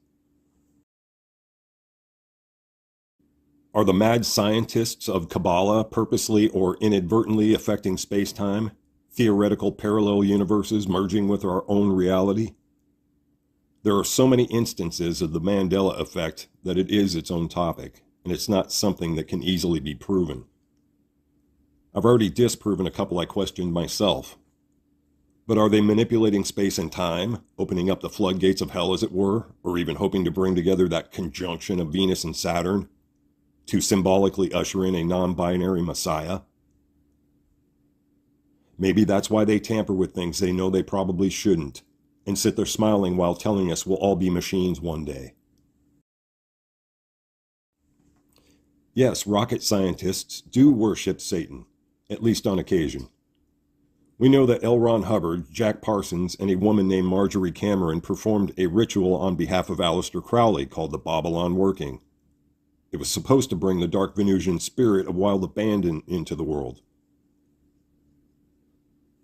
Are the mad scientists of Kabbalah purposely or inadvertently affecting space-time? Theoretical parallel universes merging with our own reality? There are so many instances of the Mandela effect that it is its own topic, and it's not something that can easily be proven. I've already disproven a couple I questioned myself. But are they manipulating space and time, opening up the floodgates of hell as it were, or even hoping to bring together that conjunction of Venus and Saturn to symbolically usher in a non-binary Messiah? Maybe that's why they tamper with things they know they probably shouldn't, and sit there smiling while telling us we'll all be machines one day. Yes, rocket scientists do worship Satan, at least on occasion. We know that L. Ron Hubbard, Jack Parsons, and a woman named Marjorie Cameron performed a ritual on behalf of Aleister Crowley called the Babylon Working. It was supposed to bring the dark Venusian spirit of wild abandon into the world.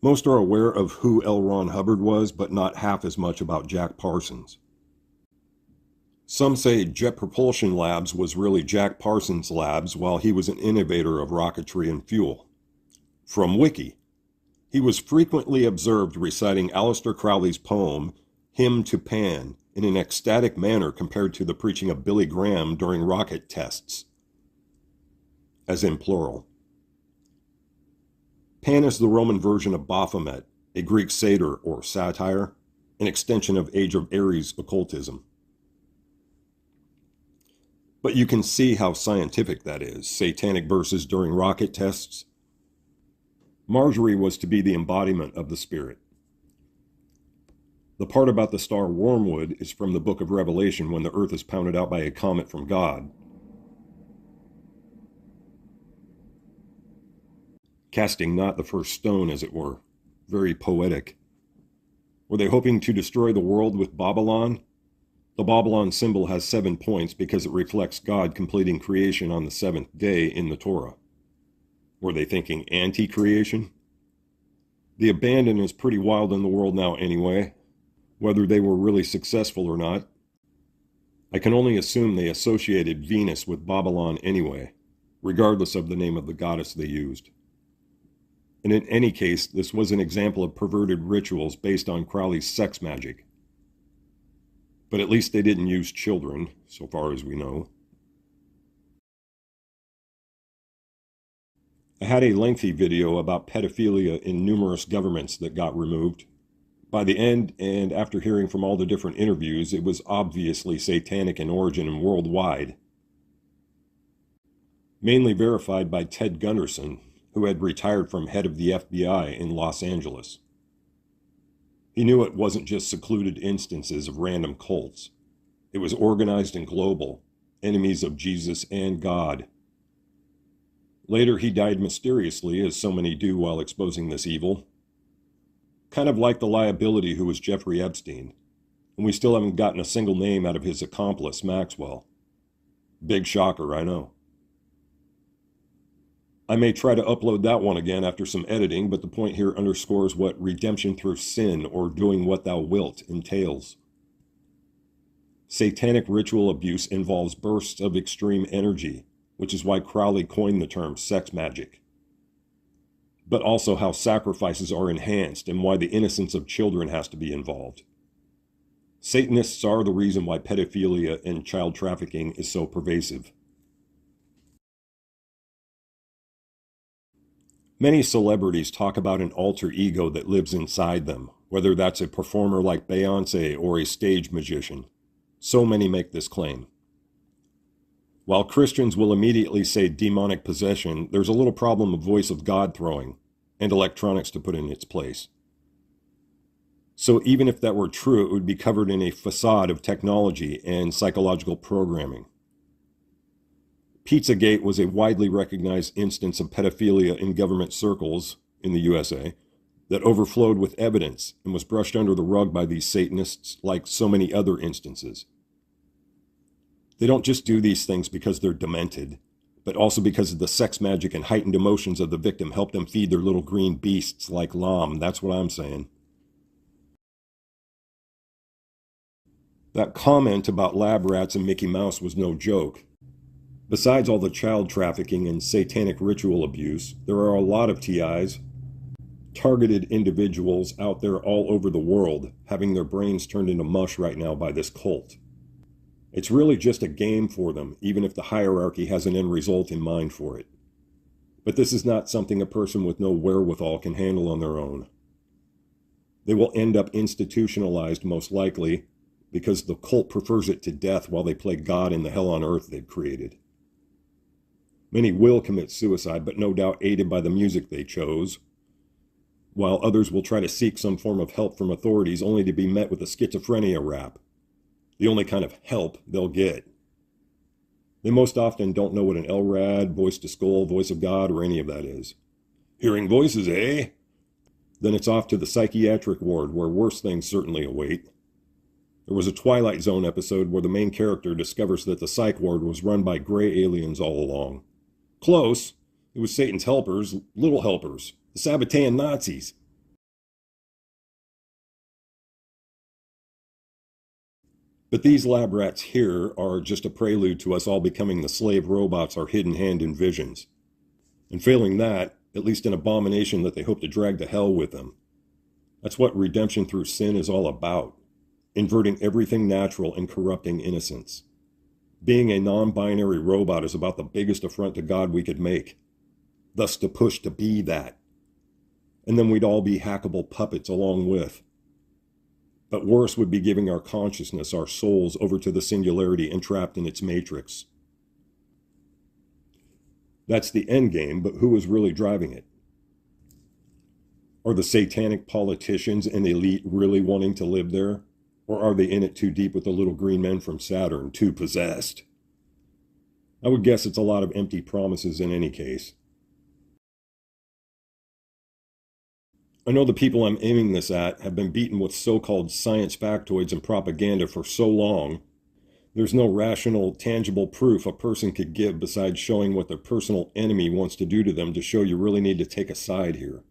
Most are aware of who L. Ron Hubbard was, but not half as much about Jack Parsons. Some say Jet Propulsion Labs was really Jack Parsons Labs while he was an innovator of rocketry and fuel. From Wiki, he was frequently observed reciting Aleister Crowley's poem, Hymn to Pan, in an ecstatic manner compared to the preaching of Billy Graham during rocket tests, as in plural. Pan is the Roman version of Baphomet, a Greek satyr or satire, an extension of Age of Aries occultism. But you can see how scientific that is, satanic verses during rocket tests. Marjorie was to be the embodiment of the spirit. The part about the star Wormwood is from the book of Revelation when the earth is pounded out by a comet from God. Casting not the first stone, as it were. Very poetic. Were they hoping to destroy the world with Babylon? The Babylon symbol has 7 points because it reflects God completing creation on the 7th day in the Torah. Were they thinking anti-creation? The abandon is pretty wild in the world now anyway, whether they were really successful or not. I can only assume they associated Venus with Babylon anyway, regardless of the name of the goddess they used. And in any case, this was an example of perverted rituals based on Crowley's sex magic. But at least they didn't use children, so far as we know. I had a lengthy video about pedophilia in numerous governments that got removed. By the end, and after hearing from all the different interviews, it was obviously satanic in origin and worldwide. Mainly verified by Ted Gunderson, who had retired from head of the FBI in Los Angeles. He knew it wasn't just secluded instances of random cults. It was organized and global, enemies of Jesus and God. Later, he died mysteriously, as so many do while exposing this evil. Kind of like the liability who was Jeffrey Epstein, and we still haven't gotten a single name out of his accomplice, Maxwell. Big shocker, I know. I may try to upload that one again after some editing, but the point here underscores what redemption through sin, or doing what thou wilt, entails. Satanic ritual abuse involves bursts of extreme energy, which is why Crowley coined the term sex magic. But also how sacrifices are enhanced and why the innocence of children has to be involved. Satanists are the reason why pedophilia and child trafficking is so pervasive. Many celebrities talk about an alter ego that lives inside them, whether that's a performer like Beyoncé or a stage magician. So many make this claim. While Christians will immediately say demonic possession, there's a little problem of voice of God throwing, and electronics to put in its place. So even if that were true, it would be covered in a facade of technology and psychological programming. Pizzagate was a widely recognized instance of pedophilia in government circles in the USA that overflowed with evidence and was brushed under the rug by these Satanists like so many other instances. They don't just do these things because they're demented, but also because of the sex magic and heightened emotions of the victim help them feed their little green beasts like Lam. That's what I'm saying. That comment about lab rats and Mickey Mouse was no joke. Besides all the child trafficking and satanic ritual abuse, there are a lot of TIs. targeted individuals out there all over the world having their brains turned into mush right now by this cult. It's really just a game for them, even if the hierarchy has an end result in mind for it. But this is not something a person with no wherewithal can handle on their own. They will end up institutionalized most likely because the cult prefers it to death while they play God in the hell on earth they've created. Many will commit suicide, but no doubt aided by the music they chose, while others will try to seek some form of help from authorities only to be met with a schizophrenia rap, the only kind of help they'll get. They most often don't know what an LRAD, voice to skull, voice of God, or any of that is. Hearing voices, eh? Then it's off to the psychiatric ward, where worse things certainly await. There was a Twilight Zone episode where the main character discovers that the psych ward was run by gray aliens all along. Close. It was Satan's helpers, little helpers, the Sabbatean Nazis. But these lab rats here are just a prelude to us all becoming the slave robots our hidden hand envisions. And failing that, at least an abomination that they hope to drag to hell with them. That's what redemption through sin is all about. Inverting everything natural and corrupting innocence. Being a non-binary robot is about the biggest affront to God we could make. Thus to push to be that. And then we'd all be hackable puppets along with. But worse would be giving our consciousness, our souls, over to the singularity entrapped in its matrix. That's the end game, but who is really driving it? Are the satanic politicians and elite really wanting to live there? Or are they in it too deep with the little green men from Saturn, too possessed? I would guess it's a lot of empty promises in any case. I know the people I'm aiming this at have been beaten with so-called science factoids and propaganda for so long, there's no rational, tangible proof a person could give besides showing what their personal enemy wants to do to them to show you really need to take a side here.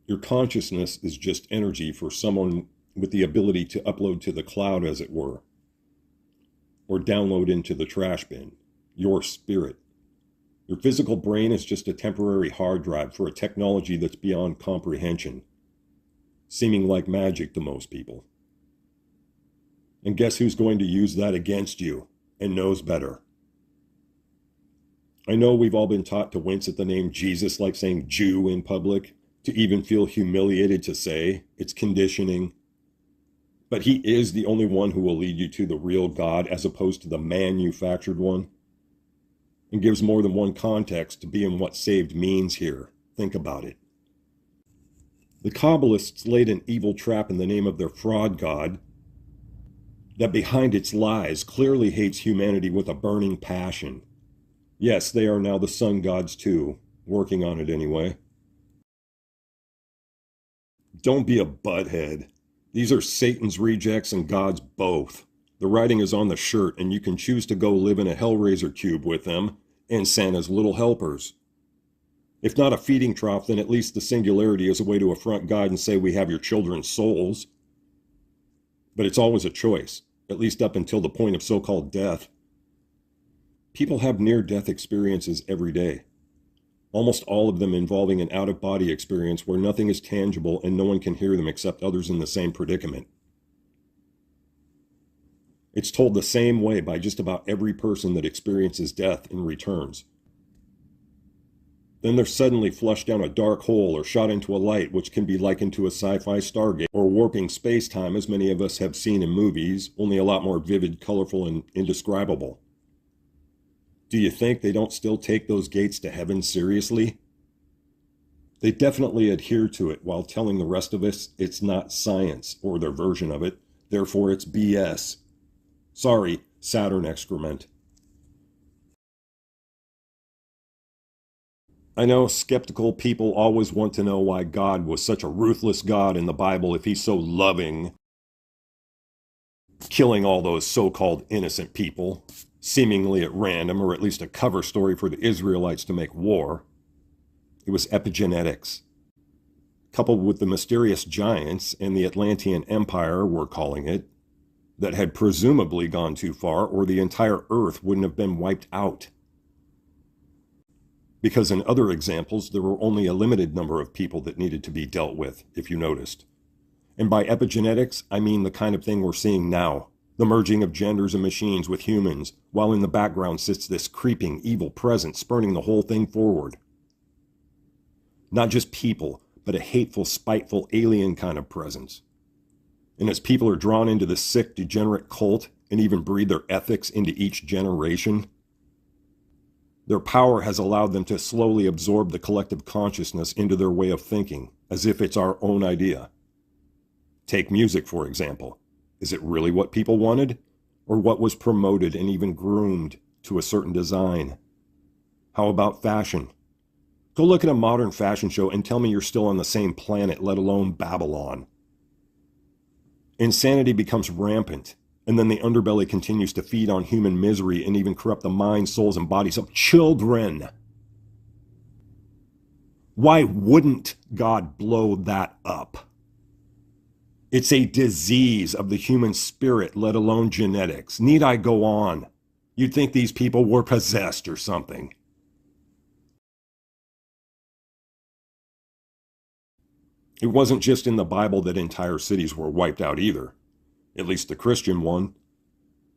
Your consciousness is just energy for someone with the ability to upload to the cloud, as it were, or download into the trash bin, your spirit. Your physical brain is just a temporary hard drive for a technology that's beyond comprehension, seeming like magic to most people. And guess who's going to use that against you, and knows better? I know we've all been taught to wince at the name Jesus like saying Jew in public, to even feel humiliated to say. It's conditioning. But he is the only one who will lead you to the real God as opposed to the manufactured one. And gives more than one context to being what saved means here. Think about it. The Kabbalists laid an evil trap in the name of their fraud god that behind its lies clearly hates humanity with a burning passion. Yes, they are now the sun gods too, working on it anyway. Don't be a butthead. These are Satan's rejects and God's both. The writing is on the shirt, and you can choose to go live in a Hellraiser cube with them and Santa's little helpers. If not a feeding trough, then at least the singularity is a way to affront God and say we have your children's souls. But it's always a choice, at least up until the point of so-called death. People have near-death experiences every day. Almost all of them involving an out-of-body experience where nothing is tangible and no one can hear them except others in the same predicament. It's told the same way by just about every person that experiences death and returns. Then they're suddenly flushed down a dark hole or shot into a light, which can be likened to a sci-fi Stargate or warping space-time as many of us have seen in movies, only a lot more vivid, colorful, and indescribable. Do you think they don't still take those gates to heaven seriously? They definitely adhere to it while telling the rest of us it's not science, or their version of it, therefore it's BS. Sorry, Saturn excrement. I know skeptical people always want to know why God was such a ruthless God in the Bible if he's so loving, killing all those so-called innocent people, seemingly at random, or at least a cover story for the Israelites to make war. It was epigenetics. Coupled with the mysterious giants and the Atlantean Empire, we're calling it, that had presumably gone too far, or the entire Earth wouldn't have been wiped out. Because in other examples, there were only a limited number of people that needed to be dealt with, if you noticed. And by epigenetics, I mean the kind of thing we're seeing now, the merging of genders and machines with humans, while in the background sits this creeping, evil presence spurning the whole thing forward. Not just people, but a hateful, spiteful, alien kind of presence. And as people are drawn into the sick, degenerate cult and even breed their ethics into each generation, their power has allowed them to slowly absorb the collective consciousness into their way of thinking, as if it's our own idea. Take music, for example. Is it really what people wanted? Or what was promoted and even groomed to a certain design? How about fashion? Go look at a modern fashion show and tell me you're still on the same planet, let alone Babylon. Insanity becomes rampant, and then the underbelly continues to feed on human misery and even corrupt the minds, souls, and bodies of children. Why wouldn't God blow that up? It's a disease of the human spirit, let alone genetics. Need I go on? You'd think these people were possessed or something. It wasn't just in the Bible that entire cities were wiped out either, at least the Christian one.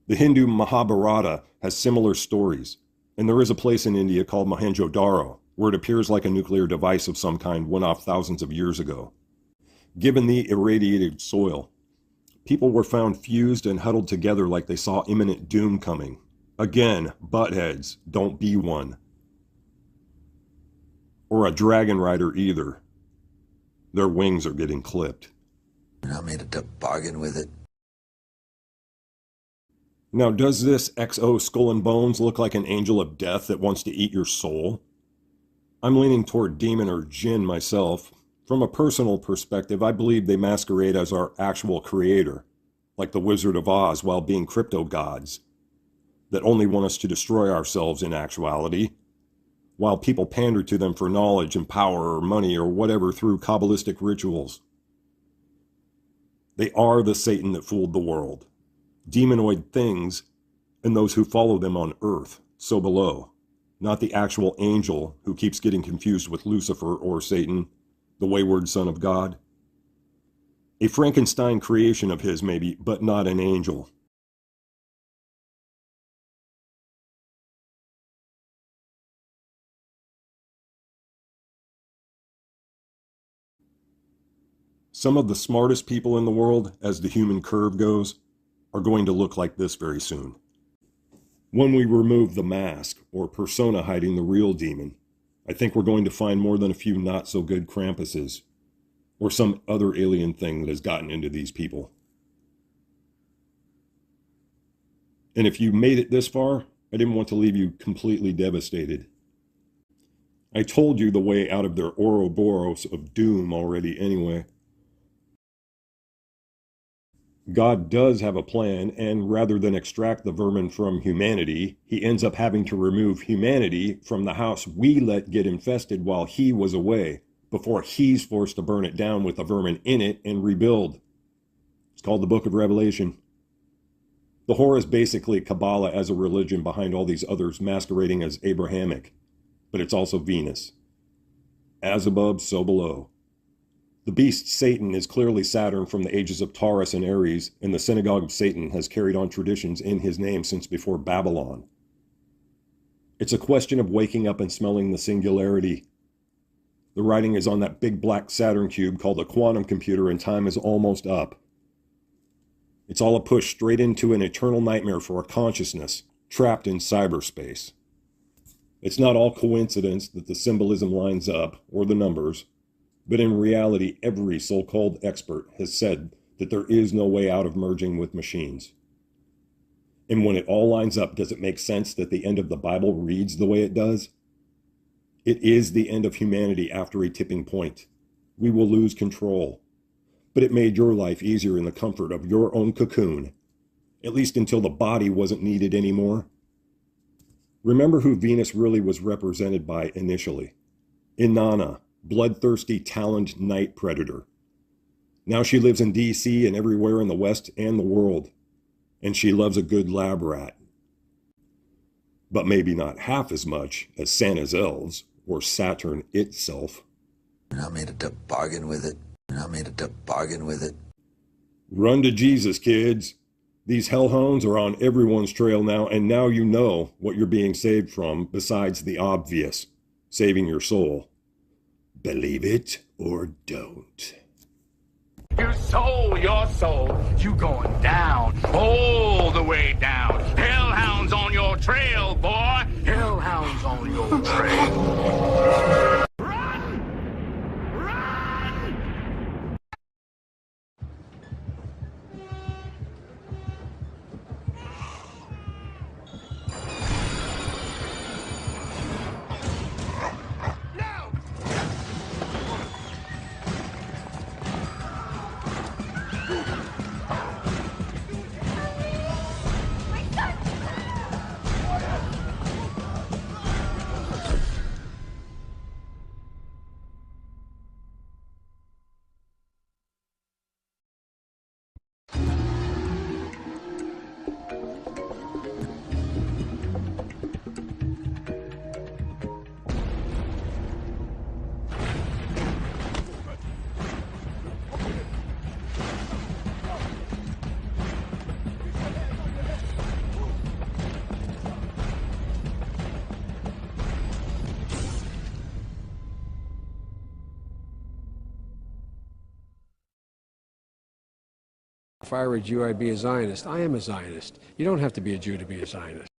The Hindu Mahabharata has similar stories, and there is a place in India called Mohenjo-daro, where it appears like a nuclear device of some kind went off thousands of years ago. Given the irradiated soil, people were found fused and huddled together like they saw imminent doom coming. Again, buttheads, don't be one. Or a dragon rider either. Their wings are getting clipped. I made a bargain with it. Now, does this XO Skull and Bones look like an angel of death that wants to eat your soul? I'm leaning toward demon or jinn myself. From a personal perspective, I believe they masquerade as our actual creator, like the Wizard of Oz while being crypto gods, that only want us to destroy ourselves in actuality, while people pander to them for knowledge and power or money or whatever through Kabbalistic rituals. They are the Satan that fooled the world, demonoid things, and those who follow them on earth, so below, not the actual angel who keeps getting confused with Lucifer or Satan, the wayward son of God. A Frankenstein creation of his maybe, but not an angel. Some of the smartest people in the world, as the human curve goes, are going to look like this very soon. When we remove the mask, or persona hiding the real demon, I think we're going to find more than a few not-so-good Krampuses, or some other alien thing that has gotten into these people. And if you made it this far, I didn't want to leave you completely devastated. I told you the way out of their Ouroboros of doom already anyway. God does have a plan, and rather than extract the vermin from humanity, he ends up having to remove humanity from the house we let get infested while he was away, before he's forced to burn it down with the vermin in it and rebuild. It's called the Book of Revelation. The horror is basically Kabbalah as a religion behind all these others masquerading as Abrahamic, but it's also Venus. As above, so below. The beast Satan is clearly Saturn from the ages of Taurus and Aries, and the synagogue of Satan has carried on traditions in his name since before Babylon. It's a question of waking up and smelling the singularity. The writing is on that big black Saturn cube called a quantum computer, and time is almost up. It's all a push straight into an eternal nightmare for a consciousness trapped in cyberspace. It's not all coincidence that the symbolism lines up, or the numbers, but in reality, every so-called expert has said that there is no way out of merging with machines. And when it all lines up, does it make sense that the end of the Bible reads the way it does? It is the end of humanity after a tipping point. We will lose control. But it made your life easier in the comfort of your own cocoon, at least until the body wasn't needed anymore. Remember who Venus really was represented by initially. Inanna, bloodthirsty, taloned night predator. Now she lives in D.C. and everywhere in the West and the world, and she loves a good lab rat. But maybe not half as much as Santa's elves, or Saturn itself. I made a bargain with it. I made a bargain with it. Run to Jesus, kids. These hellhounds are on everyone's trail now, and now you know what you're being saved from besides the obvious, saving your soul. Believe it or don't. You sold your soul. You going down, all the way down. Hellhounds on your trail, boy. Hellhounds on your trail. If I were a Jew, I'd be a Zionist. I am a Zionist. You don't have to be a Jew to be a Zionist.